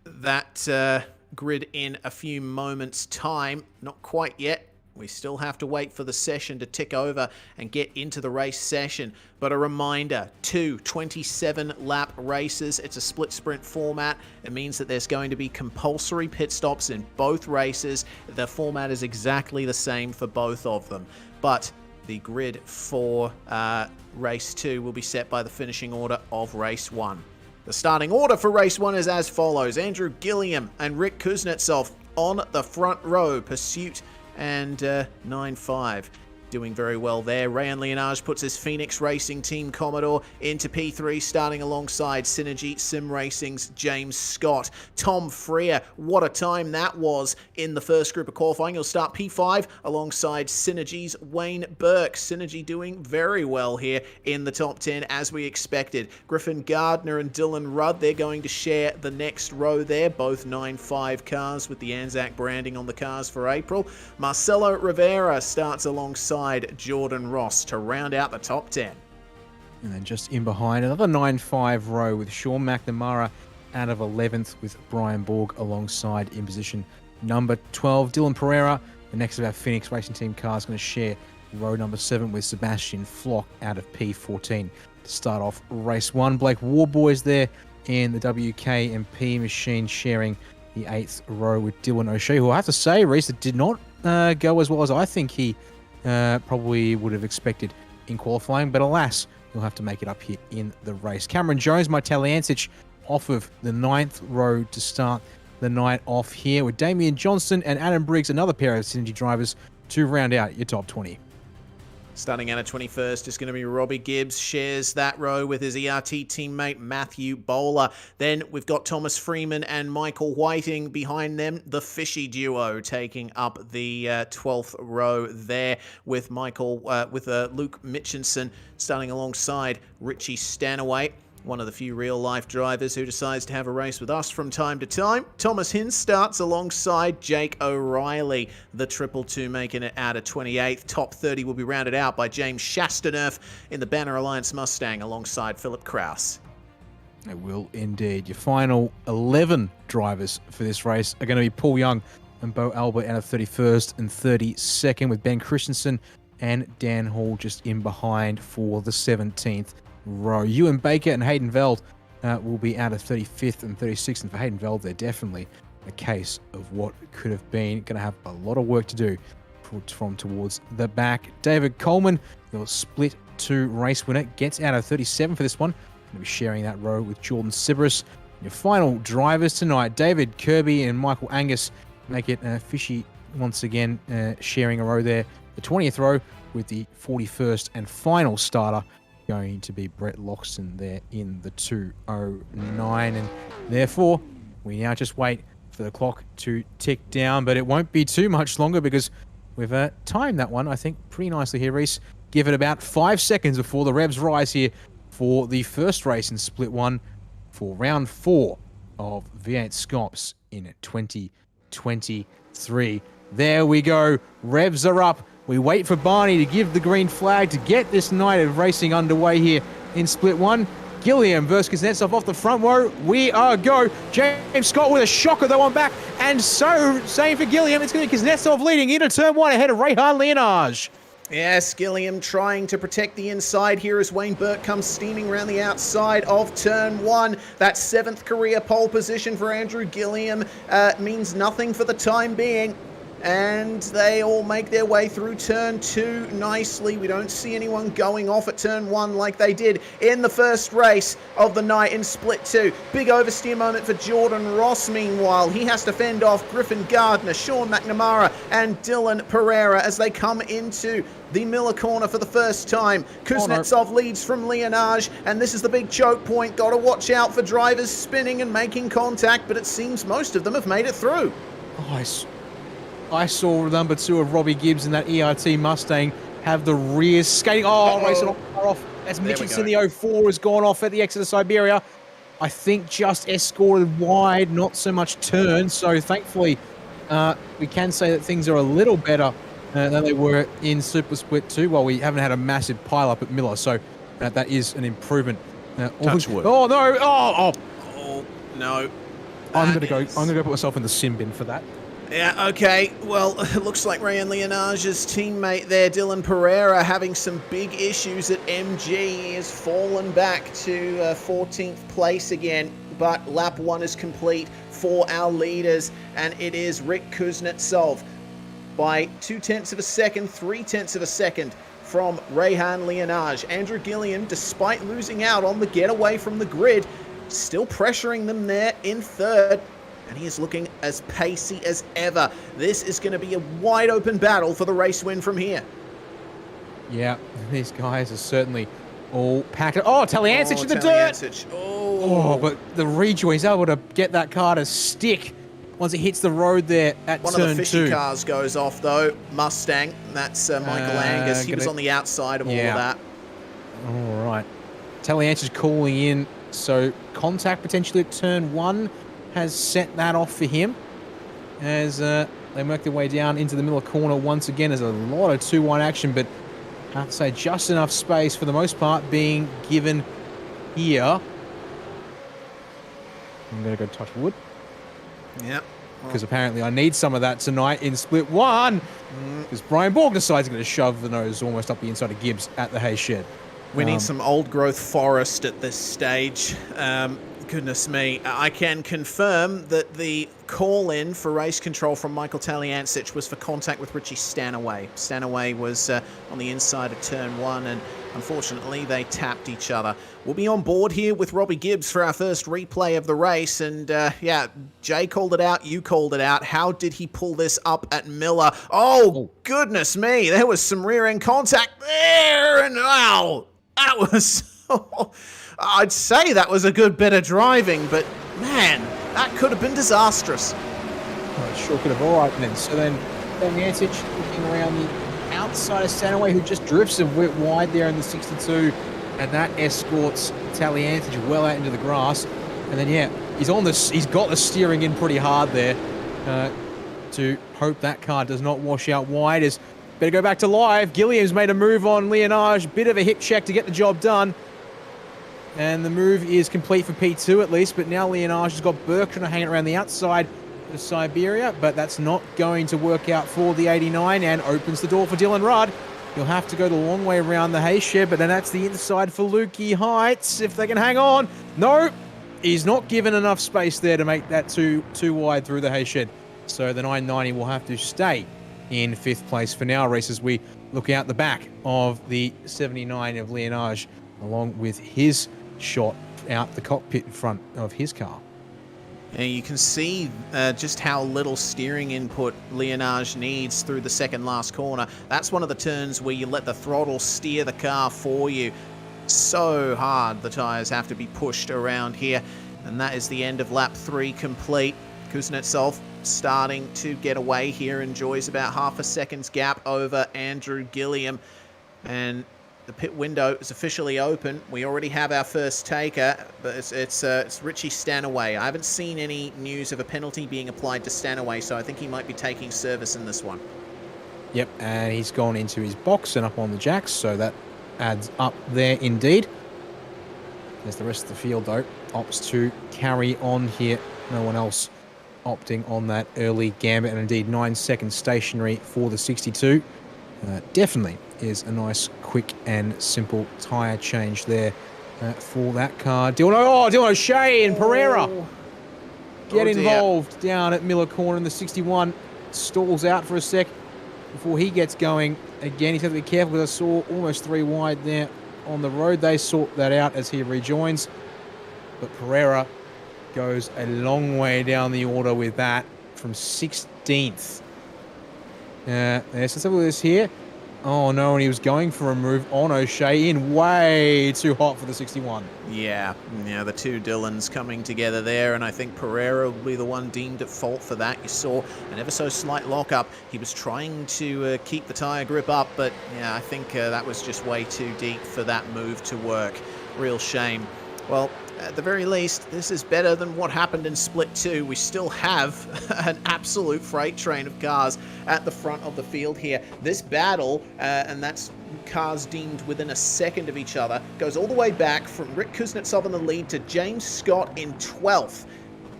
that grid in a few moments' time. Not quite yet. We still have to wait for the session to tick over and get into the race session. But a reminder, 2 27-lap races. It's a split sprint format. It means that there's going to be compulsory pit stops in both races. The format is exactly the same for both of them. But the grid for race 2 will be set by the finishing order of race 1. The starting order for race 1 is as follows. Andrew Gilliam and Rick Kuznetsov on the front row. Pursuit and 9.5 doing very well there. Rehan Leonage puts his Phoenix Racing Team Commodore into P3, starting alongside Synergy Sim Racing's James Scott. Tom Freer, what a time that was in the first group of qualifying. He'll start P5 alongside Synergy's Wayne Burke. Synergy doing very well here in the top 10 as we expected. Griffin Gardner and Dylan Rudd, they're going to share the next row there, both 9.5 cars with the Anzac branding on the cars for April. Marcelo Rivera starts alongside Jordan Ross to round out the top 10. And then just in behind, another 9.5 row with Sean McNamara out of 11th, with Brian Borg alongside in position number 12. Dylan Pereira, the next of our Phoenix Racing Team cars, going to share row number 7 with Sebastian Flock out of P14 to start off race 1. Blake Warboys there in the WKMP machine, sharing the 8th row with Dylan O'Shea, who I have to say, Reese, it did not go as well as I think he probably would have expected in qualifying, but alas, he'll have to make it up here in the race. Cameron Jones, Mataliancic, off of the 9th row to start the night off here, with Damian Johnson and Adam Briggs, another pair of Synergy drivers, to round out your top 20. Starting out at 21st is going to be Robbie Gibbs, shares that row with his ERT teammate Matthew Bowler. Then we've got Thomas Freeman and Michael Whiting behind them, the Fishy duo taking up the 12th row there, with Luke Mitchinson starting alongside Richie Stanaway. One of the few real-life drivers who decides to have a race with us from time to time. Thomas Hinz starts alongside Jake O'Reilly. The 222 making it out of 28th. Top 30 will be rounded out by James Chastanerf in the Banner Alliance Mustang alongside Phillip Kraus. It will indeed. Your final 11 drivers for this race are going to be Paul Young and Bo Albert out of 31st and 32nd, with Ben Christensen and Dan Hall just in behind for the 17th row. Ewan Baker and Hayden Veld will be out of 35th and 36th, and for Hayden Veld, they're definitely a case of what could have been. Going to have a lot of work to do from towards the back. David Coleman, the split 2 race winner, gets out of 37 for this one. Going to be sharing that row with Jordan Sybaris. Your final drivers tonight, David Kirby and Michael Angus, make it fishy once again, sharing a row there. The 20th row with the 41st and final starter going to be Brett Loxton there in the 209. And therefore, we now just wait for the clock to tick down, but it won't be too much longer because we've timed that one, I think, pretty nicely here, Reese. Give it about 5 seconds before the revs rise here for the first race in Split 1 for round 4 of V8SCOPS in 2023. There we go. Revs are up. We wait for Barney to give the green flag to get this night of racing underway here in Split 1. Gilliam versus Kuznetsov off the front row. We are go. James Scott with a shocker though on back. And so, same for Gilliam. It's going to be Kuznetsov leading into turn 1 ahead of Rehan Leonage. Yes, Gilliam trying to protect the inside here as Wayne Burke comes steaming around the outside of turn 1. That 7th career pole position for Andrew Gilliam means nothing for the time being. And they all make their way through turn 2 nicely. We don't see anyone going off at turn 1 like they did in the first race of the night in Split 2. Big oversteer moment for Jordan Ross, meanwhile. He has to fend off Griffin Gardner, Sean McNamara, and Dylan Pereira as they come into the Miller corner for the first time. Kuznetsov leads from Leonage, and this is the big choke point. Got to watch out for drivers spinning and making contact, but it seems most of them have made it through. I saw number 2 of Robbie Gibbs in that ERT Mustang have the rear skating. Racing off. As Mitchelson, the 04 has gone off at the exit of Siberia. I think just escorted wide, not so much turn. So thankfully, we can say that things are a little better than they were in Super Split 2. Well, we haven't had a massive pile-up at Miller, so that is an improvement. Touch wood. Oh, no. Oh, no. I'm gonna go put myself in the sim bin for that. Yeah, okay. Well, it looks like Rayan Leonage's teammate there, Dylan Pereira, having some big issues at MG. He has fallen back to 14th place again, but lap 1 is complete for our leaders, and it is Rick Kuznetsov by 0.2 of a second, 0.3 of a second from Rehan Leonage. Andrew Gilliam, despite losing out on the getaway from the grid, still pressuring them there in 3rd. And he is looking as pacey as ever. This is going to be a wide open battle for the race win from here. Yeah, these guys are certainly all packed. Oh, Taliancic in the dirt. Oh, but the rejoin, he's able to get that car to stick once it hits the road there at turn 2. One of the fishy cars goes off though. Mustang. That's Michael Angus. He was on the outside of all of that. All right. Taliancic calling in. So contact potentially at turn 1. Has set that off for him as they work their way down into the Miller corner once again. There's a lot of 2-1 action, but I have to say just enough space for the most part being given here. I'm going to go touch wood. Yep. Because apparently I need some of that tonight in Split 1. Because Brian Borg decides he's going to shove the nose almost up the inside of Gibbs at the hay shed. We need some old growth forest at this stage. Goodness me. I can confirm that the call-in for race control from Michael Taliancic was for contact with Richie Stanaway. Stanaway was on the inside of turn 1, and unfortunately they tapped each other. We'll be on board here with Robbie Gibbs for our first replay of the race, and yeah, Jay called it out, you called it out. How did he pull this up at Miller? Oh, goodness me. There was some rear-end contact there, and wow, that was... I'd say that was a good bit of driving, but man, that could have been disastrous. Oh, it sure could have. All right then. So then Taliancic looking around the outside of Stanaway, who just drifts and went wide there in the 62, and that escorts Taliancic well out into the grass. And then yeah, he's got the steering in pretty hard there to hope that car does not wash out wide. As better go back to live. Gilliam's made a move on Leonage, bit of a hip check to get the job done. And the move is complete for P2 at least, but now Leonage has got Burke trying to hang it around the outside Siberia, but that's not going to work out for the 89 and opens the door for Dylan Rudd. He'll have to go the long way around the hay shed, but then that's the inside for Lukey Heights if they can hang on. No, he's not given enough space there to make that too wide through the hay shed. So the 990 will have to stay in 5th place for now, Reese, as we look out the back of the 79 of Leonage, along with his shot out the cockpit in front of his car. And you can see just how little steering input Leonage needs through the second last corner. That's one of the turns where you let the throttle steer the car for you. So hard the tyres have to be pushed around here. And that is the end of lap 3 complete. Kuznetsov starting to get away here, enjoys about half a second's gap over Andrew Gilliam. And the pit window is officially open. We already have our first taker, but it's Richie Stanaway. I haven't seen any news of a penalty being applied to Stanaway, so I think he might be taking service in this one. Yep, and he's gone into his box and up on the jacks, so that adds up there indeed. There's the rest of the field, though, opts to carry on here. No one else opting on that early gambit, and indeed 9 seconds stationary for the 62. Definitely is a nice, quick and simple tyre change there for that car. Dylan O'Shea and Pereira get involved down at Miller Corner in the 61. Stalls out for a sec before he gets going. Again, he's got to be careful because I saw almost 3 wide there on the road. They sort that out as he rejoins. But Pereira goes a long way down the order with that from 16th. Let's have a look at this here. Oh no, and he was going for a move on O'Shea in, way too hot for the 61. Yeah, the two Dylans coming together there, and I think Pereira will be the one deemed at fault for that. You saw an ever so slight lockup. He was trying to keep the tyre grip up, but yeah, I think that was just way too deep for that move to work. Real shame. Well, at the very least, this is better than what happened in Split 2. We still have an absolute freight train of cars at the front of the field here. This battle, and that's cars deemed within a second of each other, goes all the way back from Rick Kuznetsov in the lead to James Scott in 12th.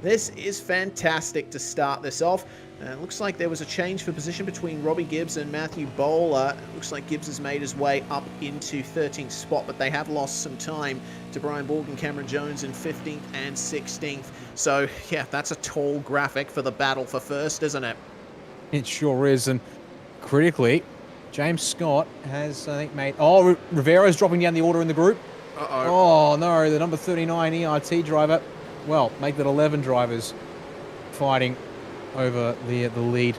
This is fantastic to start this off. It looks like there was a change for position between Robbie Gibbs and Matthew Bowler. Looks like Gibbs has made his way up into 13th spot, but they have lost some time to Brian Borg and Cameron Jones in 15th and 16th. So, yeah, that's a tall graphic for the battle for first, isn't it? It sure is, and critically, James Scott has, I think, made... Oh, Rivera's dropping down the order in the group. Uh-oh. Oh, no, the number 39 ERT driver. Well, make that 11 drivers fighting over the lead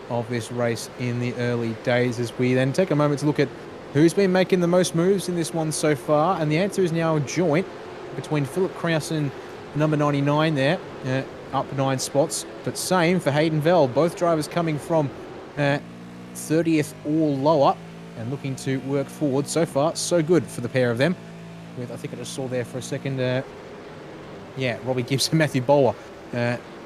of this race in the early days, as we then take a moment to look at who's been making the most moves in this one so far, and the answer is now a joint between Phillip Krause and number 99 there, up 9 spots, but same for Hayden Vell. Both drivers coming from 30th or lower and looking to work forward. So far, so good for the pair of them. With, I think I just saw there for a second, Robbie Gibbs and Matthew Bowler,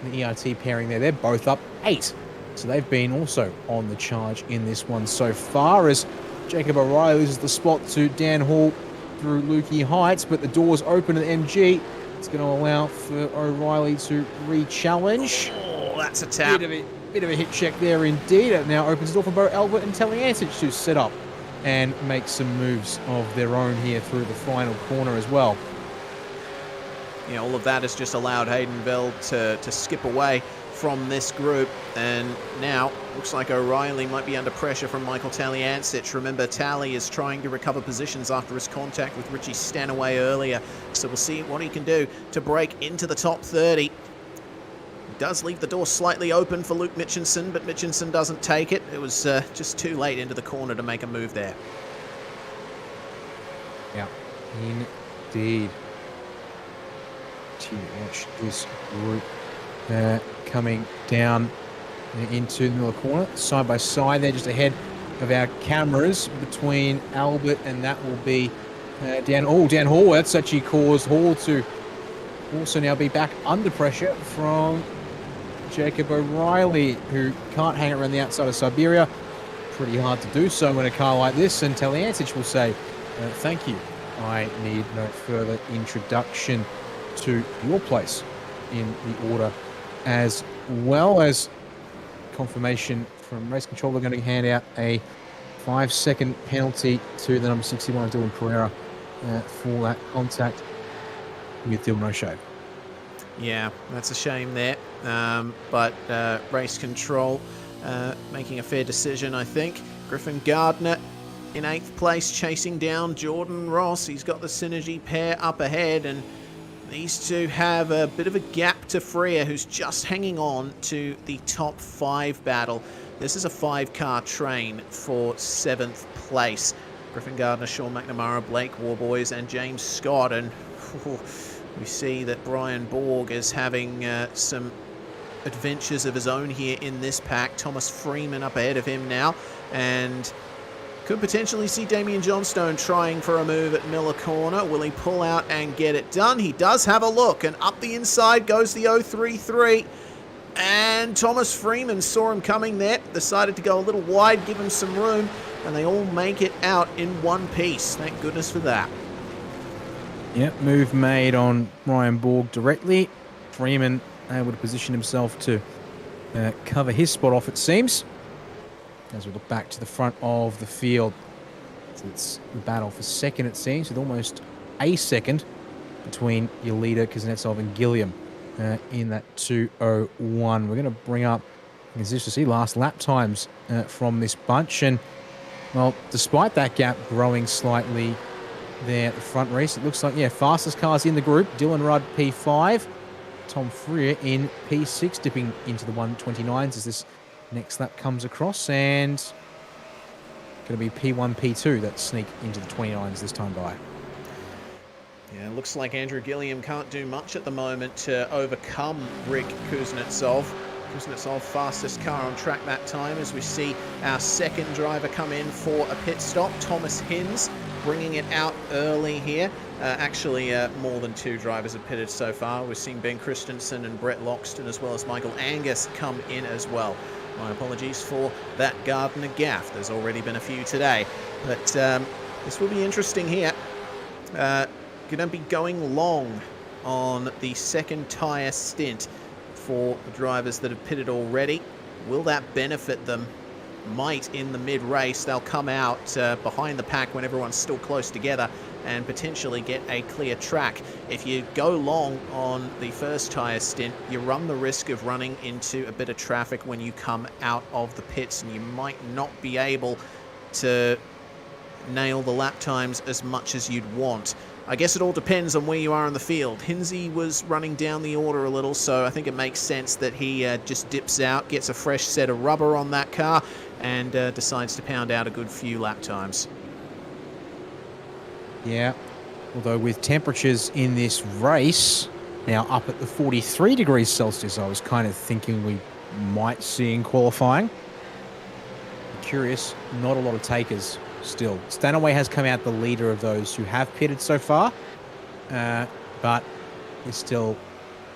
the ERT pairing there. They're both up 8. So they've been also on the charge in this one so far, as Jacob O'Reilly loses the spot to Dan Hall through Lukey Heights, but the doors open at MG. It's going to allow for O'Reilly to re-challenge. Oh, that's a tap. Bit of a hit check there indeed. It now opens the door for Bo Albert and Taliantic to set up and make some moves of their own here through the final corner as well. Yeah, all of that has just allowed Hayden Vell to skip away from this group, and now looks like O'Reilly might be under pressure from Michael Taliancic. Remember, Tally is trying to recover positions after his contact with Richie Stanaway earlier, so we'll see what he can do to break into the top 30. He does leave the door slightly open for Luke Mitchinson, but Mitchinson doesn't take it. It was just too late into the corner to make a move there. Yeah, indeed. To watch this group coming down into the middle corner, side by side there, just ahead of our cameras between Albert, and that will be Dan Hall. That's actually caused Hall to also now be back under pressure from Jacob O'Reilly, who can't hang around the outside of Siberia. Pretty hard to do so in a car like this, and Taliancic will say, thank you. I need no further introduction to your place in the order as well as confirmation from race control. They're going to hand out a 5-second penalty to the number 61, Dylan Pereira, for that contact with Dylan O'Shea. Yeah, that's a shame there. But race control making a fair decision, I think. Griffin Gardner in 8th place, chasing down Jordan Ross. He's got the Synergy pair up ahead, and these two have a bit of a gap to Freer, who's just hanging on to the top 5 battle. This is a 5-car train for 7th place. Griffin Gardner, Sean McNamara, Blake Warboys, and James Scott. And we see that Brian Borg is having some adventures of his own here in this pack. Thomas Freeman up ahead of him now, and could potentially see Damien Johnstone trying for a move at Miller Corner. Will he pull out and get it done? He does have a look, and up the inside goes the 033. And Thomas Freeman saw him coming there, decided to go a little wide, give him some room, and they all make it out in one piece. Thank goodness for that. Yep, move made on Ryan Borg directly. Freeman able to position himself to cover his spot off, it seems. As we look back to the front of the field, so it's the battle for second, it seems, with almost a second between your leader, Kuznetsov, and Gilliam in that 2:01. We're going to bring up, as you see, last lap times from this bunch. And, well, despite that gap growing slightly there at the front race, it looks like, yeah, fastest cars in the group. Dylan Rudd, P5. Tom Freer in P6, dipping into the 129s as this next lap comes across, and going to be P1, P2 that sneak into the 29s this time by. Yeah, looks like Andrew Gilliam can't do much at the moment to overcome Rick Kuznetsov. Kuznetsov, fastest car on track that time, as we see our second driver come in for a pit stop. Thomas Hinz bringing it out early here. Actually, more than 2 drivers have pitted so far. We've seen Ben Christensen and Brett Loxton, as well as Michael Angus, come in as well. My apologies for that Gardner gaff. There's already been a few today. But this will be interesting here. Going to be going long on the second tyre stint for the drivers that have pitted already. Will that benefit them? Might in the mid-race. They'll come out behind the pack when everyone's still close together and potentially get a clear track. If you go long on the first tyre stint, you run the risk of running into a bit of traffic when you come out of the pits, and you might not be able to nail the lap times as much as you'd want. I guess it all depends on where you are in the field. Hinsey was running down the order a little, so I think it makes sense that he just dips out, gets a fresh set of rubber on that car, and decides to pound out a good few lap times. Yeah, although with temperatures in this race now up at the 43 degrees Celsius, I was kind of thinking we might see in qualifying. Curious, not a lot of takers still. Stanaway has come out the leader of those who have pitted so far, but is still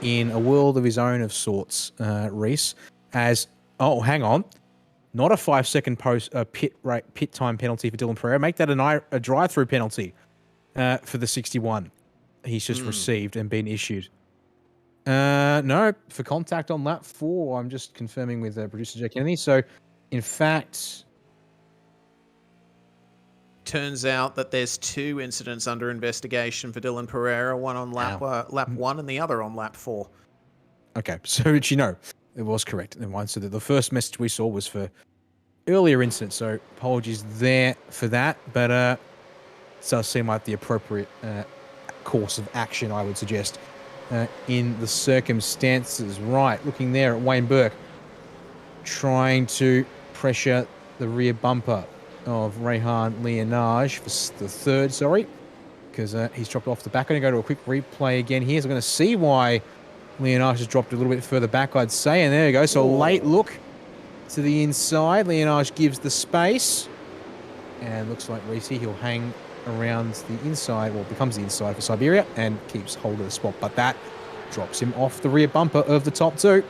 in a world of his own of sorts, Reese. As, oh, hang on, not a 5-second pit time penalty for Dylan Pereira. Make that a drive-through penalty for the 61 he's just received and been issued. No, for contact on lap 4. I'm just confirming with producer Jake Kennedy. So, in fact, turns out that there's 2 incidents under investigation for Dylan Pereira, one on lap 1 and the other on lap 4. Okay, so you know, it was correct. So the first message we saw was for earlier incidents, so apologies there for that, but it does seem like the appropriate course of action, I would suggest, in the circumstances. Right, looking there at Wayne Burke, trying to pressure the rear bumper of Rehan Leonage for the third, because he's dropped off the back. I'm going to go to a quick replay again here. So we're going to see why Leonage has dropped a little bit further back, I'd say. And there you go. So a late look to the inside. Leonage gives the space. And looks like Reese, he'll hang around the inside, well, becomes the inside for Siberia and keeps hold of the spot. But that drops him off the rear bumper of the top 2.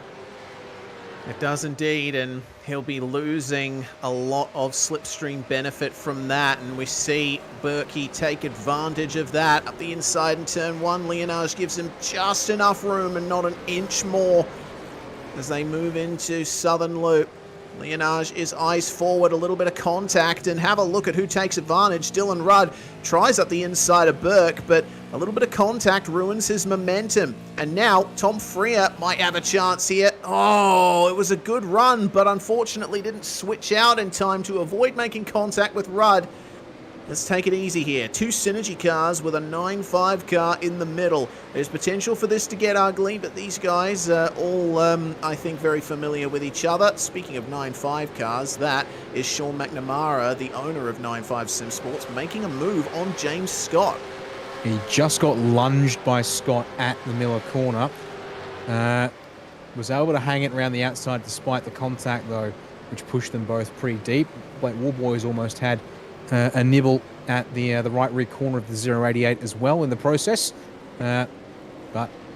It does indeed, and he'll be losing a lot of slipstream benefit from that, and we see Berkey take advantage of that. Up the inside in turn 1, Leonage gives him just enough room and not an inch more. as they move into Southern Loop. Leonage is eyes forward, a little bit of contact, and have a look at who takes advantage. Dylan Rudd tries up the inside of Burke, but a little bit of contact ruins his momentum. And now Tom Freer might have a chance here. Oh, it was a good run, but unfortunately didn't switch out in time to avoid making contact with Rudd. Let's take it easy here. Two Synergy cars with a 9.5 car in the middle. There's potential for this to get ugly, but these guys are all, I think, very familiar with each other. Speaking of 9.5 cars, that is Sean McNamara, the owner of 9.5 Sim Sports, making a move on James Scott. He just got lunged by Scott at the Miller corner. Was able to hang it around the outside despite the contact, though, which pushed them both pretty deep. Blake Warboys almost had a nibble at the right rear corner of the 088 as well in the process. But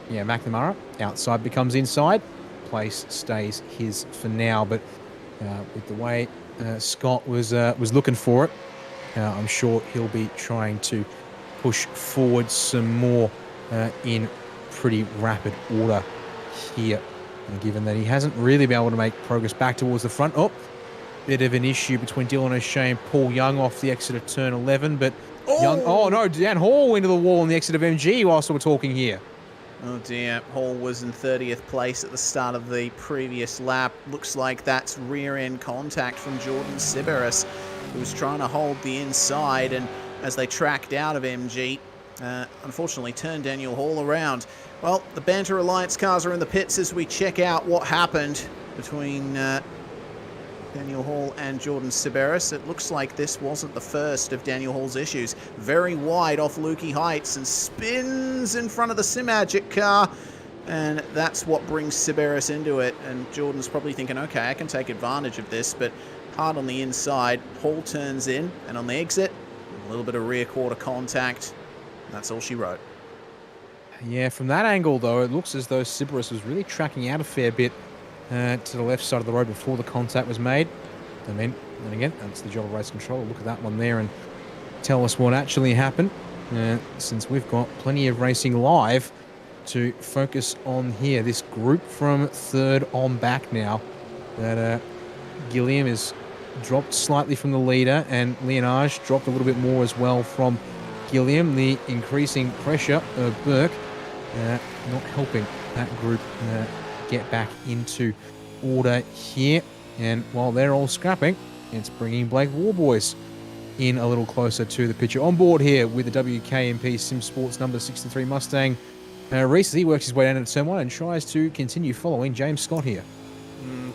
yeah, McNamara outside becomes inside. Place stays his for now. But with the way Scott was looking for it, I'm sure he'll be trying to push forward some more in pretty rapid order here. And given that he hasn't really been able to make progress back towards the front. Oh, bit of an issue between Dylan O'Shea and Paul Young off the exit of turn 11, but Young, oh no, Dan Hall into the wall on the exit of MG whilst we're talking here. Oh dear, Hall was in 30th place at the start of the previous lap. Looks like that's rear end contact from Jordan Siberis, who was trying to hold the inside, and as they tracked out of MG, unfortunately turned Daniel Hall around. Well, the Banter Alliance cars are in the pits as we check out what happened between Daniel Hall and Jordan Siberis. It looks like this wasn't the first of Daniel Hall's issues. Very wide off Lukey Heights and spins in front of the Simagic car. And that's what brings Siberis into it. And Jordan's probably thinking, okay, I can take advantage of this, but hard on the inside. Hall turns in, and on the exit, a little bit of rear quarter contact. That's all she wrote. Yeah, from that angle, though, it looks as though Siberis was really tracking out a fair bit to the left side of the road before the contact was made. And then again, that's the job of race control. Look at that one there and tell us what actually happened, since we've got plenty of racing live to focus on here. This group from third on back now. That Gilliam is dropped slightly from the leader, and Leonage dropped a little bit more as well from Gilliam. The increasing pressure of Burke not helping that group get back into order here. And while they're all scrapping, it's bringing Blake Warboys in a little closer to the picture. On board here with the WKMP Sim Sports number 63 Mustang. Reese, he works his way down into turn 1 and tries to continue following James Scott here.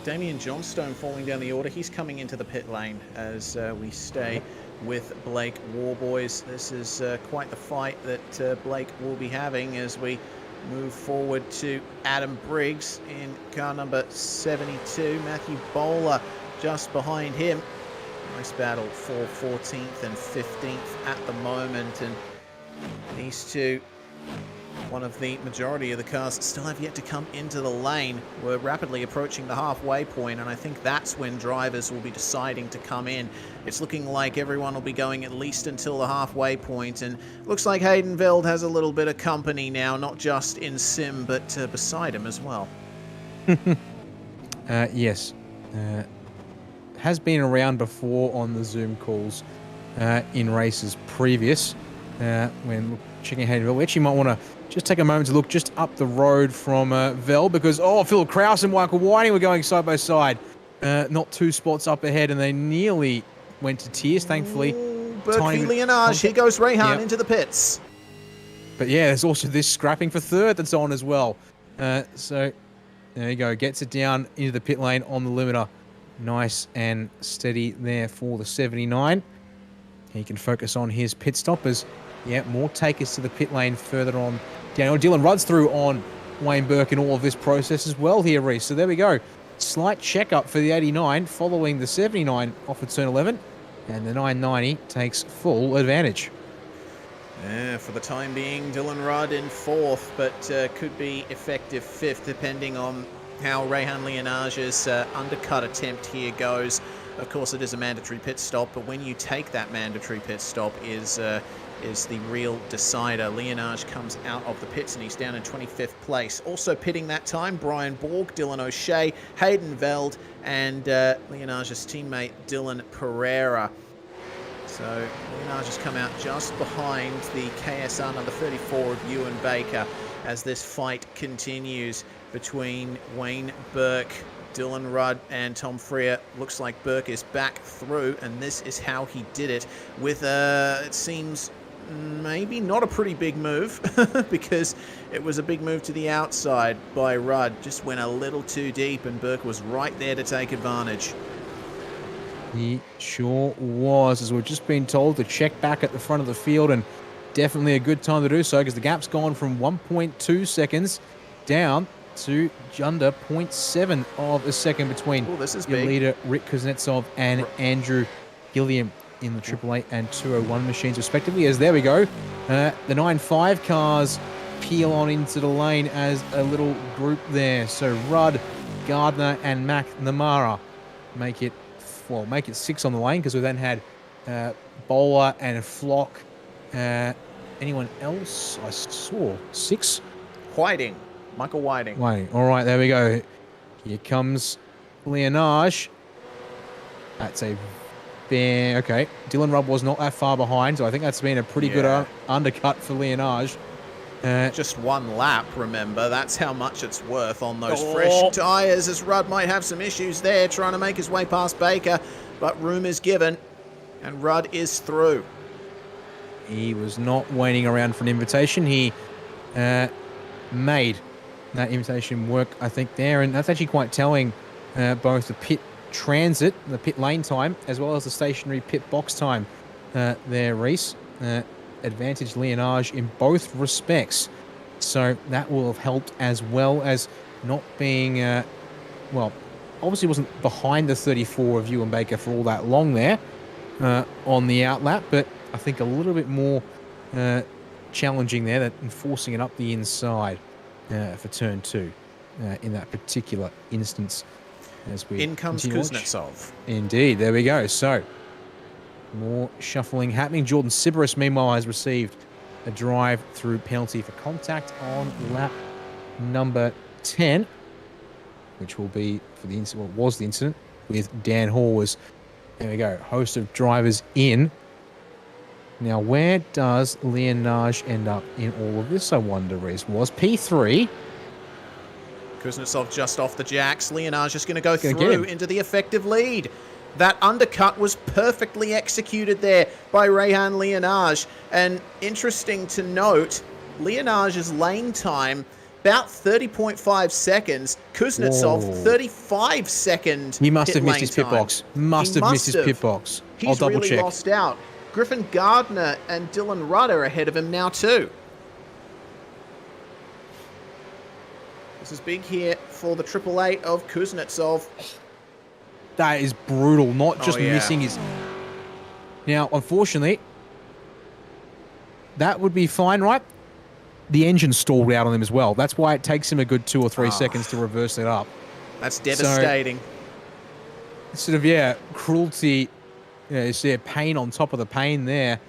Damien Johnstone falling down the order. He's coming into the pit lane as we stay with Blake Warboys. This is quite the fight that Blake will be having as we move forward to Adam Briggs in car number 72. Matthew Bowler just behind him. Nice battle for 14th and 15th at the moment. And these two, one of the majority of the cars that still have yet to come into the lane. We're rapidly approaching the halfway point, and I think that's when drivers will be deciding to come in. It's looking like everyone will be going at least until the halfway point, and looks like Hayden Veld has a little bit of company now, not just in sim, but beside him as well. Yes. Has been around before on the Zoom calls in races previous. When checking Hayden Veld, we actually might want to just take a moment to look just up the road from Veld, because Phillip Krause and Michael Whiting were going side by side, not 2 spots up ahead, and they nearly went to tears, thankfully. Berkey Leonage, here goes Rehan into the pits. But yeah, there's also this scrapping for third that's on as well. So there you go, gets it down into the pit lane on the limiter. Nice and steady there for the 79. He can focus on his pit stop as, more takers to the pit lane further on. Dylan Rudd's through on Wayne Burke in all of this process as well here, Reese. So there we go. Slight check-up for the 89 following the 79 off of turn 11. And the 990 takes full advantage. Yeah, for the time being, Dylan Rudd in 4th, but could be effective 5th depending on how Rehan Leonage's undercut attempt here goes. Of course, it is a mandatory pit stop, but when you take that mandatory pit stop is the real decider. Leonage comes out of the pits and he's down in 25th place. Also pitting that time, Brian Borg, Dylan O'Shea, Hayden Veld, and Leonage's teammate Dylan Pereira. So Leonage has come out just behind the KSR number 34 of Ewan Baker as this fight continues between Wayne Burke, Dylan Rudd and Tom Freer. Looks like Burke is back through, and this is how he did it with, it seems, maybe not a pretty big move because it was a big move to the outside by Rudd. Just went a little too deep, and Burke was right there to take advantage. He sure was, as we've just been told to check back at the front of the field, and definitely a good time to do so because the gap's gone from 1.2 seconds down to under 0.7 of a second between your leader Rick Kuznetsov and Andrew Gilliam in the 888 and 201 machines respectively. As there we go, the 9.5 cars peel on into the lane as a little group there. So Rudd, Gardner and Mac Namara make it 6 on the lane, because we then had Bowler and Flock. Anyone else? I saw 6. Whiting. Michael Whiting. All right, there we go. Here comes Leonage. That's a fair... Okay, Dylan Rudd was not that far behind, so I think that's been a pretty good undercut for Leonage. Just one lap, remember. That's how much it's worth on those fresh tyres, as Rudd might have some issues there trying to make his way past Baker, but room is given, and Rudd is through. He was not waiting around for an invitation. He made that invitation work, I think, there, and that's actually quite telling. Both the pit transit, the pit lane time, as well as the stationary pit box time there, Reese. Advantage Leonage in both respects. So that will have helped, as well as not being, well, obviously wasn't behind the 34 of Ewan Baker for all that long there on the outlap, but I think a little bit more challenging there, that enforcing it up the inside for turn 2 in that particular instance. As we in comes Kuznetsov. Indeed, there we go. So more shuffling happening. Jordan Sybaris, meanwhile, has received a drive-through penalty for contact on lap number 10, which will be for the incident. Well, was the incident with Dan Hall. There we go. Host of drivers in. Now, where does Leonage end up in all of this, I wonder, Reese? Was P3. Kuznetsov just off the jacks. Leonage is going to go through into the effective lead. That undercut was perfectly executed there by Rehan Leonage. And interesting to note, Leonage's lane time, about 30.5 seconds. Kuznetsov, 35 second. He must have missed his pit box. Must have missed his pit box. I'll double check. He's really lost out. Griffin Gardner and Dylan Rudd are ahead of him now too. This is big here for the 888 of Kuznetsov. That is brutal, not just missing his... Now, unfortunately, that would be fine, right? The engine stalled out on him as well. That's why it takes him a good 2 or 3 seconds to reverse it up. That's devastating. So, sort of, cruelty, you see a pain on top of the pain there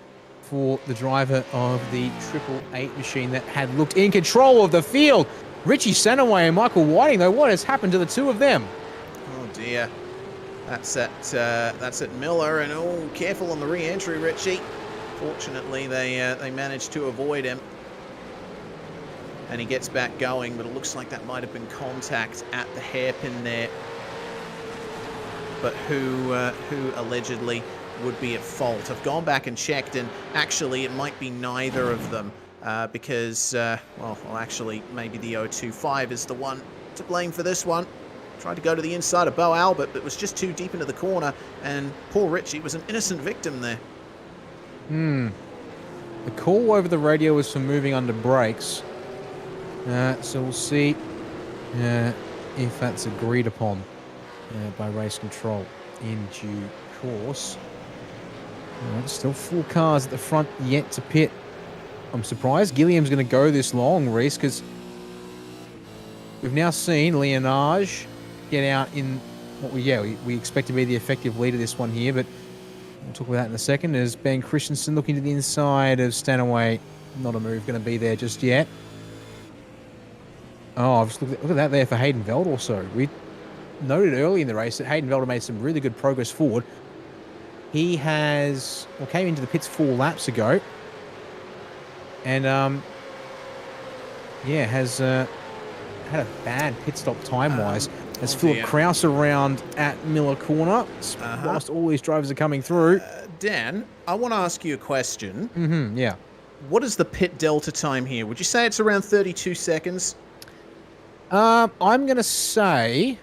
for the driver of the 888 machine that had looked in control of the field. Richie Senaway and Michael Whiting, though, what has happened to the two of them? Oh, dear. That's at Miller, and careful on the re-entry, Richie. Fortunately, they managed to avoid him, and he gets back going. But it looks like that might have been contact at the hairpin there. But who allegedly would be at fault? I've gone back and checked, and actually, it might be neither of them, because well, actually, maybe the 025 is the one to blame for this one. Tried to go to the inside of Bo Albert, but was just too deep into the corner, and poor Richie was an innocent victim there. The call over the radio was for moving under brakes. So we'll see if that's agreed upon by race control in due course. Still 4 cars at the front yet to pit. I'm surprised Gilliam's going to go this long, Reese, because we've now seen Leonage get out in what we expect to be the effective lead of this one here, but we'll talk about that in a second. As Ben Christensen looking to the inside of Stanaway. Not a move going to be there just yet. Oh, look at that there for Hayden Veld also. We noted early in the race that Hayden Veld made some really good progress forward. He came into the pits 4 laps ago. And, has had a bad pit stop time-wise. As Phillip Krause around at Miller Corner, whilst all these drivers are coming through. Dan, I want to ask you a question. Mm-hmm, yeah. What is the pit delta time here? Would you say it's around 32 seconds? I'm going to say,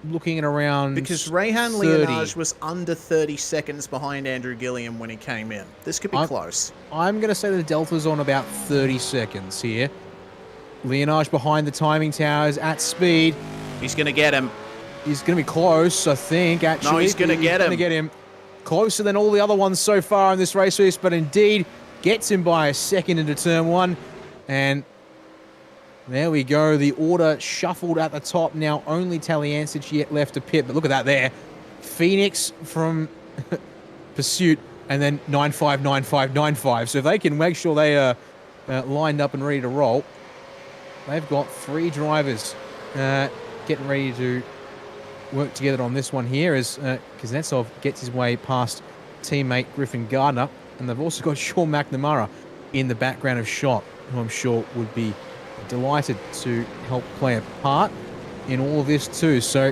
looking at around because Rehan Leonage was under 30 seconds behind Andrew Gilliam when he came in. This could be close. I'm going to say the delta's on about 30 seconds here. Leonage behind the timing towers at speed. He's going to get him. He's going to be close, I think, actually. No, he's going to get him. He's going to get him. Closer than all the other ones so far in this race, but indeed gets him by a second into turn 1. And there we go. The order shuffled at the top. Now only Talliancic yet left to pit. But look at that there. Phoenix from Pursuit and then 9.5, 9.5, 9.5. So if they can make sure they are lined up and ready to roll, they've got 3 drivers getting ready to work together on this one here as Kuznetsov gets his way past teammate Griffin Gardner. And they've also got Sean McNamara in the background of shot, who I'm sure would be delighted to help play a part in all of this too. So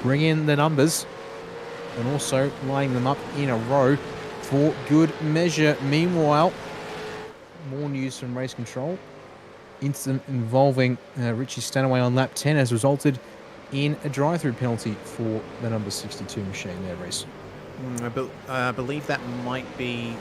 bring in the numbers and also laying them up in a row for good measure. Meanwhile, more news from race control. Incident involving Richie Stanaway on lap 10 has resulted in a drive-through penalty for the number 62 machine there, Reece. I believe that might be...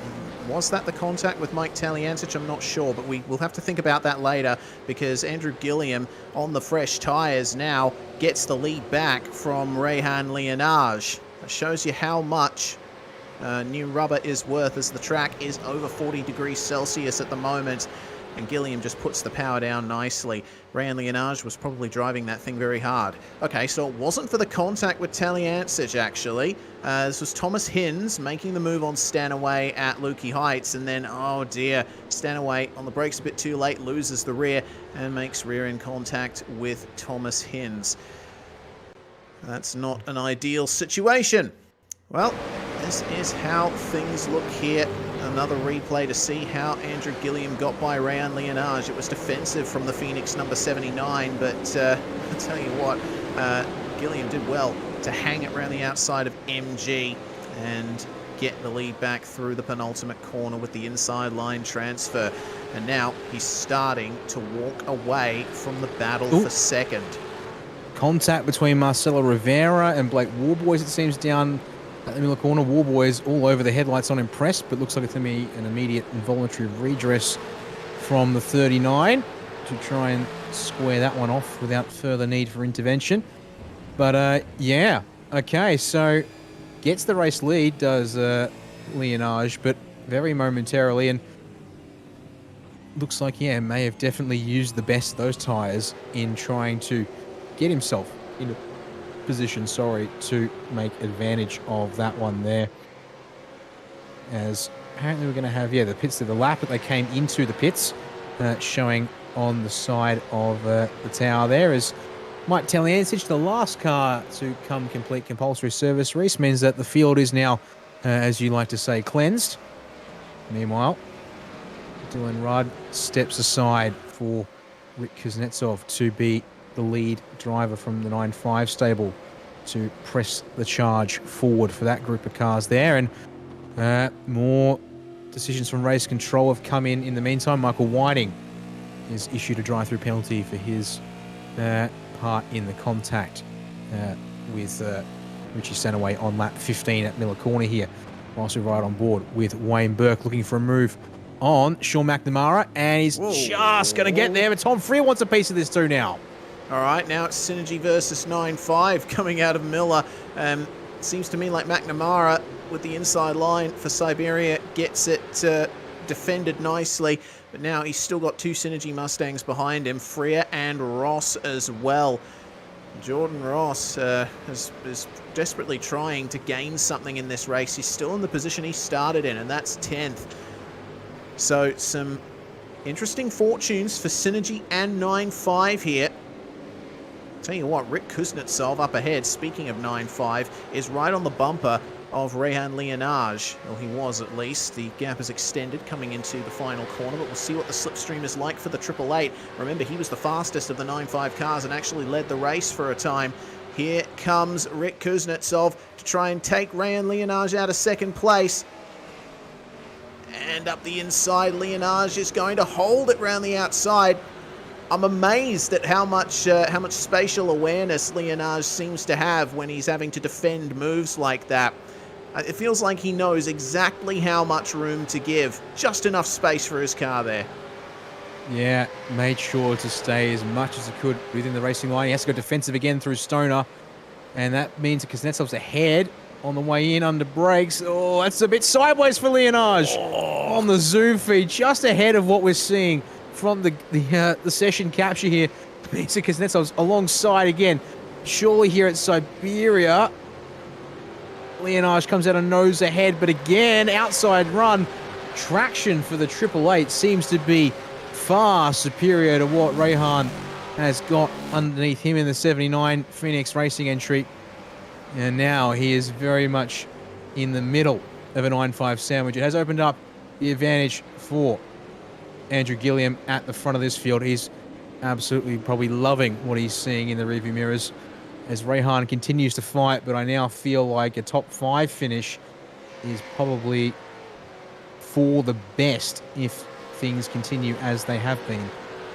Was that the contact with Mike Talliancic? I'm not sure, but we'll have to think about that later because Andrew Gilliam on the fresh tyres now gets the lead back from Rehan Leonage. That shows you how much new rubber is worth as the track is over 40 degrees Celsius at the moment. And Gilliam just puts the power down nicely. Rehan Leonage was probably driving that thing very hard. Okay, so it wasn't for the contact with Talliancic, actually. This was Thomas Hinz making the move on Stanaway at Lukey Heights. And then, oh dear, Stanaway on the brakes a bit too late, loses the rear and makes rear-end contact with Thomas Hinz. That's not an ideal situation. Well, this is how things look here. Another replay to see how Andrew Gilliam got by Rehan Leonage. It was defensive from the Phoenix number 79, but I'll tell you what, Gilliam did well to hang it around the outside of MG and get the lead back through the penultimate corner with the inside line transfer. And now he's starting to walk away from the battle for second. Contact between Marcelo Rivera and Blake Warboys, it seems, down at the Miller Corner. Warboys all over the headlights, not impressed, but looks like it's going to be an immediate involuntary redress from the 39 to try and square that one off without further need for intervention. But, yeah, okay, so gets the race lead, does Leonage, but very momentarily, and looks like, yeah, may have definitely used the best of those tyres in trying to get himself into position, to make advantage of that one there. As apparently we're going to have, the pits to the lap that they came into the pits, showing on the side of the tower there as Mike Talliancic, the last car to come complete compulsory service. Reece means that the field is now, as you like to say, cleansed. Meanwhile, Dylan Rudd steps aside for Rick Kuznetsov to be the lead driver from the 9.5 stable to press the charge forward for that group of cars there. And more decisions from race control have come in the meantime. Michael Whiting has issued a drive-through penalty for his part in the contact with Richie Stanaway on lap 15 at Miller Corner here, whilst we ride on board with Wayne Burke looking for a move on Sean McNamara, and he's just going to get there, but Tom Freer wants a piece of this too now. All right, now it's Synergy versus 9.5 coming out of Miller. Seems to me like McNamara with the inside line for Siberia gets it defended nicely, But now he's still got 2 Synergy Mustangs behind him, Freer and Ross as well. Jordan Ross is desperately trying to gain something in this race. He's still in the position he started in, and that's 10th. So some interesting fortunes for Synergy and 9.5 here. Tell you what, Rick Kuznetsov up ahead, speaking of 9.5, is right on the bumper of Rehan Leonage. Well, he was at least. The gap is extended coming into the final corner, but we'll see what the slipstream is like for the 888. Remember, he was the fastest of the 9.5 cars and actually led the race for a time. Here comes Rick Kuznetsov to try and take Rehan Leonage out of second place. And up the inside, Leonage is going to hold it round the outside. I'm amazed at how much spatial awareness Leonage seems to have when he's having to defend moves like that. It feels like he knows exactly how much room to give. Just enough space for his car there. Yeah, made sure to stay as much as he could within the racing line. He has to go defensive again through Stoner. And that means that Kuznetsov's ahead on the way in under brakes. Oh, that's a bit sideways for Leonage on the zoom feed. Just ahead of what we're seeing from the session capture here. Means that Kuznetsov's alongside again. Surely here at Siberia. Leonage comes out a nose ahead, but again, outside run. Traction for the 888 seems to be far superior to what Rehan has got underneath him in the 79 Phoenix Racing entry. And now he is very much in the middle of a 9.5 sandwich. It has opened up the advantage for Andrew Gilliam at the front of this field. He's absolutely probably loving what he's seeing in the rearview mirrors as Rehan continues to fight, but I now feel like a top 5 finish is probably for the best if things continue as they have been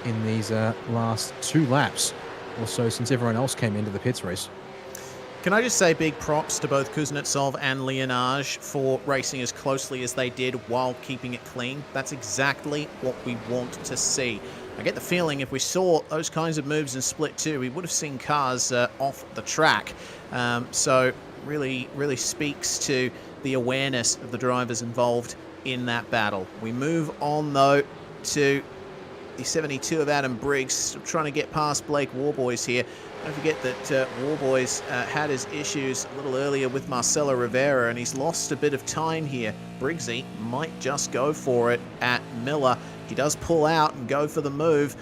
in these last 2 laps or so since everyone else came into the pits race. Can I just say big props to both Kuznetsov and Leonage for racing as closely as they did while keeping it clean. That's exactly what we want to see. I get the feeling if we saw those kinds of moves in Split 2, we would have seen cars off the track. So really speaks to the awareness of the drivers involved in that battle. We move on, though, to the 72 of Adam Briggs, still trying to get past Blake Warboys here. Don't forget that Warboys had his issues a little earlier with Marcelo Rivera, and he's lost a bit of time here. Briggsy might just go for it at Miller. He does pull out and go for the move.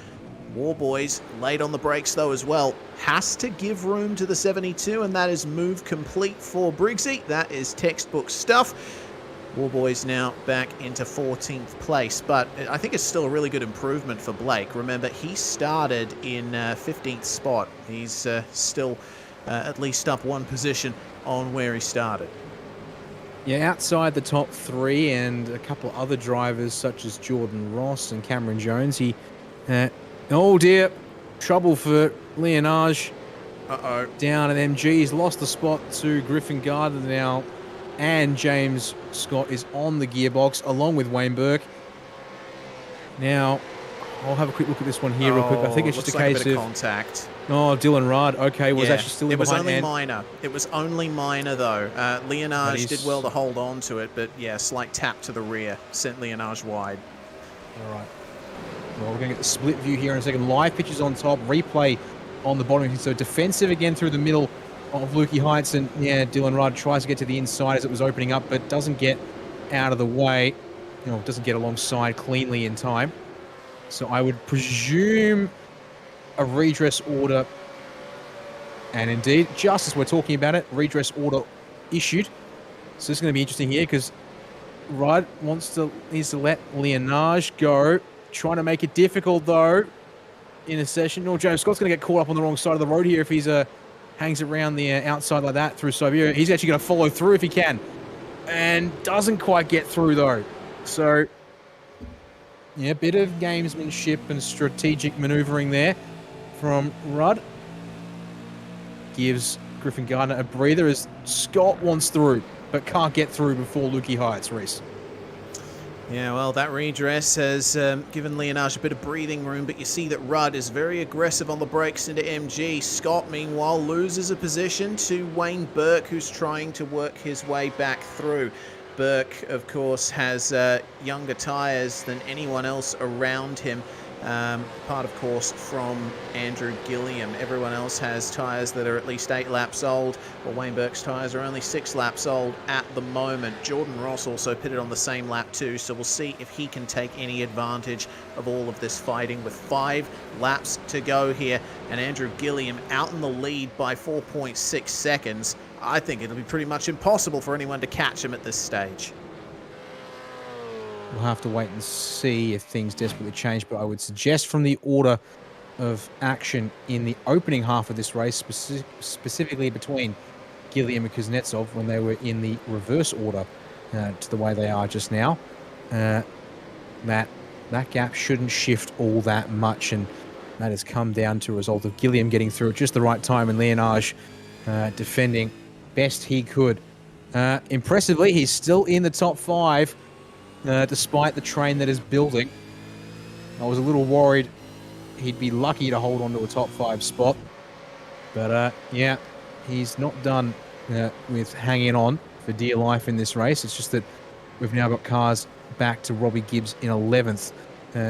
Warboys late on the brakes though as well. Has to give room to the 72, and that is move complete for Briggsy. That is textbook stuff. Warboys now back into 14th place, but I think it's still a really good improvement for Blake. Remember, he started in 15th spot. He's still at least up 1 position on where he started. Yeah, outside the top 3 and a couple other drivers such as Jordan Ross and Cameron Jones. Oh dear, trouble for Leonage. Uh-oh. Down at MG. He's lost the spot to Griffin Gardner now. And James Scott is on the gearbox along with Wayne Burke. Now, I'll have a quick look at this one here real quick. I think it's just a case like a bit of contact. Oh, Dylan Rudd. Okay, was actually still in behind. It was only and minor. It was only minor, though. Leonage did well to hold on to it, but yeah, slight tap to the rear sent Leonage wide. All right. Well, we're going to get the split view here in a second. Live pitches on top, replay on the bottom. So defensive again through the middle of Lukey Heights, and yeah, Dylan Rudd tries to get to the inside as it was opening up, but doesn't get out of the way. You know, doesn't get alongside cleanly in time. So I would presume a redress order, and indeed, just as we're talking about it, redress order issued. So this is going to be interesting here because Rudd needs to let Leonage go, trying to make it difficult though in a session. No, James Scott's going to get caught up on the wrong side of the road here if he's hangs around the outside like that through Siberia. He's actually going to follow through if he can, and doesn't quite get through though. So yeah, a bit of gamesmanship and strategic maneuvering there from Rudd. Gives Griffin Gardner a breather as Scott wants through, but can't get through before Lukey Heights, Reese. Yeah, well, that redress has given Leonage a bit of breathing room, but you see that Rudd is very aggressive on the brakes into MG. Scott, meanwhile, loses a position to Wayne Burke, who's trying to work his way back through. Burke, of course, has younger tyres than anyone else around him. Part, of course, from Andrew Gilliam. Everyone else has tyres that are at least 8 laps old, while Wayne Burke's tyres are only 6 laps old at the moment. Jordan Ross also pitted on the same lap too, so we'll see if he can take any advantage of all of this fighting with 5 laps to go here. And Andrew Gilliam out in the lead by 4.6 seconds. I think it'll be pretty much impossible for anyone to catch him at this stage. We'll have to wait and see if things desperately change, but I would suggest from the order of action in the opening half of this race, specifically between Gilliam and Kuznetsov, when they were in the reverse order to the way they are just now, that gap shouldn't shift all that much, and that has come down to a result of Gilliam getting through at just the right time and Leonage defending best he could. Impressively, he's still in the top 5. Despite the train that is building. I was a little worried he'd be lucky to hold on to a top 5 spot. But yeah, he's not done with hanging on for dear life in this race. It's just that we've now got cars back to Robbie Gibbs in 11th,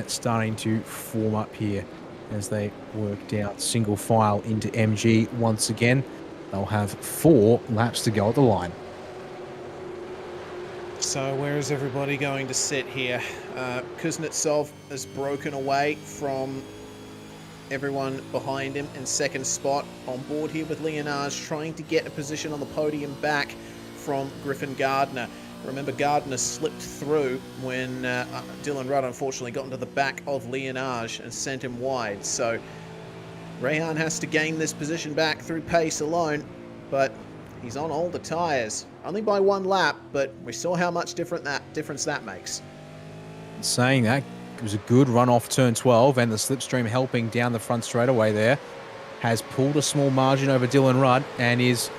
starting to form up here as they work down single file into MG once again. They'll have 4 laps to go at the line. So where is everybody going to sit here? Kuznetsov has broken away from everyone behind him in second spot. On board here with Leonage, trying to get a position on the podium back from Griffin Gardner. Remember, Gardner slipped through when Dylan Rudd unfortunately got into the back of Leonage and sent him wide. So Rehan has to gain this position back through pace alone, but he's on older tyres. Only by 1 lap, but we saw how much difference that makes. Saying that, it was a good run off turn 12, and the slipstream helping down the front straightaway there has pulled a small margin over Dylan Rudd and is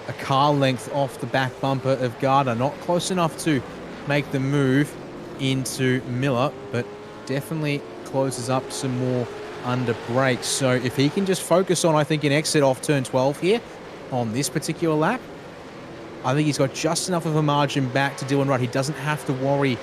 a car length off the back bumper of Gardner. Not close enough to make the move into Miller, but definitely closes up some more under brakes. So if he can just focus on, I think, an exit off turn 12 here on this particular lap, I think he's got just enough of a margin back to Dylan Rudd. He doesn't have to worry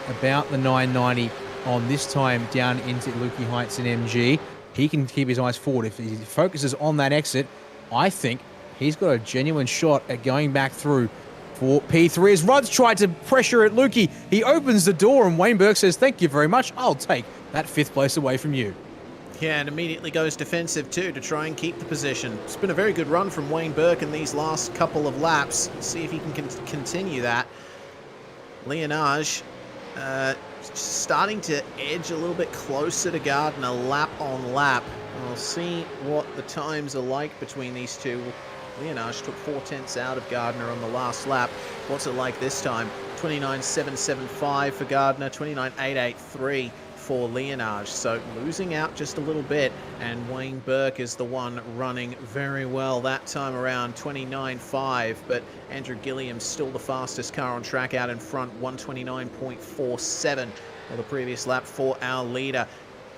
about the 990 on this time down into Lukey Heights and MG. He can keep his eyes forward. If he focuses on that exit, I think he's got a genuine shot at going back through for P3. As Rudd's tried to pressure at Lukey, he opens the door and Wayne Burke says, "Thank you very much. I'll take that 5th place away from you." Yeah, and immediately goes defensive too to try and keep the position. It's been a very good run from Wayne Burke in these last couple of laps. See if he can continue that. Leonage starting to edge a little bit closer to Gardner lap on lap. We'll see what the times are like between these two. Leonage took 4/10 out of Gardner on the last lap. What's it like this time? 29.775 for Gardner, 29.883 for Leonage. So losing out just a little bit, and Wayne Burke is the one running very well that time around, 29.5, but Andrew Gilliam's still the fastest car on track out in front, 129.47 for the previous lap for our leader.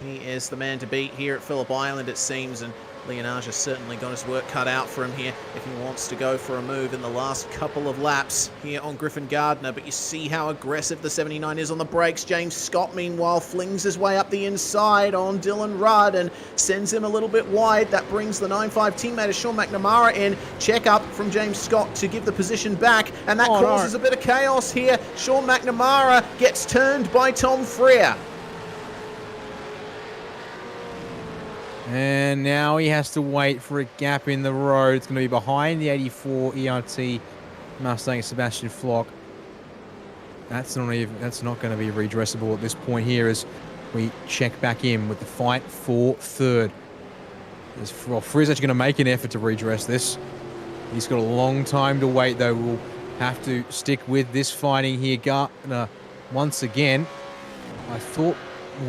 He is the man to beat here at Phillip Island, it seems, and Leonage has certainly got his work cut out for him here if he wants to go for a move in the last couple of laps here on Griffin Gardner. But you see how aggressive the 79 is on the brakes. James Scott, meanwhile, flings his way up the inside on Dylan Rudd and sends him a little bit wide. That brings the 9.5 teammate of Sean McNamara in. Check up from James Scott to give the position back, and that causes a bit of chaos here. Sean McNamara gets turned by Tom Freer. And now he has to wait for a gap in the road. It's going to be behind the 84 ERT Mustang Sebastian Flock. That's not going to be redressable at this point here as we check back in with the fight for third. Freer's actually going to make an effort to redress this. He's got a long time to wait, though. We'll have to stick with this fighting here. Gardner, once again,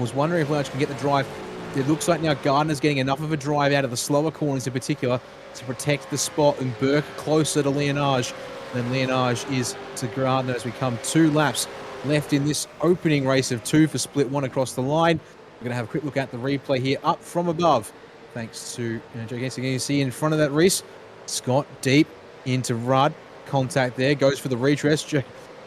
was wondering if Leonage can get the drive. It looks like now Gardner's getting enough of a drive out of the slower corners in particular to protect the spot, and Burke closer to Leonage than Leonage is to Gardner as we come 2 laps left in this opening race of 2 for split 1 across the line. We're going to have a quick look at the replay here up from above. Thanks to Joe Gates. Again, you see in front of that Reese, Scott deep into Rudd. Contact there, goes for the retread.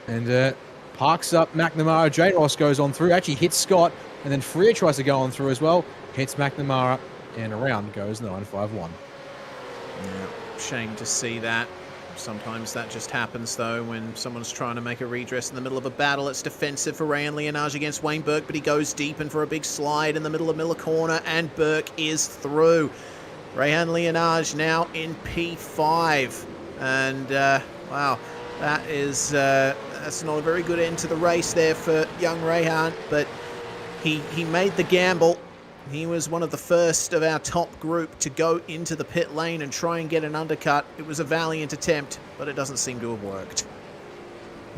and parks up McNamara. J. Ross goes on through, actually hits Scott, and then Freer tries to go on through as well, hits McNamara, and around goes 951. Yeah, shame to see that. Sometimes that just happens, though, when someone's trying to make a redress in the middle of a battle. It's defensive for Rayan Lienage against Wayne Burke, but he goes deep and for a big slide in the middle of Miller Corner, and Burke is through. Rayan Lienage now in P5. And, wow, that is that's not a very good end to the race there for young Rayan, but he made the gamble. He was one of the first of our top group to go into the pit lane and try and get an undercut. It was a valiant attempt, but it doesn't seem to have worked.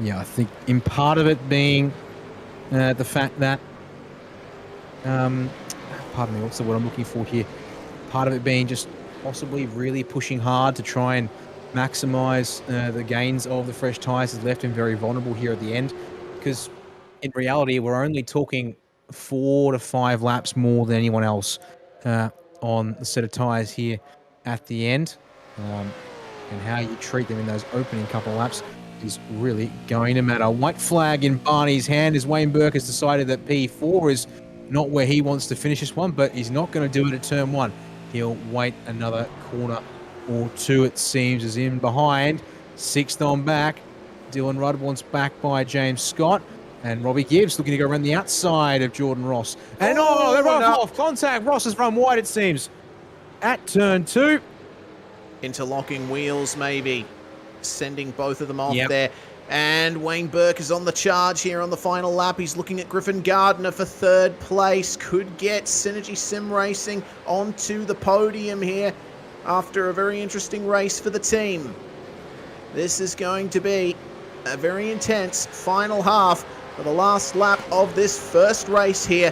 Yeah, I think in part of it being the fact that, pardon me, what's the word I'm looking for here? Part of it being just possibly really pushing hard to try and maximize the gains of the fresh tyres has left him very vulnerable here at the end, because in reality, we're only talking 4 to 5 laps more than anyone else on the set of tyres here at the end. And how you treat them in those opening couple of laps is really going to matter. White flag in Barney's hand as Wayne Burke has decided that P4 is not where he wants to finish this one, but he's not going to do it at turn 1. He'll wait another corner or two, it seems, as in behind. 6th on back. Dylan Rudd wants back by James Scott. And Robbie Gibbs looking to go around the outside of Jordan Ross. And they're right off contact. Ross has run wide, it seems, at turn 2. Interlocking wheels, maybe. Sending both of them off there. And Wayne Burke is on the charge here on the final lap. He's looking at Griffin Gardner for 3rd place. Could get Synergy Sim Racing onto the podium here after a very interesting race for the team. This is going to be a very intense final half for the last lap of this first race here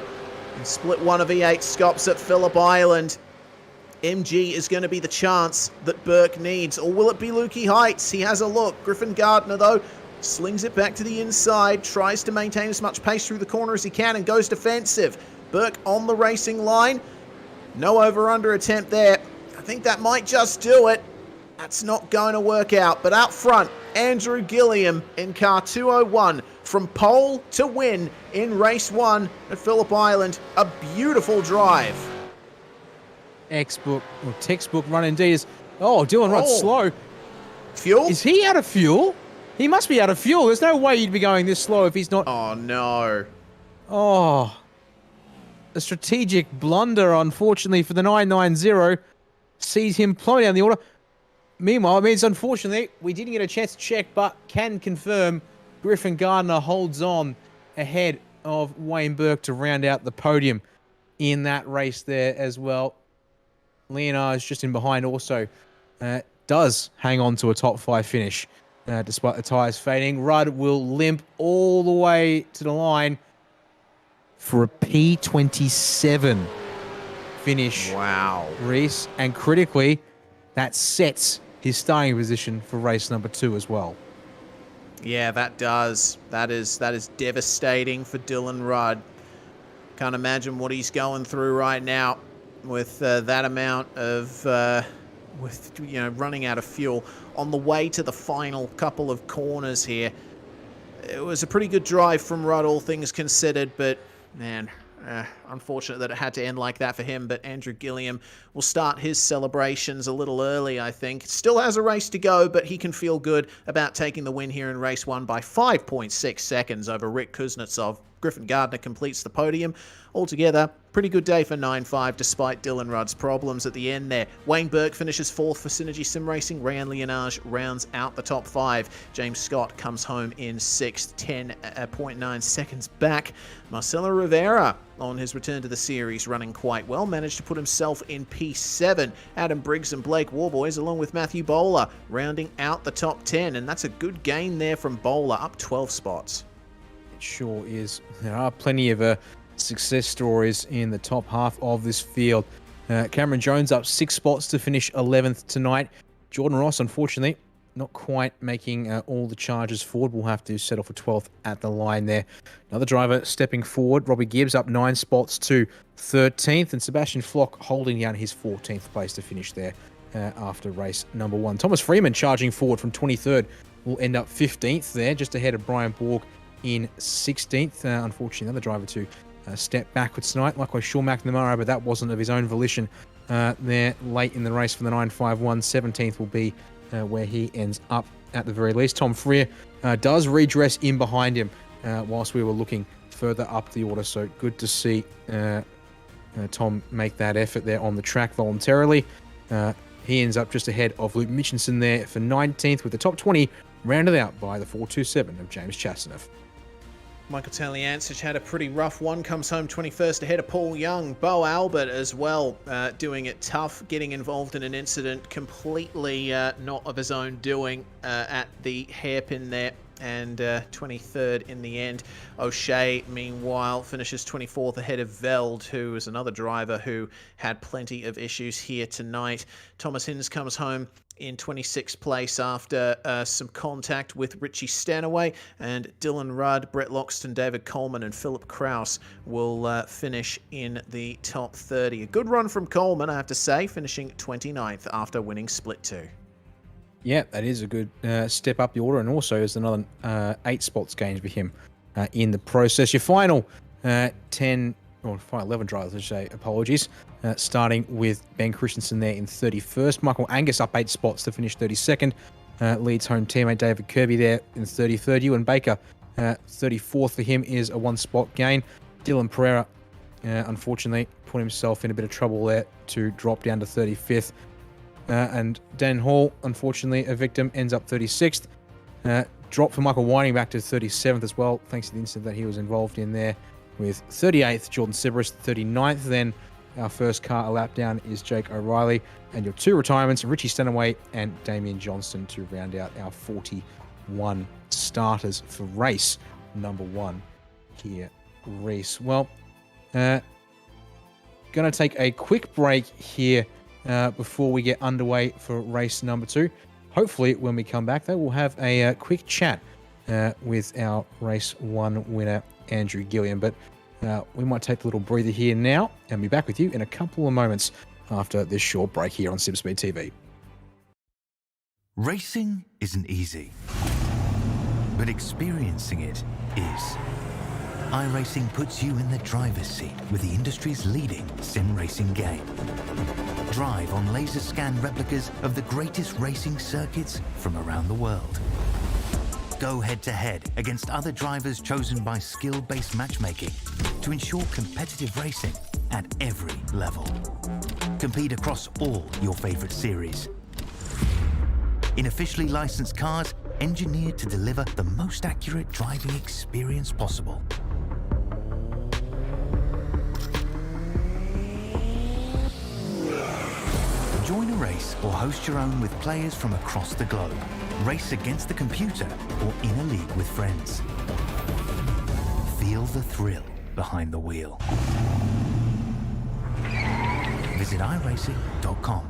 in Split 1 of V8SCOPS at Phillip Island. MG is going to be the chance that Burke needs, or will it be Lukey Heights? He has a look. Griffin Gardner, though, slings it back to the inside, tries to maintain as much pace through the corner as he can, and goes defensive. Burke on the racing line. No over-under attempt there. I think that might just do it. That's not going to work out. But out front, Andrew Gilliam in car 201 from pole to win in race 1 at Phillip Island. A beautiful drive. Textbook run indeed. Dylan Rudd's slow. Fuel? Is he out of fuel? He must be out of fuel. There's no way you'd be going this slow if he's not. Oh, no. Oh. A strategic blunder, unfortunately, for the 990. Sees him plummet down the order. Meanwhile, it means, unfortunately, we didn't get a chance to check, but can confirm Griffin Gardner holds on ahead of Wayne Burke to round out the podium in that race there as well. Lienage just in behind also does hang on to a top 5 finish despite the tyres fading. Rudd will limp all the way to the line for a P27 finish. Wow. Reese, and critically, that sets his starting position for race number 2 as well. Yeah, that does. That is devastating for Dylan Rudd. Can't imagine what he's going through right now with that amount of running out of fuel on the way to the final couple of corners here. It was a pretty good drive from Rudd, all things considered, but man, unfortunate that it had to end like that for him. But Andrew Gilliam will start his celebrations a little early, I think. Still has a race to go, but he can feel good about taking the win here in race 1 by 5.6 seconds over Rick Kuznetsov. Griffin Gardner completes the podium. Altogether, pretty good day for 9.5 despite Dylan Rudd's problems at the end there. Wayne Burke finishes 4th for Synergy Sim Racing. Rayan Lienage rounds out the top 5. James Scott comes home in 6th, 10.9 seconds back. Marcelo Rivera, on his return to the series, running quite well, managed to put himself in P7. Adam Briggs and Blake Warboys, along with Matthew Bowler, rounding out the top 10, and that's a good gain there from Bowler, up 12 spots. It sure is. There are plenty of success stories in the top half of this field. Cameron Jones up 6 spots to finish 11th tonight. Jordan Ross, unfortunately, not quite making all the charges forward. We'll have to settle for 12th at the line there. Another driver stepping forward. Robbie Gibbs up 9 spots to 13th. And Sebastian Flock holding down his 14th place to finish there after race number 1. Thomas Freeman charging forward from 23rd will end up 15th there, just ahead of Brian Borg in 16th. Unfortunately, another driver to step backwards tonight. Likewise, Sean McNamara, but that wasn't of his own volition there late in the race for the 951. 17th will be where he ends up at the very least. Tom Freer does redress in behind him whilst we were looking further up the order. So good to see Tom make that effort there on the track voluntarily. He ends up just ahead of Luke Mitchinson there for 19th, with the top 20 rounded out by the 427 of James Chastanev. Michael Taliancic had a pretty rough one, comes home 21st ahead of Paul Young. Bo Albert as well, doing it tough, getting involved in an incident completely not of his own doing at the hairpin there, and 23rd in the end. O'Shea, meanwhile, finishes 24th ahead of Veld, who is another driver who had plenty of issues here tonight. Thomas Hinds comes home in 26th place after some contact with Richie Stanaway, and Dylan Rudd, Brett Loxton, David Coleman and Phillip Kraus will finish in the top 30. A good run from Coleman, I have to say, finishing 29th after winning Split 2. Yeah, that is a good step up the order, and also is another 8 spots gained for him in the process. Your final 10 or 11 drivers, I should say, apologies. Starting with Ben Christensen there in 31st. Michael Angus up 8 spots to finish 32nd. Leads home teammate David Kirby there in 33rd. Ewan Baker, 34th for him, is a 1 spot gain. Dylan Pereira, unfortunately, put himself in a bit of trouble there to drop down to 35th. And Dan Hall, unfortunately, a victim, ends up 36th. Drop for Michael Whiting back to 37th as well, thanks to the incident that he was involved in there. With 38th, Jordan Severus, 39th. Then our first car a lap down is Jake O'Reilly. And your 2 retirements, Richie Stanaway and Damian Johnston, to round out our 41 starters for race number 1 here, Reese. Well, going to take a quick break here before we get underway for race number 2. Hopefully, when we come back, though, we'll have a quick chat with our race 1 winner, Andrew Gilliam. But we might take a little breather here now and be back with you in a couple of moments after this short break here on SimSpeed TV. Racing isn't easy, but experiencing it is. iRacing puts you in the driver's seat with the industry's leading sim racing game. Drive on laser scan replicas of the greatest racing circuits from around the world. Go head-to-head against other drivers chosen by skill-based matchmaking to ensure competitive racing at every level. Compete across all your favorite series. In officially licensed cars, engineered to deliver the most accurate driving experience possible. Join a race or host your own with players from across the globe. Race against the computer or in a league with friends. Feel the thrill behind the wheel. Visit iRacing.com.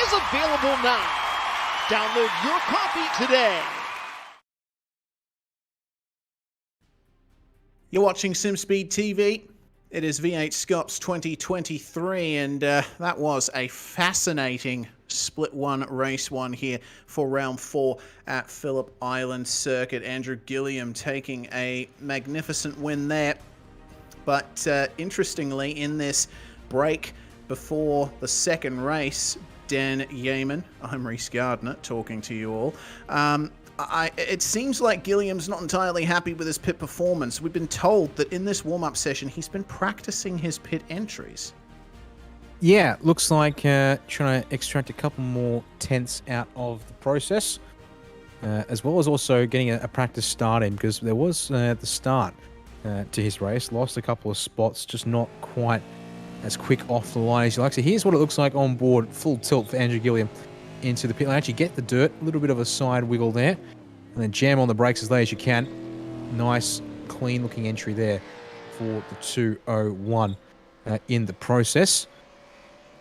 is available now. Download your copy today. You're watching SimSpeed TV. It is V8SCOPS 2023, and that was a fascinating Split 1 Race 1 here for round 4 at Phillip Island Circuit. Andrew Gilliam taking a magnificent win there. But interestingly, in this break before the second race, Dan Yeaman, I'm Reese Gardner talking to you all. It seems like Gilliam's not entirely happy with his pit performance. We've been told that in this warm-up session, he's been practicing his pit entries. Yeah, looks like trying to extract a couple more tenths out of the process, as well as also getting a practice start in, because there was the start to his race. Lost a couple of spots, just not quite as quick off the line as you like. So here's what it looks like on board, full tilt for Andrew Gilliam into the pit lane. Actually get the dirt, a little bit of a side wiggle there, and then jam on the brakes as late as you can. Nice, clean looking entry there for the 2:01 in the process.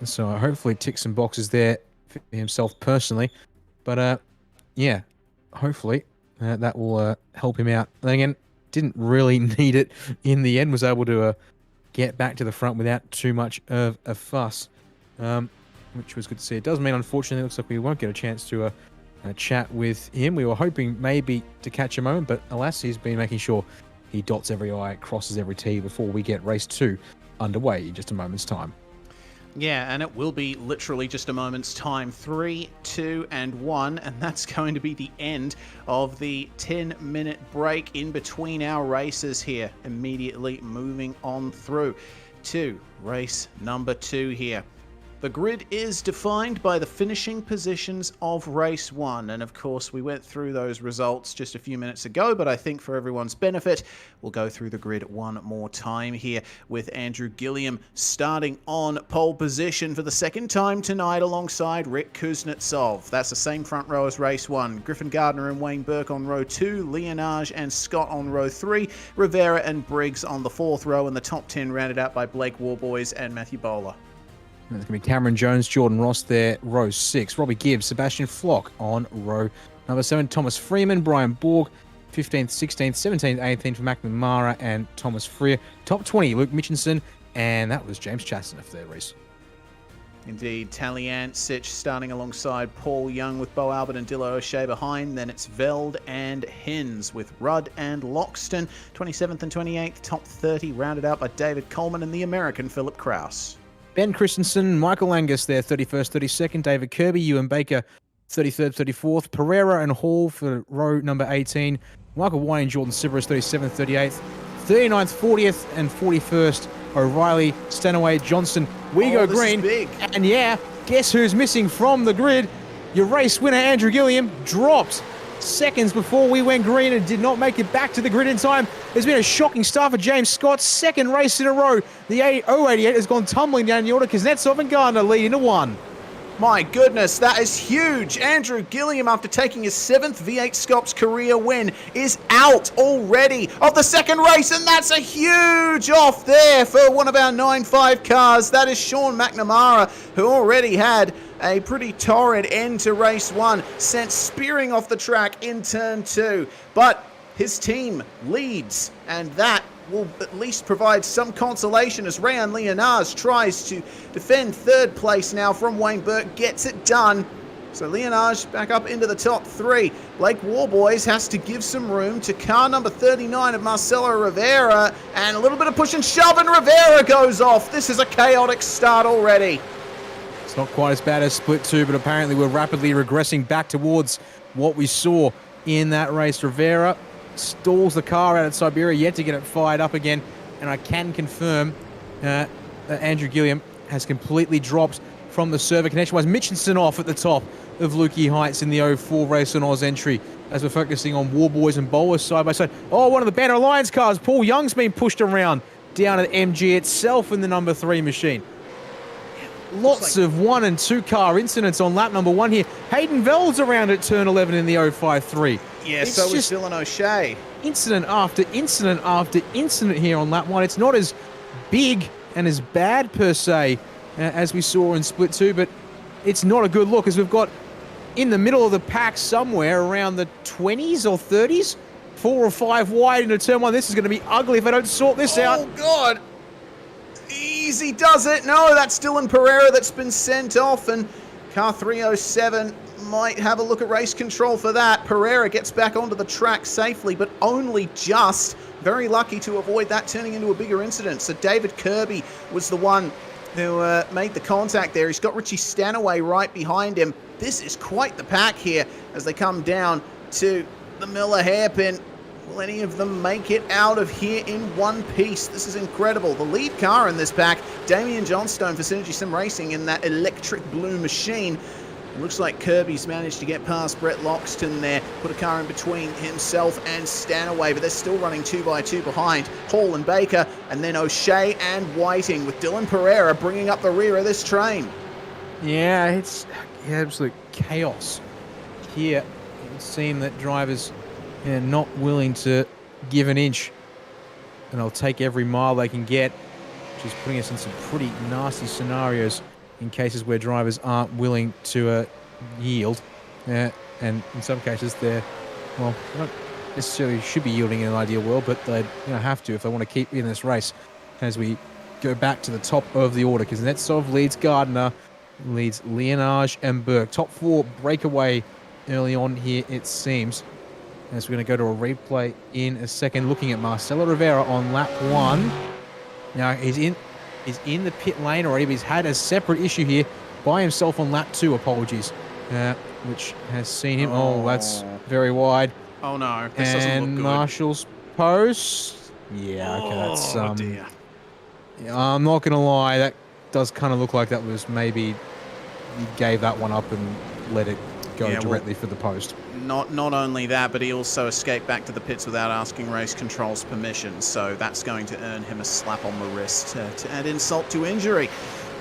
So hopefully tick some boxes there for himself personally. But yeah, hopefully that will help him out. And again, didn't really need it in the end. Was able to get back to the front without too much of a fuss. Which was good to see. It does mean, unfortunately, it looks like we won't get a chance to chat with him. We were hoping maybe to catch a moment, but alas, he's been making sure he dots every I, crosses every T before we get race 2 underway in just a moment's time. Yeah, and it will be literally just a moment's time. 3, 2, and 1, and that's going to be the end of the 10-minute break in between our races here. Immediately moving on through to race number 2 here. The grid is defined by the finishing positions of race 1, and of course we went through those results just a few minutes ago, but I think for everyone's benefit, we'll go through the grid one more time here with Andrew Gilliam starting on pole position for the second time tonight alongside Rick Kuznetsov. That's the same front row as race 1. Griffin Gardner and Wayne Burke on row 2, Leonage and Scott on row 3, Rivera and Briggs on the 4th row, and the top 10 rounded out by Blake Warboys and Matthew Bowler. There's going to be Cameron Jones, Jordan Ross there, row 6. Robbie Gibbs, Sebastian Flock on row number 7. Thomas Freeman, Brian Borg, 15th, 16th, 17th, 18th for McNamara and Thomas Freer. Top 20, Luke Mitchinson, and that was James Chastanoff there, Reese. Indeed, Taliancic starting alongside Paul Young with Bo Albert and Dilla O'Shea behind. Then it's Veld and Hens with Rudd and Loxton. 27th and 28th, top 30 rounded out by David Coleman and the American Philip Kraus. Ben Christensen, Michael Angus there, 31st, 32nd. David Kirby, Ewan Baker, 33rd, 34th. Pereira and Hall for row number 18. Michael White and Jordan Siveris, 37th, 38th. 39th, 40th, and 41st. O'Reilly, Stanaway, Johnson, Wego Green. Big. And yeah, guess who's missing from the grid? Your race winner, Andrew Gilliam, dropped seconds before we went green and did not make it back to the grid in time. There's been a shocking start for James Scott. Second race in a row. The 088 has gone tumbling down the order. Kuznetsov and Gardner leading to 1. My goodness, that is huge. Andrew Gilliam, after taking his 7th V8SCOPS career win, is out already of the second race, and that's a huge off there for one of our 9.5 cars. That is Sean McNamara, who already had a pretty torrid end to race 1, sent spearing off the track in turn 2. But his team leads, and that will at least provide some consolation as Rayan Leonage tries to defend third place now from Wayne Burke, gets it done. So Leonage back up into the top 3. Blake Warboys has to give some room to car number 39 of Marcelo Rivera, and a little bit of push and shove, and Rivera goes off. This is a chaotic start already. It's not quite as bad as Split 2, but apparently we're rapidly regressing back towards what we saw in that race. Rivera stalls the car out at Siberia, yet to get it fired up again, and I can confirm that Andrew Gilliam has completely dropped from the server connection-wise. Mitchinson off at the top of Lukey Heights in the 04 Race on Oz entry, as we're focusing on Warboys and Bowlers side by side. Oh, one of the Banner Alliance cars, Paul Young's been pushed around down at MG itself in the number 3 machine. Lots of 1 and 2 car incidents on lap number 1 here. Hayden Veld's around at turn 11 in the 053. Yeah, so was Dylan O'Shea. Incident after incident after incident here on lap 1. It's not as big and as bad per se as we saw in Split 2, but it's not a good look, as we've got in the middle of the pack somewhere around the 20s or 30s, 4 or 5 wide into turn 1. This is going to be ugly if I don't sort this out. Oh, God. Easy does it. No, that's Dylan Pereira that's been sent off, and car 307 might have a look at race control for that. Pereira gets back onto the track safely, but only just. Very lucky to avoid that turning into a bigger incident. So David Kirby was the one who made the contact there. He's got Richie Stanaway right behind him. This is quite the pack here as they come down to the Miller hairpin. Will any of them make it out of here in one piece? This is incredible. The lead car in this pack, Damian Johnstone for Synergy Sim Racing in that electric blue machine. It looks like Kirby's managed to get past Brett Loxton there, put a car in between himself and Stanaway, but they're still running 2 by 2 behind Hall and Baker, and then O'Shea and Whiting, with Dylan Pereira bringing up the rear of this train. Yeah, it's absolute chaos here. It would seem that drivers are not willing to give an inch, and they'll take every mile they can get, which is putting us in some pretty nasty scenarios in cases where drivers aren't willing to yield. And in some cases, they don't necessarily should be yielding in an ideal world, but they have to if they want to keep in this race. As we go back to the top of the order, because Netsov leads Gardner, leads Leonage and Burke. Top 4 breakaway early on here, it seems. As we're going to go to a replay in a second, looking at Marcelo Rivera on lap 1. Now, he's in the pit lane already, but he's had a separate issue here by himself on lap 2, apologies, which has seen him. Oh, that's very wide. Oh, no. This doesn't look good. Marshall's post. Yeah, okay, that's... Oh, dear. Yeah, I'm not going to lie, that does kind of look like that was maybe he gave that one up and let it go directly for the post. Not only that, but he also escaped back to the pits without asking race control's permission, so that's going to earn him a slap on the wrist to add insult to injury.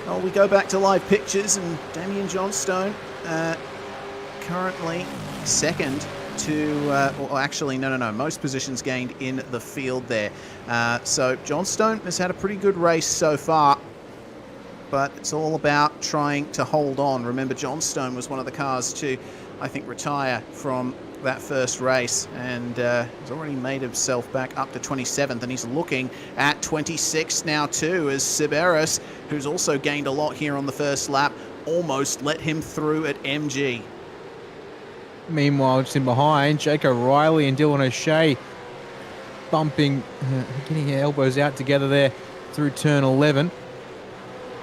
Well, we go back to live pictures, and Damian Johnstone currently second to, well, actually, no, most positions gained in the field there. So Johnstone has had a pretty good race so far, but it's all about trying to hold on. Remember, Johnstone was one of the cars to, I think, retire from that first race, and he's already made himself back up to 27th, and he's looking at 26th now too, as Siberis, who's also gained a lot here on the first lap, almost let him through at MG. Meanwhile, just in behind, Jake O'Reilly and Dylan O'Shea bumping, getting their elbows out together there through turn 11.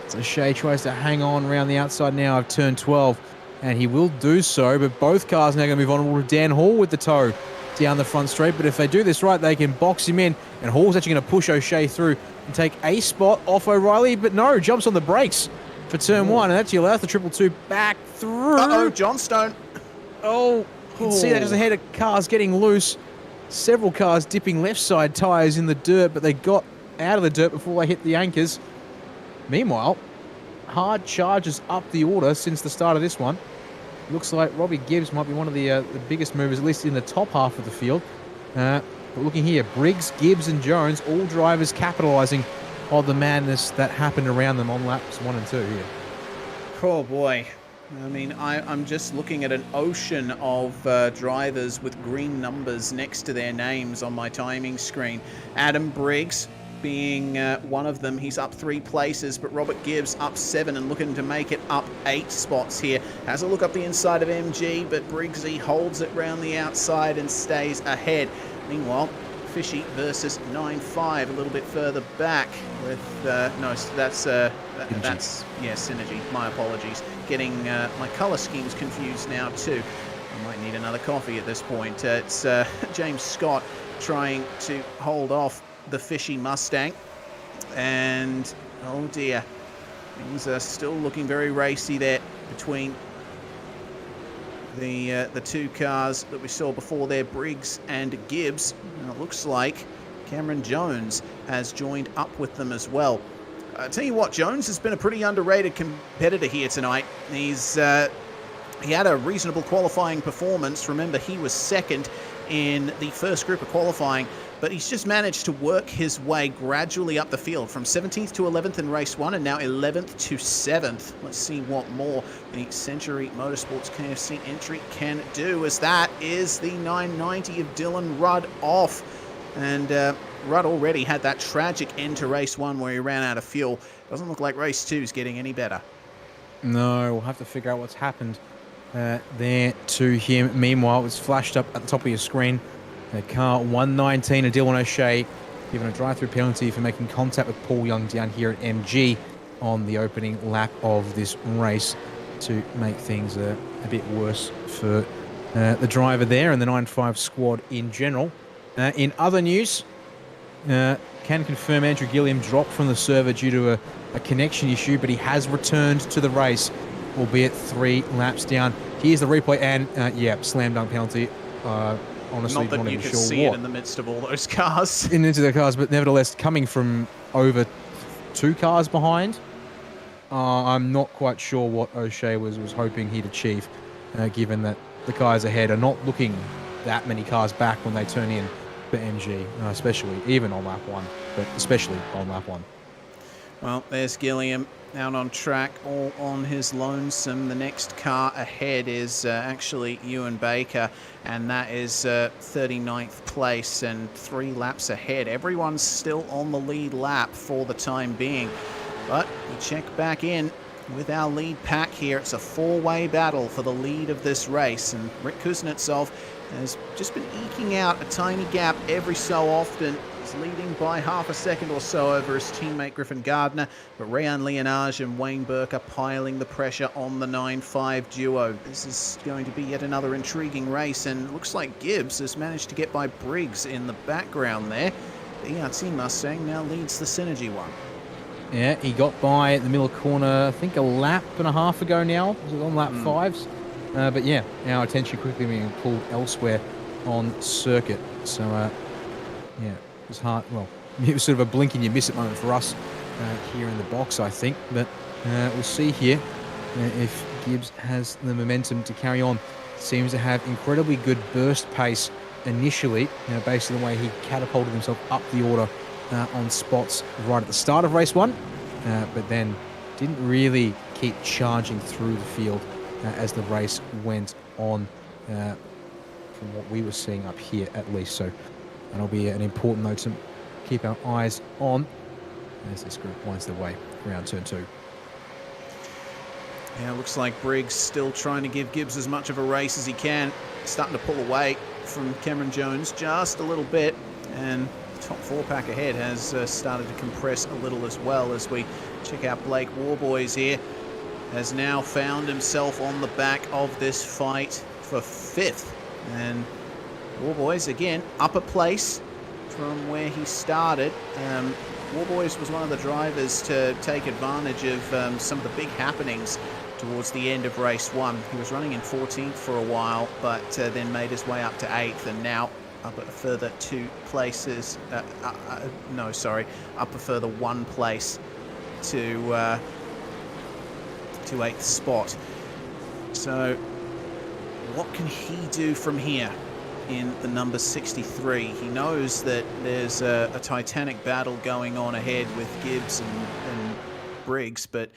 So O'Shea tries to hang on around the outside now of turn 12, and he will do so, but both cars now going to move on to Dan Hall with the tow down the front straight. But if they do this right, they can box him in, and Hall's actually going to push O'Shea through and take a spot off O'Reilly, but no, jumps on the brakes for turn 1, and actually allows the 222 back through. Uh-oh, Johnstone. Oh, you can see that just ahead of cars getting loose. Several cars dipping left side tyres in the dirt, but they got out of the dirt before they hit the anchors. Meanwhile, hard charges up the order since the start of this one. Looks like Robbie Gibbs might be one of the biggest movers, at least in the top half of the field. But looking here, Briggs, Gibbs and Jones, all drivers capitalising on the madness that happened around them on laps 1 and 2 here. Oh boy. I mean, I'm just looking at an ocean of drivers with green numbers next to their names on my timing screen. Adam Briggs being one of them. He's up 3 places, but Robert Gibbs up 7 and looking to make it up 8 spots here. Has a look up the inside of MG, but Briggsy holds it round the outside and stays ahead. Meanwhile, Fishy versus 9-5 a little bit further back with no, that's Synergy. My apologies. Getting my colour schemes confused now too. I might need another coffee at this point. It's James Scott trying to hold off the Fishy Mustang, and oh dear, things are still looking very racy there between the 2 cars that we saw before there, Briggs and Gibbs, and it looks like Cameron Jones has joined up with them as well. I tell you what, Jones has been a pretty underrated competitor here tonight. He's he had a reasonable qualifying performance. Remember, he was second in the first group of qualifying, but he's just managed to work his way gradually up the field from 17th to 11th in race 1 and now 11th to 7th. Let's see what more the Century Motorsports KFC entry can do, as that is the 990 of Dylan Rudd off. And Rudd already had that tragic end to race 1 where he ran out of fuel. Doesn't look like race 2 is getting any better. No, we'll have to figure out what's happened there to him. Meanwhile, it was flashed up at the top of your screen. Car 119 of Dylan O'Shea given a drive-through penalty for making contact with Paul Young down here at MG on the opening lap of this race to make things a bit worse for the driver there and the 9-5 squad in general. In other news, can confirm Andrew Gilliam dropped from the server due to a connection issue, but he has returned to the race, albeit 3 laps down. Here's the replay, and yeah, slam dunk penalty. Honestly, not that you could sure see what. it in the midst of all those cars. Into the cars, but nevertheless, coming from over 2 cars behind, I'm not quite sure what O'Shea was hoping he'd achieve, given that the cars ahead are not looking that many cars back when they turn in for MG, especially even on lap 1, but especially on lap 1. Well, there's Gilliam out on track, all on his lonesome. The next car ahead is actually Ewan Baker, and that is 39th place and 3 laps ahead. Everyone's still on the lead lap for the time being. But we check back in with our lead pack here. It's a 4-way battle for the lead of this race, and Rick Kuznetsov has just been eking out a tiny gap every so often. He's leading by half a second or so over his teammate Griffin Gardner, but Rayan Leonage and Wayne Burke are piling the pressure on the 9-5 duo. This is going to be yet another intriguing race, and it looks like Gibbs has managed to get by Briggs in the background there. The ERT Mustang now leads the Synergy one. Yeah, he got by at the middle corner, I think a lap and a half ago now. Was it on lap 5s? But yeah, our attention quickly being pulled elsewhere on circuit. So, yeah, it was hard. Well, it was sort of a blink and you miss it moment for us here in the box, I think. But we'll see here if Gibbs has the momentum to carry on. Seems to have incredibly good burst pace initially, based on the way he catapulted himself up the order on spots right at the start of race 1, but then didn't really keep charging through the field as the race went on, from what we were seeing up here at least. So that'll be an important note to keep our eyes on as this group winds their way around turn 2. Yeah, looks like Briggs still trying to give Gibbs as much of a race as he can. Starting to pull away from Cameron Jones just a little bit, and the top 4 pack ahead has started to compress a little as well. As we check out Blake Warboys here, has now found himself on the back of this fight for 5th. And Warboys, again, up a place from where he started. Warboys was one of the drivers to take advantage of some of the big happenings towards the end of race 1. He was running in 14th for a while, but then made his way up to 8th, and now up a further 2 places. Up a further 1 place to 8th spot. So what can he do from here in the number 63? He knows that there's a titanic battle going on ahead with Gibbs and Briggs, but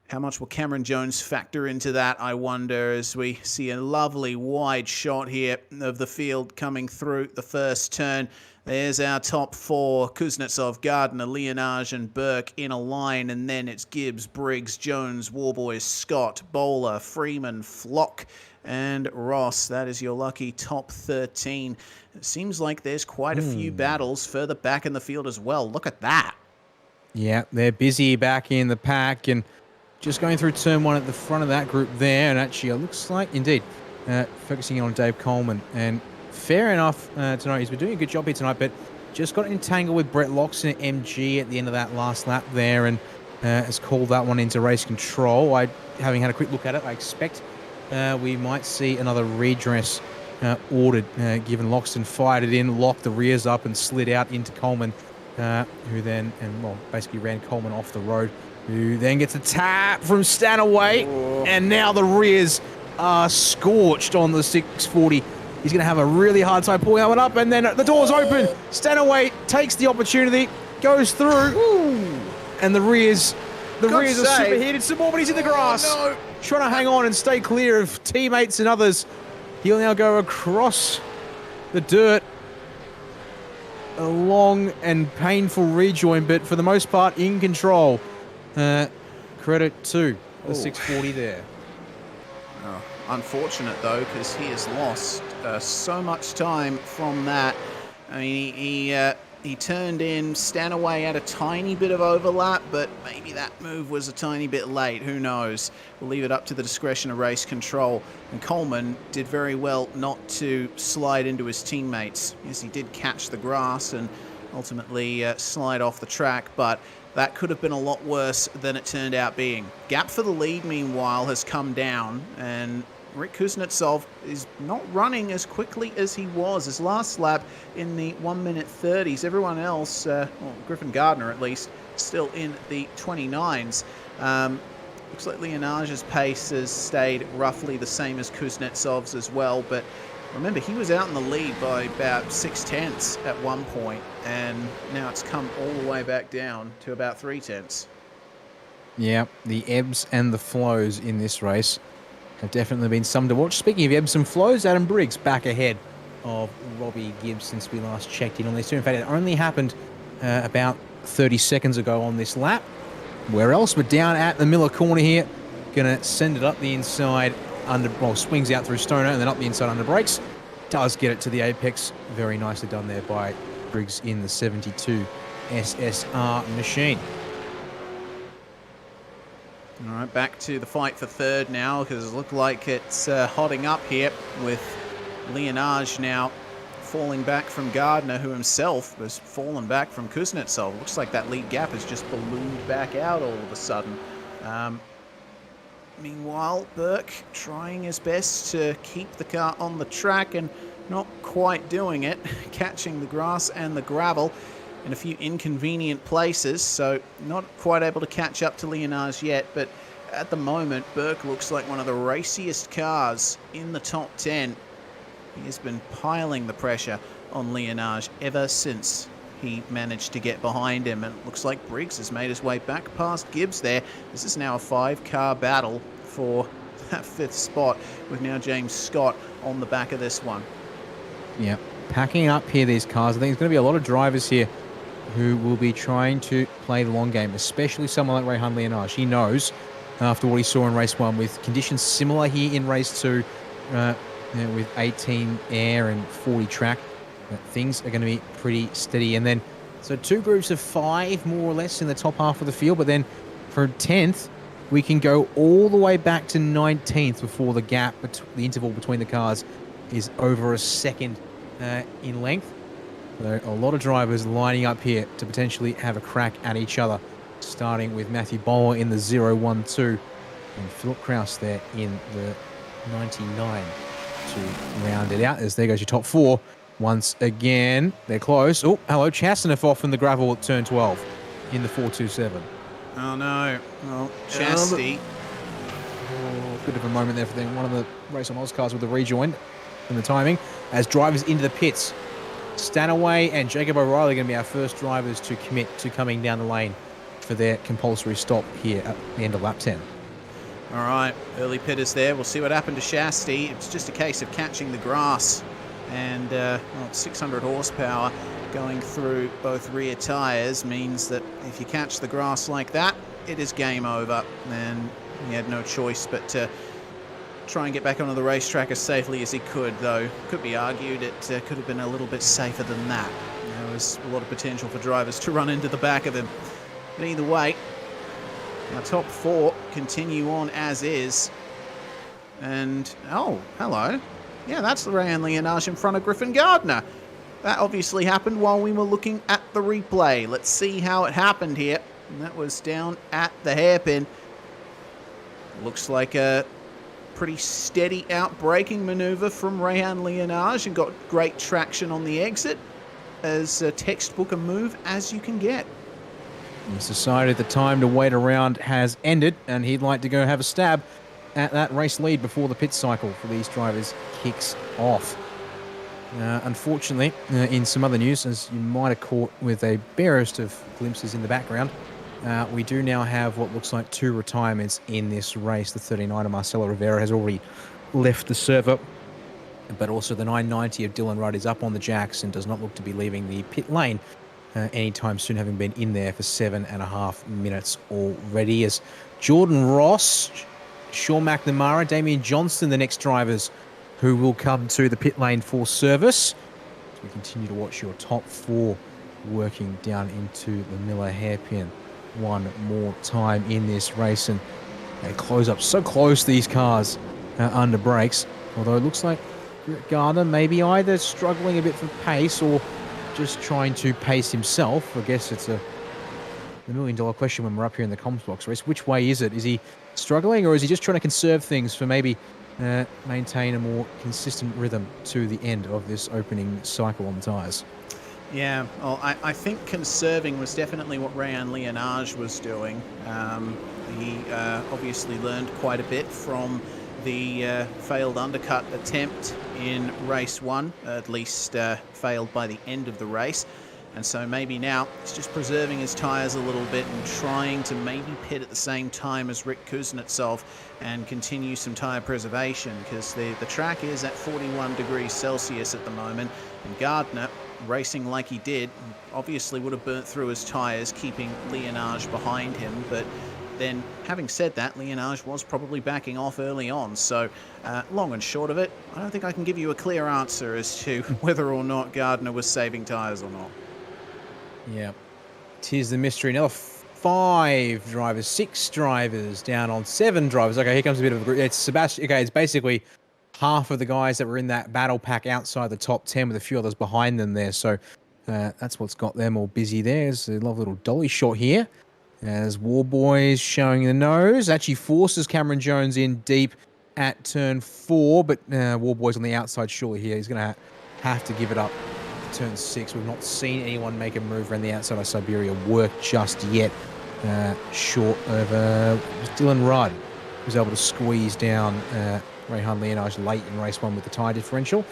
how much will Cameron Jones factor into that, I wonder, as we see a lovely wide shot here of the field coming through the first turn. There's our top 4, Kuznetsov, Gardner, Leonage and Burke in a line, and then it's Gibbs, Briggs, Jones, Warboys, Scott, Bowler, Freeman, Flock and Ross. That is your lucky top 13. It seems like there's quite a few battles further back in the field as well. Look at that. Yeah, they're busy back in the pack, and just going through turn 1 at the front of that group there, and actually it looks like, indeed, focusing on Dave Coleman. And fair enough tonight, he's been doing a good job here tonight, but just got entangled with Brett Loxton at MG at the end of that last lap there, and has called that one into race control. Having had a quick look at it, I expect we might see another redress ordered, given Loxton fired it in, locked the rears up and slid out into Coleman, who then, basically ran Coleman off the road, who then gets a tap from Stanaway, and now the rears are scorched on the 640 He's going to have a really hard time pulling that one up, and then the door's open. Stanaway takes the opportunity, goes through, and the rears are superheated some more, but he's in the grass. No. Trying to hang on and stay clear of teammates and others. He'll now go across the dirt. A long and painful rejoin, but for the most part in control. Credit to the 640 there. Oh, unfortunate though, because he has lost so much time from that. I mean, he turned in. Stanaway had a tiny bit of overlap, but maybe that move was a tiny bit late. Who knows? We'll leave it up to the discretion of race control. And Coleman did very well not to slide into his teammates. Yes, he did catch the grass and ultimately slide off the track, but that could have been a lot worse than it turned out being. Gap for the lead, meanwhile, has come down, and Rick Kuznetsov is not running as quickly as he was. His last lap in the 1:30s. Everyone else, well, Griffin Gardner at least, still in the 29s. Looks like Leonage's pace has stayed roughly the same as Kuznetsov's as well, but remember, he was out in the lead by about 6/10 at one point, and now it's come all the way back down to about 3/10. Yeah, the ebbs and the flows in this race have definitely been some to watch. Speaking of ebbs and flows, Adam Briggs back ahead of Robbie Gibbs since we last checked in on this two. In fact, it only happened about 30 seconds ago on this lap. Where else? We're down at the Miller corner here. Gonna send it up the inside, swings out through Stoner and then up the inside under brakes. Does get it to the apex. Very nicely done there by Briggs in the 72 SSR machine. All right, back to the fight for third now, because it looked like it's hotting up here with Leonage now falling back from Gardner, who himself was fallen back from Kuznetsov. Looks like that lead gap has just ballooned back out all of a sudden. Meanwhile, Burke trying his best to keep the car on the track and not quite doing it, catching the grass and the gravel in a few inconvenient places, so not quite able to catch up to Leonage yet, but at the moment, Burke looks like one of the raciest cars in the top 10. He has been piling the pressure on Leonage ever since he managed to get behind him, and it looks like Briggs has made his way back past Gibbs there. This is now a 5-car battle for that 5th spot, with now James Scott on the back of this one. Yeah, packing up here, these cars. I think there's going to be a lot of drivers here who will be trying to play the long game, especially someone like Rehan Leonage. He knows, after what he saw in race 1, with conditions similar here in race 2, with 18 air and 40 track, things are going to be pretty steady. And then, so 2 groups of 5 more or less in the top half of the field, but then for 10th, we can go all the way back to 19th before the gap, the interval between the cars is over a second in length. So a lot of drivers lining up here to potentially have a crack at each other, starting with Matthew Bowler in the 0-1-2 and Phillip Kraus there in the 99 to round it out. As there goes your top 4. Once again, they're close. Oh, hello, Chastanoff off in the gravel at turn 12 in the 427. Oh no, well, Chastity. Bit of a moment there for them. One of the Race on Oz cars with the rejoin and the timing as drivers into the pits. Stanaway and Jacob O'Reilly are going to be our first drivers to commit to coming down the lane for their compulsory stop here at the end of lap 10. All right, early pitters there. We'll see what happened to Shasty. It's just a case of catching the grass, and 600 horsepower going through both rear tyres means that if you catch the grass like that, it is game over, and he had no choice but to try and get back onto the racetrack as safely as he could, though could be argued it could have been a little bit safer than that. There was a lot of potential for drivers to run into the back of him. But either way, our top 4 continue on as is. And, oh, hello. Yeah, that's Ryan Leonage in front of Griffin Gardner. That obviously happened while we were looking at the replay. Let's see how it happened here. And that was down at the hairpin. Looks like a pretty steady out-braking maneuver from Rehan Leonage and got great traction on the exit. As a textbook a move as you can get. He's decided the time to wait around has ended, and he'd like to go have a stab at that race lead before the pit cycle for these drivers kicks off. Unfortunately, in some other news, as you might have caught with a barest of glimpses in the background, we do now have what looks like 2 retirements in this race. The 39er Marcelo Rivera has already left the server, but also the 990 of Dylan Rudd is up on the jacks and does not look to be leaving the pit lane anytime soon, having been in there for 7.5 minutes already. As Jordan Ross, Sean McNamara, Damien Johnston, the next drivers who will come to the pit lane for service. As we continue to watch your top 4 working down into the Miller hairpin one more time in this race. And they close up so close, these cars, under brakes. Although it looks like Gardner maybe either struggling a bit for pace or just trying to pace himself. I guess it's the million-dollar question when we're up here in the comms box race. Which way is it? Is he struggling, or is he just trying to conserve things for maybe maintain a more consistent rhythm to the end of this opening cycle on the tyres? Yeah, well, I think conserving was definitely what Rayan Leonage was doing. He obviously learned quite a bit from the failed undercut attempt in race 1, at least failed by the end of the race. And so maybe now he's just preserving his tyres a little bit and trying to maybe pit at the same time as Rick Kuznetsov and continue some tyre preservation, because the track is at 41 degrees Celsius at the moment, and Gardner, racing like he did, obviously would have burnt through his tyres, keeping Leonage behind him. But then, having said that, Leonage was probably backing off early on. So, long and short of it, I don't think I can give you a clear answer as to whether or not Gardner was saving tyres or not. Yeah, tis the mystery. Another 5 drivers, 6 drivers down on 7 drivers. Okay, here comes a bit of a group. It's Sebastian. Okay, it's basically half of the guys that were in that battle pack outside the top 10 with a few others behind them there. So that's what's got them all busy there. There's a lovely little dolly shot here as Warboys showing the nose. Actually forces Cameron Jones in deep at turn 4, but Warboys on the outside surely here. He's going to have to give it up. Turn 6. We've not seen anyone make a move around the outside of Siberia work just yet. Short of Dylan Rudd, who's able to squeeze down Rayhan Leonage late in race 1 with the tyre differential.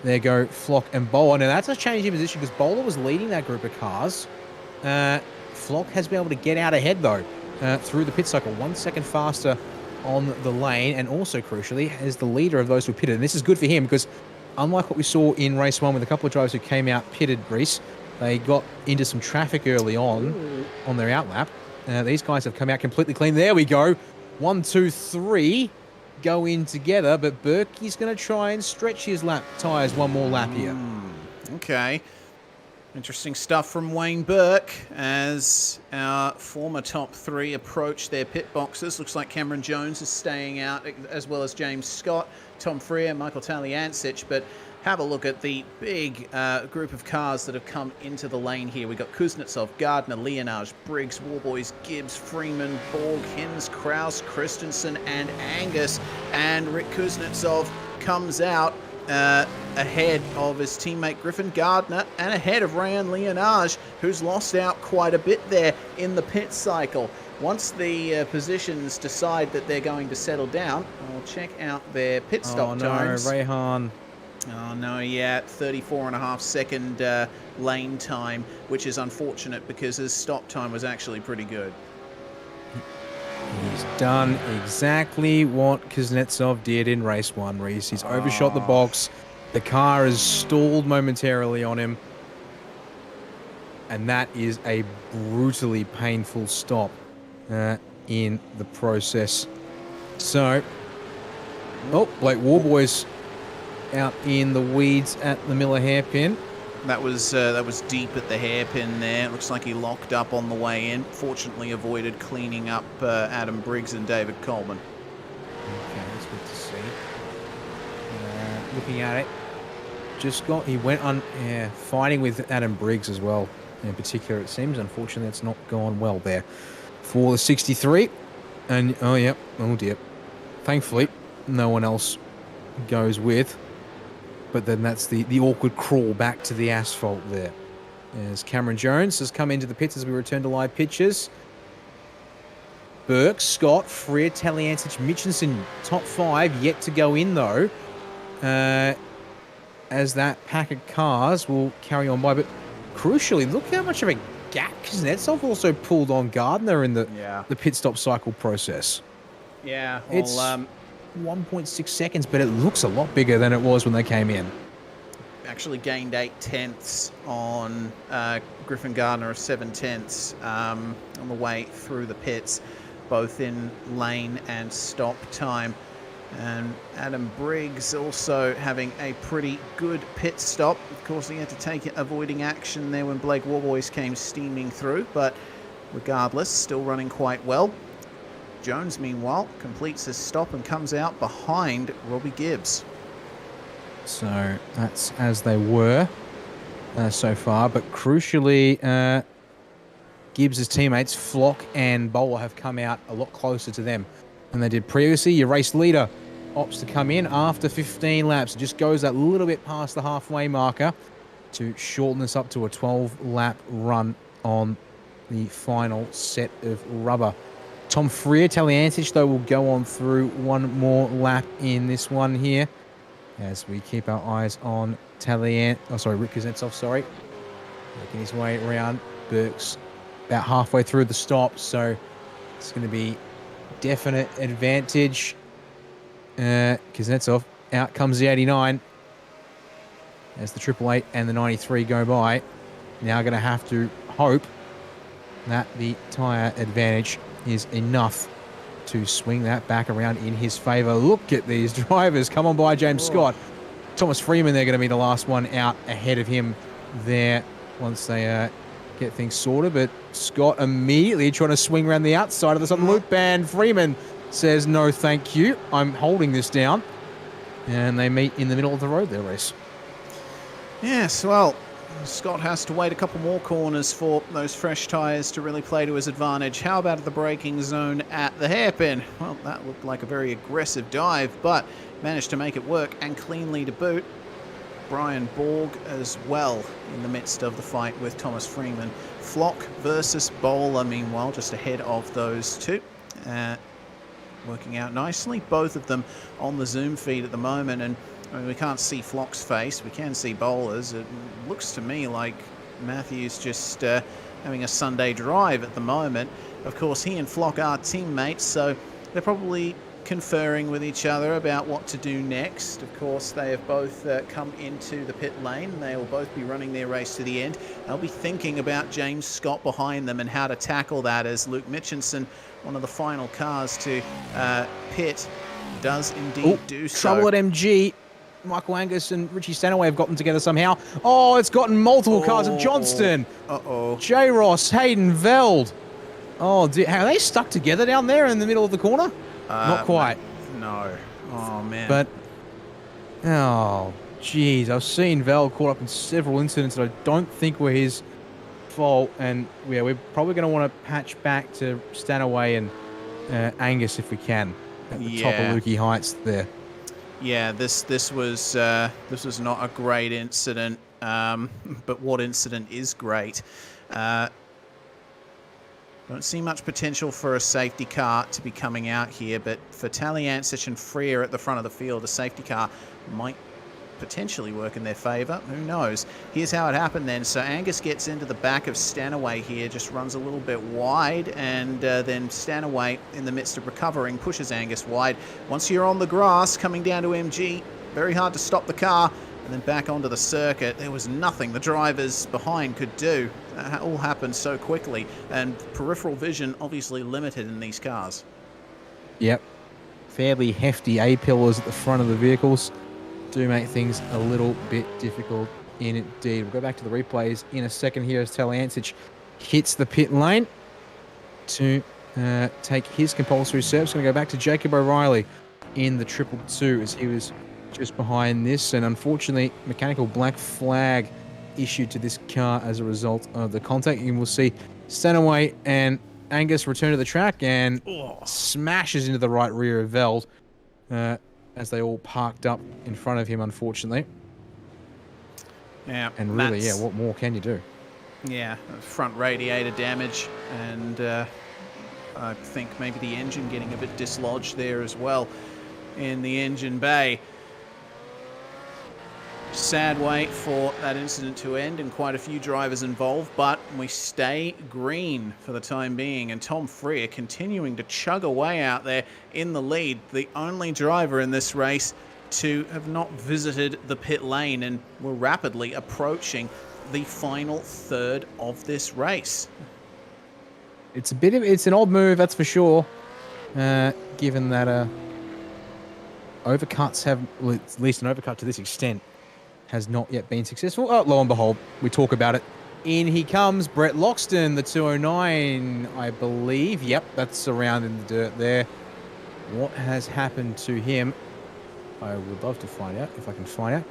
There go Flock and Bowler. Now that's a change in position because Bowler was leading that group of cars. Flock has been able to get out ahead though through the pit cycle, 1 second faster on the lane, and also crucially as the leader of those who pitted. And this is good for him because unlike what we saw in race 1 with a couple of drivers who came out pitted, Reese, they got into some traffic early on their outlap. These guys have come out completely clean. There we go. 1, 2, 3 go in together, but Berkey's going to try and stretch his tyres one more lap here. Okay. Interesting stuff from Wayne Burke as our former top 3 approach their pit boxes. Looks like Cameron Jones is staying out, as well as James Scott, Tom Freer, Michael Taliancic. But have a look at the big group of cars that have come into the lane here. We've got Kuznetsov, Gardner, Leonage, Briggs, Warboys, Gibbs, Freeman, Borg, Hinz, Kraus, Christensen, and Angus. And Rick Kuznetsov comes out ahead of his teammate Griffin Gardner and ahead of Rayan Leonage, who's lost out quite a bit there in the pit cycle. Once the positions decide that they're going to settle down, we'll check out their pit stop times. Rayhan. Oh no, yeah, 34.5 second lane time, which is unfortunate because his stop time was actually pretty good. He's done exactly what Kuznetsov did in race 1, Reese. He's overshot the box. The car has stalled momentarily on him. And that is a brutally painful stop in the process. So, Blake Warboys out in the weeds at the Miller hairpin. That was deep at the hairpin there. It looks like he locked up on the way in. Fortunately avoided cleaning up Adam Briggs and David Coleman. Okay, that's good to see. Looking at it, he went on fighting with Adam Briggs as well. In particular, it seems. Unfortunately, it's not gone well there for the 63. And, oh dear. Thankfully, no one else goes with. But then that's the awkward crawl back to the asphalt there. As Cameron Jones has come into the pits as we return to live pitches. Burke, Scott, Freer, Taliancic, Mitchinson, top 5, yet to go in though. as that pack of cars will carry on by. But crucially, look how much of a gap Kuznetsov also pulled on Gardner in the pit stop cycle process. Yeah, well, It's 1.6 seconds, but it looks a lot bigger than it was when they came in. actually gained 8/10 on Griffin Gardner of 7/10 on the way through the pits, both in lane and stop time. And Adam Briggs also having a pretty good pit stop. Of course, he had to take it avoiding action there when Blake Warboys came steaming through, but regardless, still running quite well. Jones, meanwhile, completes his stop and comes out behind Robbie Gibbs. So that's as they were so far. But crucially, Gibbs' teammates, Flock and Bowler, have come out a lot closer to them than they did previously. Your race leader opts to come in after 15 laps. It just goes that little bit past the halfway marker to shorten this up to a 12-lap run on the final set of rubber. Tom Freer, Taliantich, though, will go on through one more lap in this one here as we keep our eyes on Rick Kuznetsov, making his way around. Burke's about halfway through the stop, so it's going to be definite advantage. Kuznetsov, out comes the 89 as the 888 and the 93 go by. Now going to have to hope that the tyre advantage is enough to swing that back around in his favour. Look at these drivers come on by James Scott. Thomas Freeman, they're going to be the last one out ahead of him there once they get things sorted. But Scott immediately trying to swing around the outside of the southern loop, and Freeman says, no, thank you. I'm holding this down. And they meet in the middle of the road there, Reece. Yes, well, Scott has to wait a couple more corners for those fresh tyres to really play to his advantage. How about the braking zone at the hairpin? Well, that looked like a very aggressive dive, but managed to make it work and cleanly to boot. Brian Borg as well in the midst of the fight with Thomas Freeman. Flock versus Bowler, meanwhile, just ahead of those two. Working out nicely. Both of them on the Zoom feed at the moment, and I mean, we can't see Flock's face. We can see Bowler's. It looks to me like Matthew's just having a Sunday drive at the moment. Of course, he and Flock are teammates, so they're probably conferring with each other about what to do next. Of course, they have both come into the pit lane. They will both be running their race to the end. They'll be thinking about James Scott behind them and how to tackle that, as Luke Mitchinson, one of the final cars to pit, does indeed do so. Trouble at MG. Michael Angus and Richie Stanaway have gotten together somehow. Oh, it's gotten multiple cars of Johnston. J. Ross, Hayden Veld. Oh, are they stuck together down there in the middle of the corner? Not quite. No. Oh, man. But, oh, geez. I've seen Veld caught up in several incidents that I don't think were his fault. And, yeah, we're probably going to want to patch back to Stanaway and Angus if we can at the top of Lukey Heights there. Yeah, this was not a great incident, but what incident is great? Don't see much potential for a safety car to be coming out here, but for Taliancic and Freer at the front of the field, a safety car might potentially work in their favour. Who knows? Here's how it happened then. So Angus gets into the back of Stanaway here, just runs a little bit wide, and then Stanaway, in the midst of recovering, pushes Angus wide. Once you're on the grass, coming down to MG, very hard to stop the car, and then back onto the circuit. There was nothing the drivers behind could do. That all happened so quickly, and peripheral vision obviously limited in these cars. Yep. Fairly hefty A-pillars at the front of the vehicles do make things a little bit difficult indeed. We'll go back to the replays in a second here as Taliancic hits the pit lane to take his compulsory serve. It's going to go back to Jacob O'Reilly in the 222 as he was just behind this, and unfortunately mechanical black flag issued to this car as a result of the contact. And we'll see Stanaway and Angus return to the track and smashes into the right rear of Veld as they all parked up in front of him, unfortunately. Yeah, and really, what more can you do? Yeah, front radiator damage, and I think maybe the engine getting a bit dislodged there as well in the engine bay. Sad way for that incident to end and quite a few drivers involved, but we stay green for the time being. And Tom Freer continuing to chug away out there in the lead, the only driver in this race to have not visited the pit lane, and we're rapidly approaching the final third of this race. It's an odd move, that's for sure. Given that overcuts have, well, at least an overcut to this extent, has not yet been successful. Oh, lo and behold, we talk about it. In he comes, Brett Loxton, the 209, I believe. Yep, that's around in the dirt there. What has happened to him? I would love to find out, if I can find out.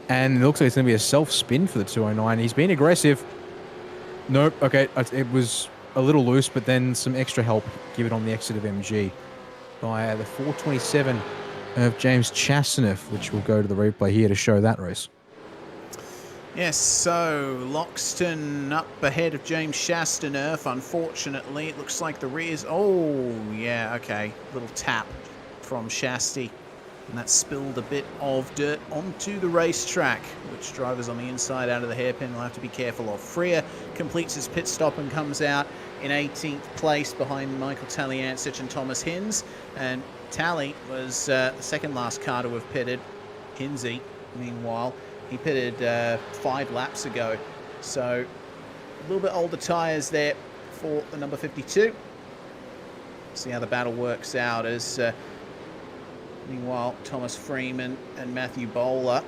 And it looks like it's going to be a self-spin for the 209. He's been aggressive. Nope, okay, it was a little loose, but then some extra help given on the exit of MG by the 427 of James Chastaneuf, which will go to the replay here to show that race. Yes, so Loxton up ahead of James Chastaneuf. Unfortunately, it looks like the rears... Oh, yeah, okay. Little tap from Shasty. And that spilled a bit of dirt onto the racetrack, which drivers on the inside out of the hairpin will have to be careful of. Freer completes his pit stop and comes out in 18th place behind Michael Taliancic and Thomas Hinz. And Tally was the second last car to have pitted. Hinsey, meanwhile, he pitted 5 laps ago. So a little bit older tyres there for the number 52. See how the battle works out as meanwhile Thomas Freeman and Matthew Bowler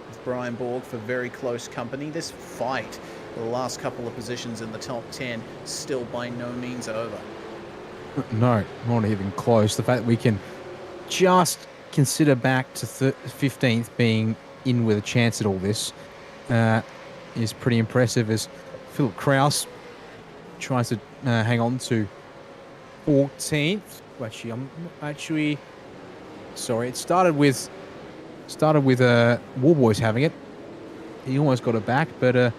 with Brian Borg for very close company. This fight for the last couple of positions in the top 10 still by no means over. No, not even close. The fact that we can just consider back to 15th being in with a chance at all this is pretty impressive, as Philip Kraus tries to hang on to 14th. Actually, sorry, it started with Warboys having it. He almost got it back, but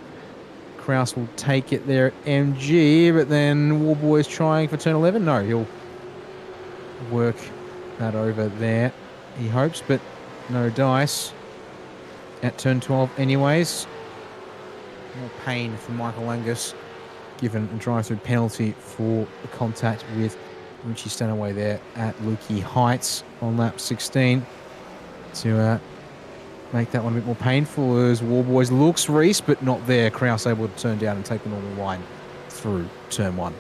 Kraus will take it there at MG, but then Warboys trying for turn 11. No, he'll work that over there, he hopes, but no dice at turn 12 anyways. More pain for Michael Angus, given a drive-through penalty for the contact with Richie Stanaway there at Lukey Heights on lap 16 to make that one a bit more painful, as Warboys looks Reese, but not there. Kraus able to turn down and take the normal line through turn 1.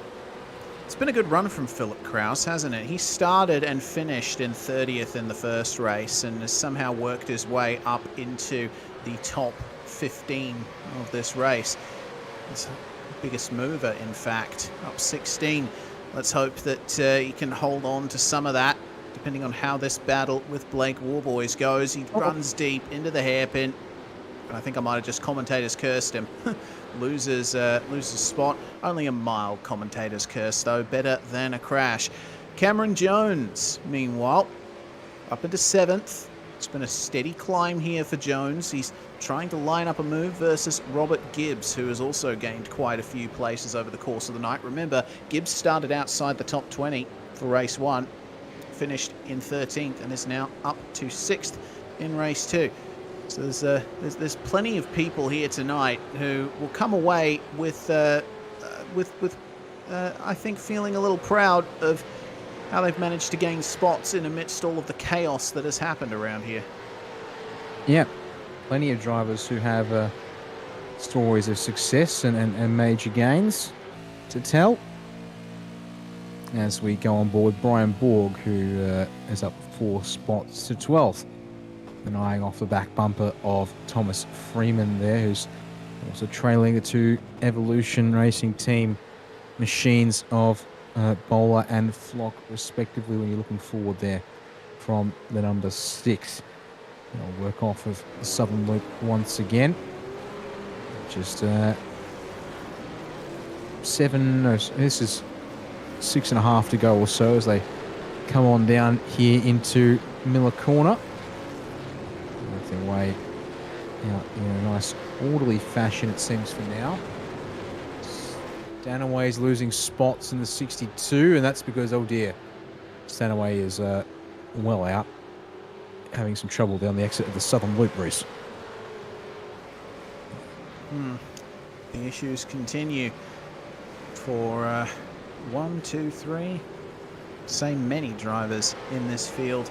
It's been a good run from Philip Kraus, hasn't it? He started and finished in 30th in the first race and has somehow worked his way up into the top 15 of this race. It's the biggest mover, in fact, up 16. Let's hope that he can hold on to some of that, depending on how this battle with Blake Warboys goes. He runs deep into the hairpin. I think I might have just commentator's cursed him. loses spot. Only a mild commentator's curse, though. Better than a crash. Cameron Jones, meanwhile, up into 7th. It's been a steady climb here for Jones. He's trying to line up a move versus Robert Gibbs, who has also gained quite a few places over the course of the night. Remember, Gibbs started outside the top 20 for race 1, finished in 13th, and is now up to 6th in race 2. So there's plenty of people here tonight who will come away with I think feeling a little proud of how they've managed to gain spots in amidst all of the chaos that has happened around here. Yeah, plenty of drivers who have stories of success and major gains to tell. As we go on board, Brian Borg, who is up 4 spots to 12th. And eyeing off the back bumper of Thomas Freeman there, who's also trailing the 2 Evolution Racing Team machines of Bowler and Flock, respectively, when you're looking forward there from the number 6. And I'll work off of the Southern Loop once again. Just this is 6.5 to go or so as they come on down here into Miller Corner. Their way out in a nice orderly fashion, it seems, for now. Stanaway's losing spots in the 62, and that's because, oh dear, Stanaway is well out, having some trouble down the exit of the Southern Loop, Bruce. The issues continue for 1, 2, 3, same many drivers in this field.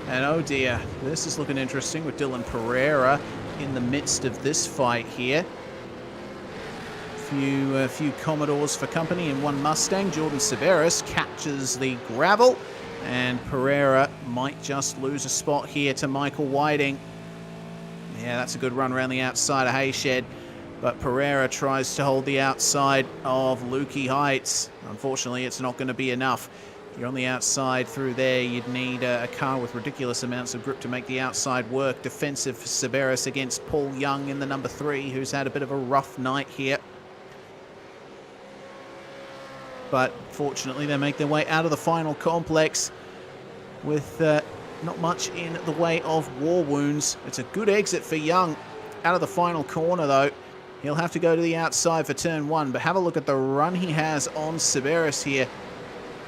And oh dear, this is looking interesting with Dylan Pereira in the midst of this fight here. Few Commodores for company and one Mustang. Jordan Severus captures the gravel, and Pereira might just lose a spot here to Michael Whiting. Yeah, that's a good run around the outside of Hayshed, but Pereira tries to hold the outside of Lukey Heights. Unfortunately, it's not going to be enough. You're on the outside through there. You'd need a car with ridiculous amounts of grip to make the outside work. Defensive for Severus against Paul Young in the number 3, who's had a bit of a rough night here. But fortunately, they make their way out of the final complex with not much in the way of war wounds. It's a good exit for Young. Out of the final corner, though, he'll have to go to the outside for turn 1. But have a look at the run he has on Severus here.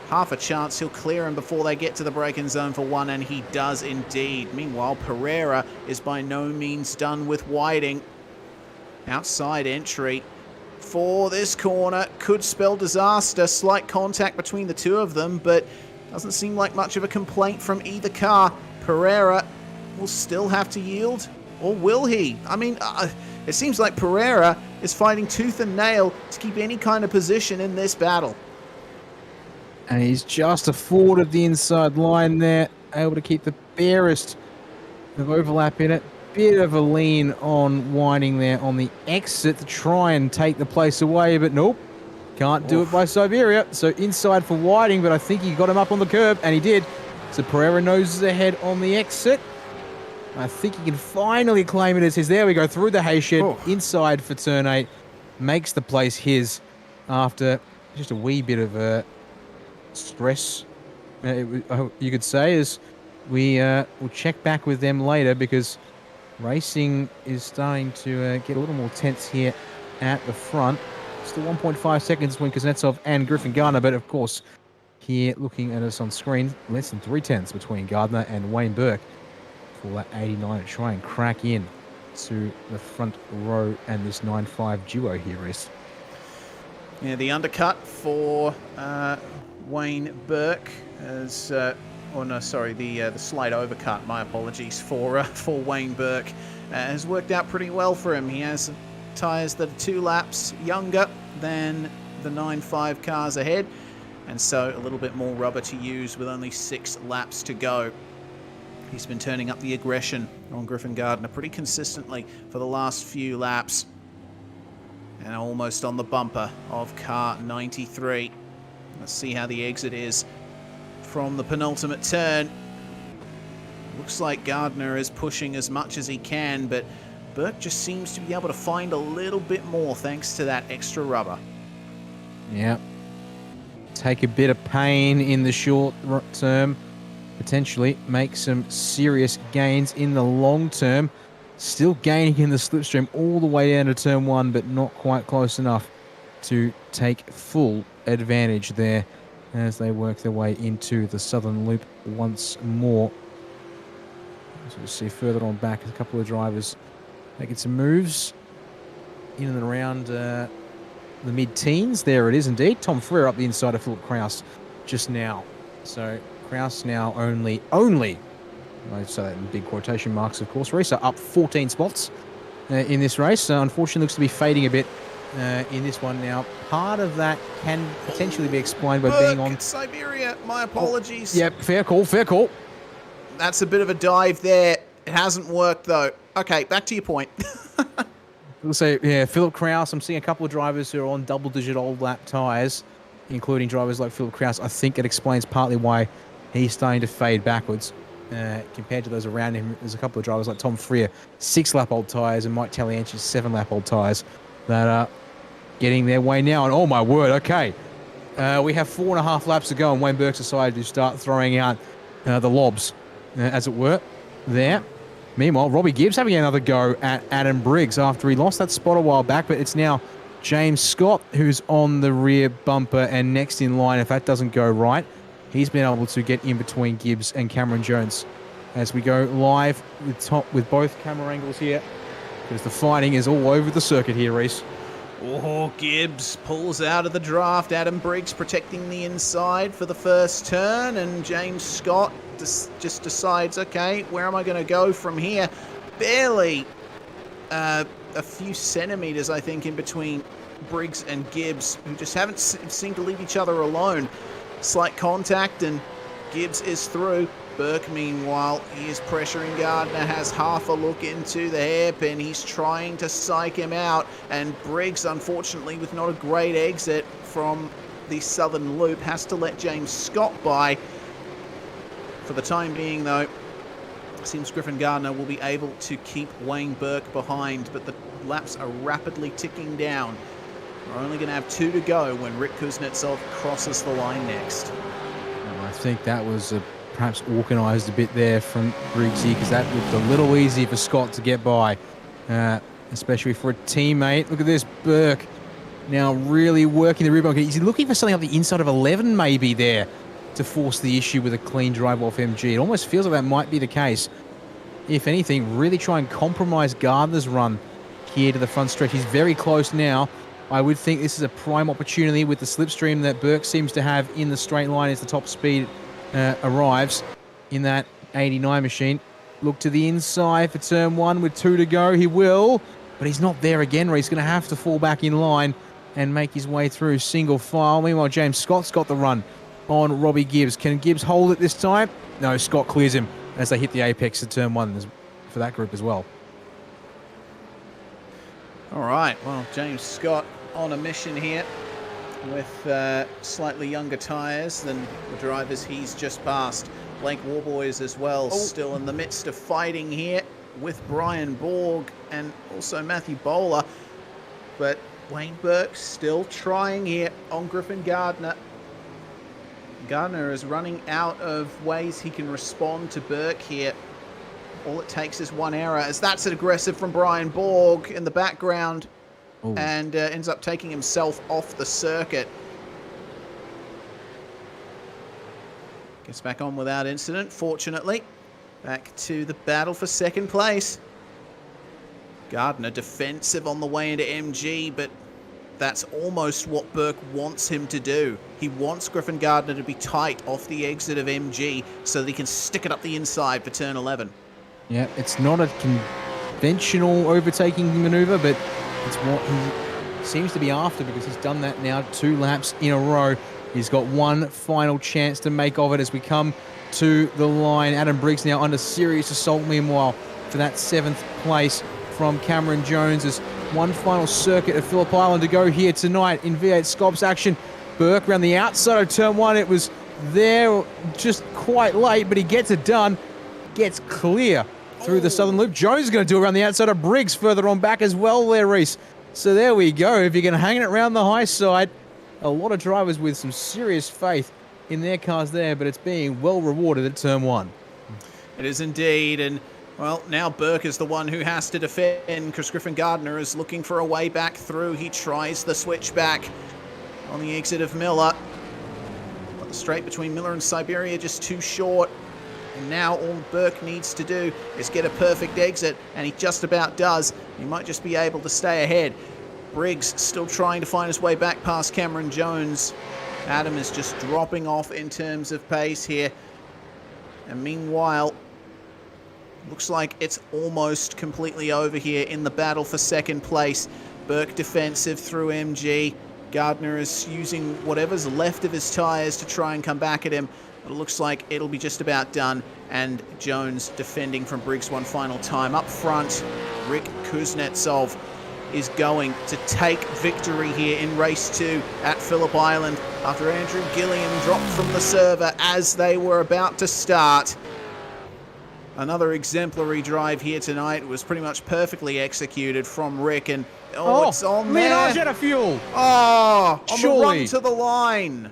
Half a chance he'll clear him before they get to the braking zone for 1, and he does indeed. Meanwhile, Pereira is by no means done with Whiting. Outside entry for this corner could spell disaster. Slight contact between the two of them, but doesn't seem like much of a complaint from either car. Pereira will still have to yield, or will he? I mean, it seems like Pereira is fighting tooth and nail to keep any kind of position in this battle. And he's just afforded the inside line there, able to keep the barest of overlap in it. Bit of a lean on Whiting there on the exit to try and take the place away, but nope, can't do it by Siberia. So inside for Whiting, but I think he got him up on the curb, and he did. So Pereira noses ahead on the exit. I think he can finally claim it as his. There we go, through the Hayshed, inside for turn 8. Makes the place his after just a wee bit of stress, you could say, as we will check back with them later, because racing is starting to get a little more tense here at the front. Still 1.5 seconds between Kuznetsov and Griffin Gardner, but of course, here looking at us on screen, less than 3/10 between Gardner and Wayne Burke for that 89 to try and crack in to the front row and this 9-5 duo here, Reese. Yeah, the undercut for Wayne Burke as, the slight overcut, my apologies, for Wayne Burke has worked out pretty well for him. He has tyres that are 2 laps younger than the 9.5 cars ahead, and so a little bit more rubber to use with only 6 laps to go. He's been turning up the aggression on Griffin Gardner pretty consistently for the last few laps, and almost on the bumper of car 93. Let's see how the exit is from the penultimate turn. Looks like Gardner is pushing as much as he can, but Burke just seems to be able to find a little bit more thanks to that extra rubber. Yeah. Take a bit of pain in the short term, potentially make some serious gains in the long term. Still gaining in the slipstream all the way down to turn 1, but not quite close enough to take full advantage there as they work their way into the southern loop once more. So we see further on back a couple of drivers making some moves in and around the mid-teens. There it is indeed. Tom Freer up the inside of Phillip Kraus just now. So Kraus now only, I say that in big quotation marks, of course, Racer up 14 spots in this race. Unfortunately, looks to be fading a bit in this one now. Part of that can potentially be explained by being on Siberia. My apologies. Yep, fair call, fair call. That's a bit of a dive there. It hasn't worked though. Okay, back to your point. So yeah, Phillip Kraus. I'm seeing a couple of drivers who are on double-digit old lap tyres, including drivers like Phillip Kraus. I think it explains partly why he's starting to fade backwards compared to those around him. There's a couple of drivers like Tom Freer, 6-lap old tyres, and Mike Talianchis, 7-lap old tyres that are getting their way now. And oh my word, okay. We have 4.5 laps to go, and Wayne Burke's decided to start throwing out the lobs, as it were, there. Meanwhile, Robbie Gibbs having another go at Adam Briggs after he lost that spot a while back, but it's now James Scott who's on the rear bumper and next in line. If that doesn't go right, he's been able to get in between Gibbs and Cameron Jones. As we go live with both camera angles here because the fighting is all over the circuit here, Reese. Oh, Gibbs pulls out of the draft. Adam Briggs protecting the inside for the first turn, and James Scott just decides, okay, where am I going to go from here? Barely a few centimeters, I think, in between Briggs and Gibbs, who just haven't seemed to leave each other alone. Slight contact, and Gibbs is through. Burke, meanwhile, he is pressuring Gardner, has half a look into the hairpin. He's trying to psych him out, and Briggs, unfortunately, with not a great exit from the southern loop, has to let James Scott by. For the time being, though, it seems Griffin Gardner will be able to keep Wayne Burke behind, but the laps are rapidly ticking down. We're only going to have 2 to go when Rick Kuznetsov crosses the line next. I think that was perhaps organised a bit there from Briggsy, because that looked a little easy for Scott to get by, especially for a teammate. Look at this, Burke now really working the rebound. He's looking for something up the inside of 11 maybe there to force the issue with a clean drive off MG. It almost feels like that might be the case. If anything, really try and compromise Gardner's run here to the front stretch. He's very close now. I would think this is a prime opportunity with the slipstream that Burke seems to have in the straight line as the top speed arrives in that 89 machine. Look to the inside for turn 1 with 2 to go. He will, but he's not there again. He's going to have to fall back in line and make his way through single file. Meanwhile, James Scott's got the run on Robbie Gibbs. Can Gibbs hold it this time? No, Scott clears him as they hit the apex of turn 1 for that group as well. All right, well, James Scott on a mission here with slightly younger tyres than the drivers he's just passed. Blake Warboys as well, still in the midst of fighting here with Brian Borg and also Matthew Bowler. But Wayne Burke still trying here on Griffin Gardner. Gardner is running out of ways he can respond to Burke here. All it takes is one error, as that's aggressive from Brian Borg in the background. Ooh. And ends up taking himself off the circuit. Gets back on without incident, fortunately. Back to the battle for second place. Gardner defensive on the way into MG, but that's almost what Burke wants him to do. He wants Griffin Gardner to be tight off the exit of MG so that he can stick it up the inside for turn 11. Yeah, it's not a conventional overtaking maneuver, but it's what he seems to be after, because he's done that now 2 laps in a row. He's got one final chance to make of it as we come to the line. Adam Briggs now under serious assault, meanwhile, for that 7th place from Cameron Jones. There's one final circuit at Phillip Island to go here tonight in V8SCOPS action. Burke around the outside of turn 1. It was there just quite late, but he gets it done. Gets clear through the southern loop. Jones is going to do it around the outside of Briggs further on back as well there, Reese. So there we go. If you're going to hang it around the high side, a lot of drivers with some serious faith in their cars there, but it's being well rewarded at turn 1. It is indeed, and well, now Burke is the one who has to defend, because Griffin Gardner is looking for a way back through. He tries the switchback on the exit of Miller. But the straight between Miller and Siberia just too short. And now all Burke needs to do is get a perfect exit, and he just about does. He might just be able to stay ahead. Briggs still trying to find his way back past Cameron Jones. Adam is just dropping off in terms of pace here. And meanwhile, looks like it's almost completely over here in the battle for second place. Burke defensive through MG. Gardner is using whatever's left of his tyres to try and come back at him. But it looks like it'll be just about done. And Jones defending from Briggs one final time. Up front, Rick Kuznetsov is going to take victory here in race 2 at Phillip Island after Andrew Gilliam dropped from the server as they were about to start. Another exemplary drive here tonight. It was pretty much perfectly executed from Rick, and it's on there. Jet of fuel. Oh, on Surely. the run to the line.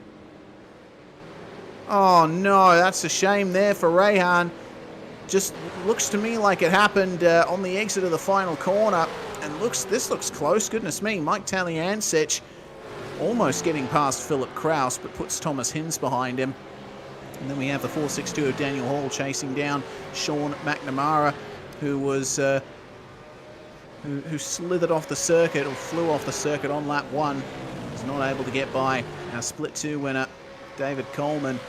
Oh no, that's a shame there for Rehan. Just looks to me like it happened on the exit of the final corner, and this looks close. Goodness me, Mike Taliancic almost getting past Philip Kraus, but puts Thomas Hinz behind him. And then we have the 462 of Daniel Hall chasing down Sean McNamara, who was who slithered off the circuit or flew off the circuit on lap 1, was not able to get by. Our split 2 winner, David Coleman,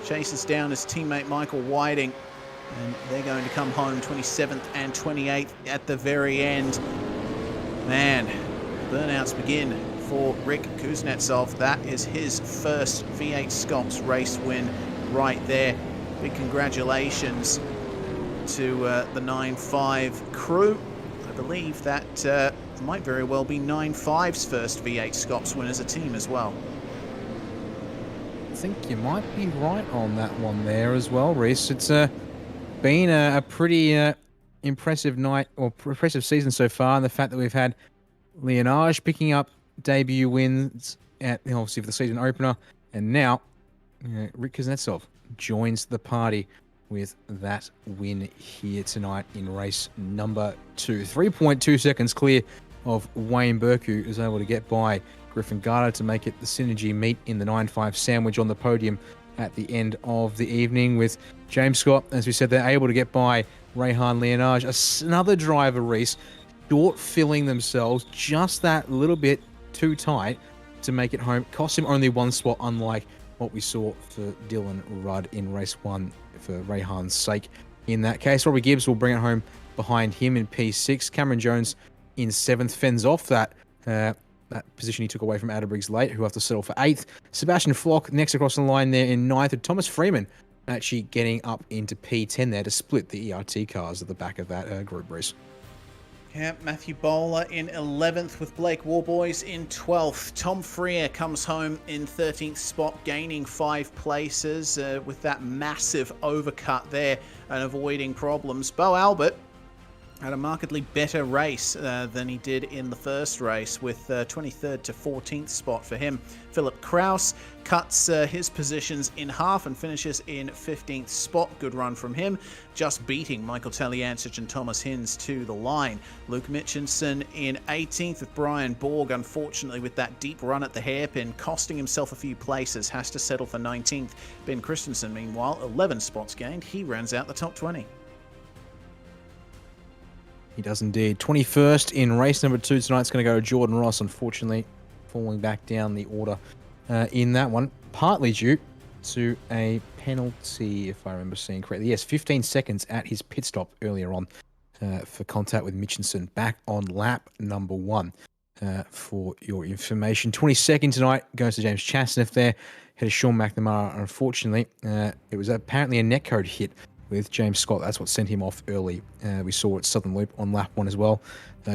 chases down his teammate Michael Whiting, and they're going to come home 27th and 28th at the very end. Man, burnouts begin for Rick Kuznetsov. That is his first V8 SCOPS race win right there. Big congratulations to the 9.5 crew. I believe that might very well be 9.5's first V8 SCOPS win as a team as well. I think you might be right on that one there as well, Reese. It's been a pretty impressive night, or impressive season so far, and the fact that we've had Leonage picking up debut wins at obviously for the season opener, and now Rick Kuznetsov joins the party with that win here tonight in race number 2. 3.2 seconds clear of Wayne Burke, who is able to get by Griffin Garter to make it the Synergy meet in the 9.5 sandwich on the podium at the end of the evening, with James Scott, as we said, they're able to get by Rehan Leonage. Another driver, Reese, short filling themselves just that little bit too tight to make it home. Cost him only one spot, unlike what we saw for Dylan Rudd in race 1 for Rehan's sake. In that case, Robbie Gibbs will bring it home behind him in P6. Cameron Jones in 7th fends off that position he took away from Atterbriggs late, who have to settle for 8th. Sebastian Flock next across the line there in 9th, and Thomas Freeman actually getting up into P10 there to split the ERT cars at the back of that group race. Yeah, Matthew Bowler in 11th with Blake Warboys in 12th. Tom Freer comes home in 13th spot, gaining 5 places with that massive overcut there and avoiding problems. Bo Albert had a markedly better race than he did in the first race, with 23rd to 14th spot for him. Phillip Kraus cuts his positions in half and finishes in 15th spot. Good run from him, just beating Michael Taliancic and Thomas Hinz to the line. Luke Mitchinson in 18th with Brian Borg, unfortunately with that deep run at the hairpin, costing himself a few places, has to settle for 19th. Ben Christensen, meanwhile, 11 spots gained. He rounds out the top 20. He does indeed. 21st in race number 2 tonight's going to go to Jordan Ross, unfortunately falling back down the order in that one, partly due to a penalty, if I remember seeing correctly. Yes, 15 seconds at his pit stop earlier on for contact with Mitchinson, back on lap number 1 for your information. 22nd tonight goes to James Chasniff there, ahead of Sean McNamara. Unfortunately, it was apparently a netcode hit with James Scott. That's what sent him off early. We saw at Southern Loop on lap 1 as well.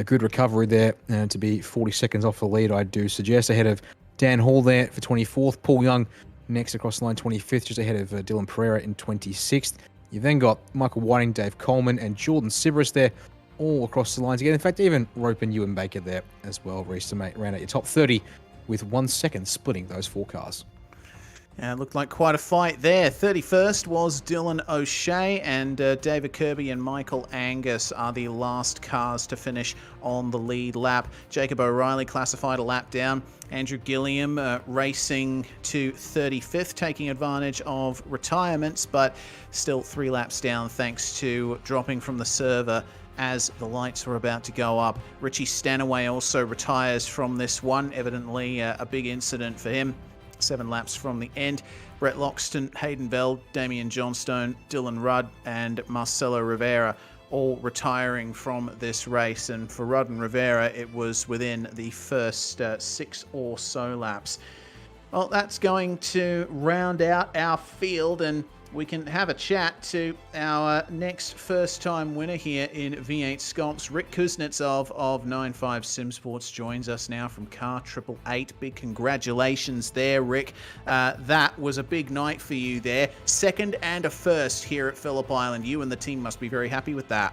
Good recovery there to be 40 seconds off the lead, I do suggest, ahead of Dan Hall there for 24th. Paul Young next across the line, 25th, just ahead of Dylan Pereira in 26th. You then got Michael Whiting, Dave Coleman, and Jordan Sibris there, all across the lines again. In fact, even Rope and Ewan Baker there as well, Reece, to round out your top 30 with 1 second splitting those 4 cars. It looked like quite a fight there. 31st was Dylan O'Shea, and David Kirby and Michael Angus are the last cars to finish on the lead lap. Jacob O'Reilly classified a lap down. Andrew Gilliam racing to 35th, taking advantage of retirements, but still 3 laps down thanks to dropping from the server as the lights were about to go up. Richie Stanaway also retires from this one, evidently a big incident for him. 7 laps from the end. Brett Loxton, Hayden Bell, Damian Johnstone, Dylan Rudd, and Marcelo Rivera all retiring from this race. And for Rudd and Rivera, it was within the first 6 or so laps. Well, that's going to round out our field, and we can have a chat to our next first-time winner here in V8 SCOPS. Rick Kuznetsov of 9.5 Sim Sports joins us now from Car 888. Big congratulations there, Rick. That was a big night for you there. 2nd and a 1st here at Phillip Island. You and the team must be very happy with that.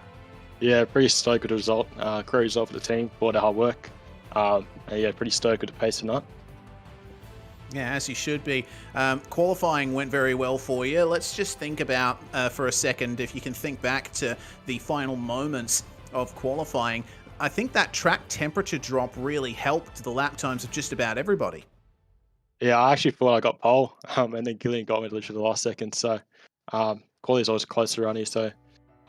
Yeah, pretty stoked with the result. Great result for the team, for the hard work. Yeah, pretty stoked with the pace tonight. Yeah, as you should be. Qualifying went very well for you. Let's just think about, for a second, if you can think back to the final moments of qualifying. I think that track temperature drop really helped the lap times of just about everybody. Yeah, I actually thought I got pole, and then Gillian got me literally the last second. So quality is always close around here, so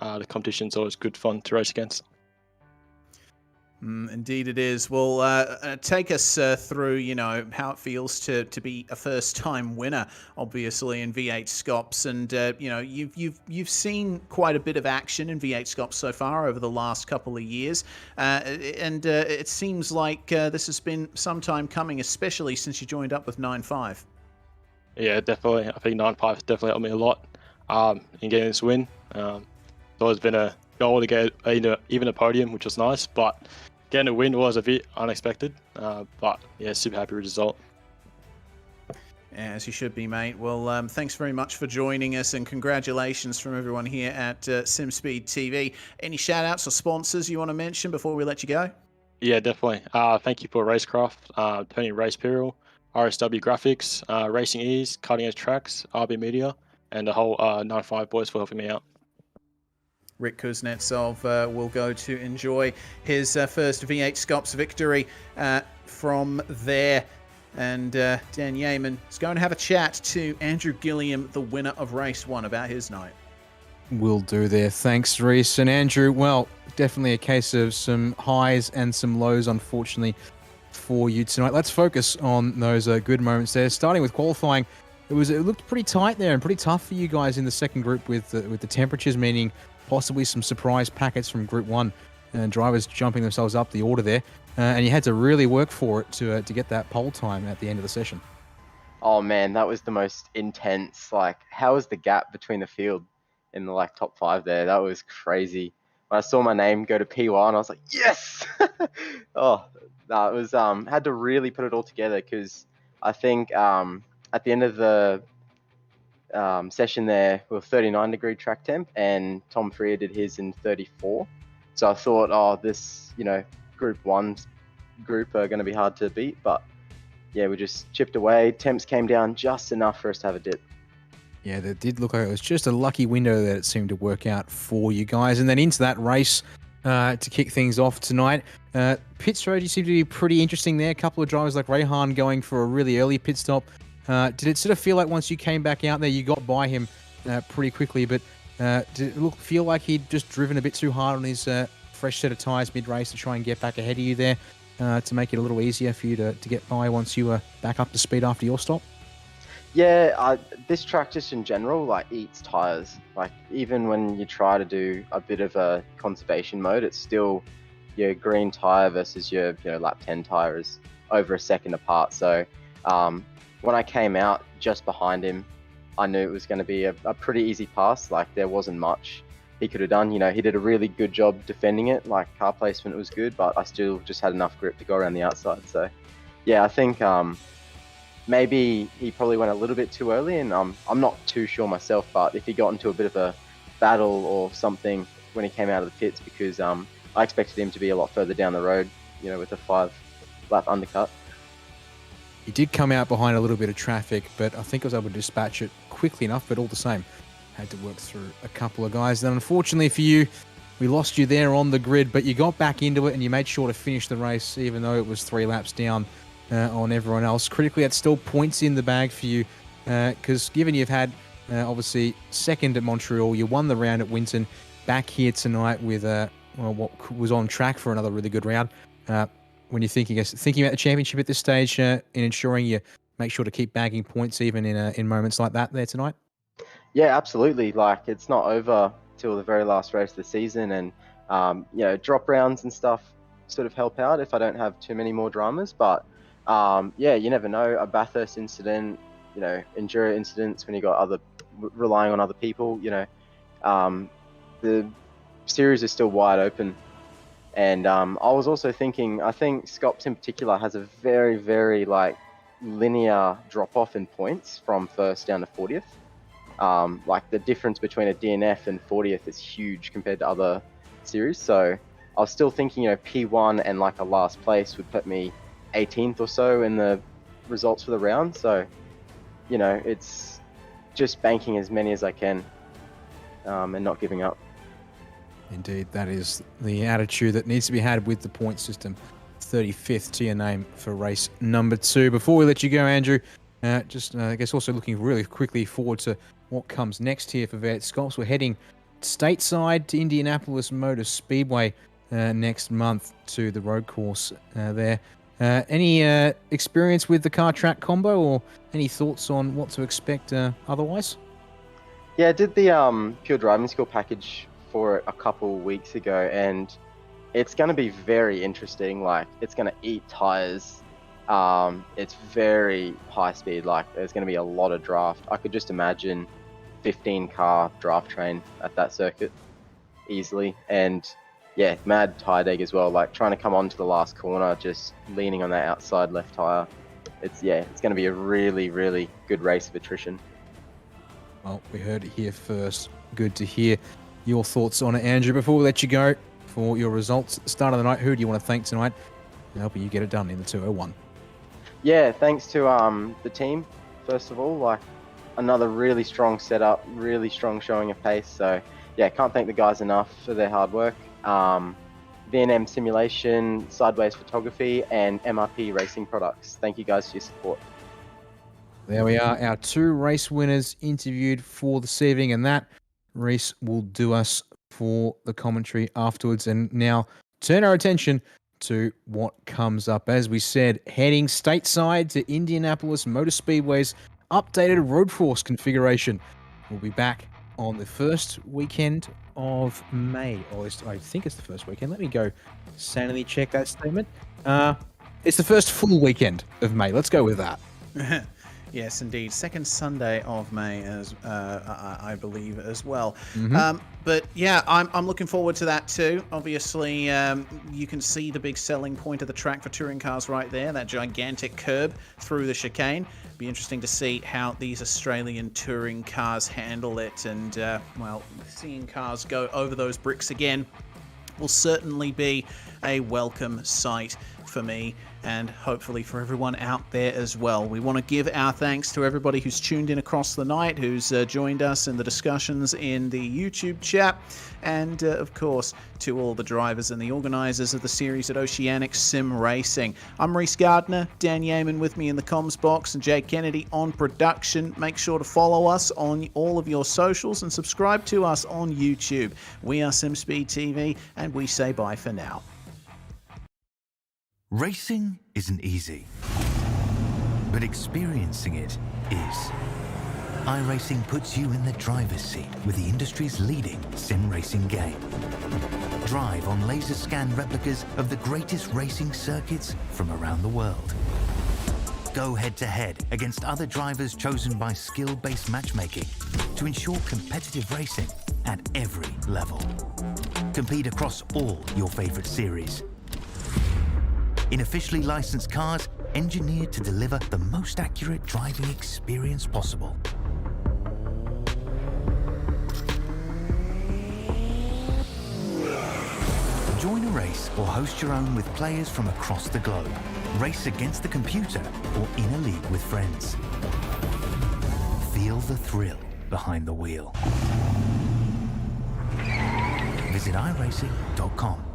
the competition's always good fun to race against. Indeed it is. Well, take us through, how it feels to be a first-time winner, obviously, in V8 SCOPS. And, you've seen quite a bit of action in V8 SCOPS so far over the last couple of years. And it seems like this has been some time coming, especially since you joined up with 9.5. Yeah, definitely. I think 9.5 has definitely helped me a lot in getting this win. It's always been a goal to get even a podium, which was nice, but getting a win was a bit unexpected. But yeah, super happy with the result. As you should be, mate. Well, thanks very much for joining us, and congratulations from everyone here at SimSpeed TV. Any shout-outs or sponsors you want to mention before we let you go? Yeah, definitely. Thank you for Racecraft, Tony Race Imperial, RSW Graphics, Racing Ease, Cutting Edge Tracks, RB Media, and the whole 9.5 boys for helping me out. Rick Kuznetsov will go to enjoy his first V8 SCOPS victory from there. And Dan Yeaman is going to have a chat to Andrew Gilliam, the winner of Race 1, about his night. Will do there. Thanks, Reese. And Andrew, well, definitely a case of some highs and some lows, unfortunately, for you tonight. Let's focus on those good moments there. Starting with qualifying, it looked pretty tight there and pretty tough for you guys in the second group with the temperatures, meaning possibly some surprise packets from Group 1 and drivers jumping themselves up the order there. And you had to really work for it to get that pole time at the end of the session. Oh man, that was the most intense. Like, how was the gap between the field in the top 5 there? That was crazy. When I saw my name go to P1, I was like, yes! Oh, no, it was had to really put it all together, because I think at the end of the session there, we were 39-degree track temp, and Tom Freer did his in 34. So I thought, oh, this, Group 1 group are going to be hard to beat, but yeah, we just chipped away. Temps came down just enough for us to have a dip. Yeah, that did look like it was just a lucky window that it seemed to work out for you guys. And then into that race to kick things off tonight. Pit strategy seemed to be pretty interesting there. A couple of drivers like Rehan going for a really early pit stop. Did it sort of feel like once you came back out there, you got by him pretty quickly, but did it feel like he'd just driven a bit too hard on his fresh set of tyres mid-race to try and get back ahead of you there to make it a little easier for you to get by once you were back up to speed after your stop? Yeah, this track just in general eats tyres. Even when you try to do a bit of a conservation mode, it's still your green tyre versus your lap 10 tyre is over a second apart. So when I came out just behind him, I knew it was going to be a pretty easy pass. There wasn't much he could have done. He did a really good job defending it. Car placement was good, but I still just had enough grip to go around the outside. So yeah, I think maybe he probably went a little bit too early, and I'm not too sure myself, but if he got into a bit of a battle or something when he came out of the pits, because I expected him to be a lot further down the road, with a 5-lap undercut. He did come out behind a little bit of traffic, but I think I was able to dispatch it quickly enough, but all the same, had to work through a couple of guys. Then unfortunately for you, we lost you there on the grid, but you got back into it and you made sure to finish the race, even though it was 3 laps down on everyone else. Critically, that's still points in the bag for you, because given you've had, obviously, second at Montreal, you won the round at Winton, back here tonight with what was on track for another really good round. When you're thinking about the championship at this stage, in ensuring you make sure to keep bagging points even in moments like that there tonight? Yeah, absolutely. It's not over till the very last race of the season, and drop rounds and stuff sort of help out if I don't have too many more dramas. But yeah, you never know. A Bathurst incident, enduro incidents when you got relying on other people. The series is still wide open. And I was also thinking, I think SCOPS in particular has a very, very linear drop-off in points from first down to 40th. The difference between a DNF and 40th is huge compared to other series. So I was still thinking, P1 and a last place would put me 18th or so in the results for the round. So, it's just banking as many as I can and not giving up. Indeed, that is the attitude that needs to be had with the point system. 35th to your name for race number 2. Before we let you go, Andrew, I guess also looking really quickly forward to what comes next here for V8 SCOPS. We're heading stateside to Indianapolis Motor Speedway next month to the road course there. Any experience with the car track combo, or any thoughts on what to expect otherwise? Yeah, I did the pure driving school package for it a couple weeks ago, and it's going to be very interesting. Like, it's going to eat tires. It's very high speed. Like, there's going to be a lot of draft. I could just imagine 15 car draft train at that circuit easily. And yeah, mad tire deg as well. Like, trying to come onto the last corner, just leaning on that outside left tire. It's going to be a really, really good race of attrition. Well, we heard it here first. Good to hear your thoughts on it, Andrew. Before we let you go for your results at the start of the night, who do you want to thank tonight for helping you get it done in the 201? Yeah, thanks to the team, first of all. Like, another really strong setup, really strong showing of pace. So yeah, can't thank the guys enough for their hard work. V&M Simulation, Sideways Photography, and MRP Racing Products. Thank you guys for your support. There we are, our 2 race winners interviewed for this evening, and that, Reese, will do us for the commentary afterwards. And now turn our attention to what comes up. As we said, heading stateside to Indianapolis Motor Speedway's updated road course configuration. We'll be back on the first weekend of May. Or at least I think it's the first weekend. Let me go sanity check that statement. It's the first full weekend of May. Let's go with that. Yes, indeed. Second Sunday of May, as I believe, as well. But yeah, I'm looking forward to that too. Obviously, you can see the big selling point of the track for touring cars right there, that gigantic curb through the chicane. Be interesting to see how these Australian touring cars handle it, and well, seeing cars go over those bricks again will certainly be a welcome sight for me, and hopefully for everyone out there as well. We want to give our thanks to everybody who's tuned in across the night, who's joined us in the discussions in the YouTube chat, and of course to all the drivers and the organisers of the series at Oceanic Sim Racing. I'm Reese Gardner, Dan Yeaman with me in the comms box, and Jake Kennedy on production. Make sure to follow us on all of your socials and subscribe to us on YouTube. We are SimSpeed TV, and we say bye for now. Racing isn't easy, but experiencing it is. iRacing puts you in the driver's seat with the industry's leading sim racing game. Drive on laser scan replicas of the greatest racing circuits from around the world. Go head-to-head against other drivers chosen by skill-based matchmaking to ensure competitive racing at every level. Compete across all your favorite series in officially licensed cars engineered to deliver the most accurate driving experience possible. Join a race or host your own with players from across the globe. Race against the computer or in a league with friends. Feel the thrill behind the wheel. Visit iRacing.com.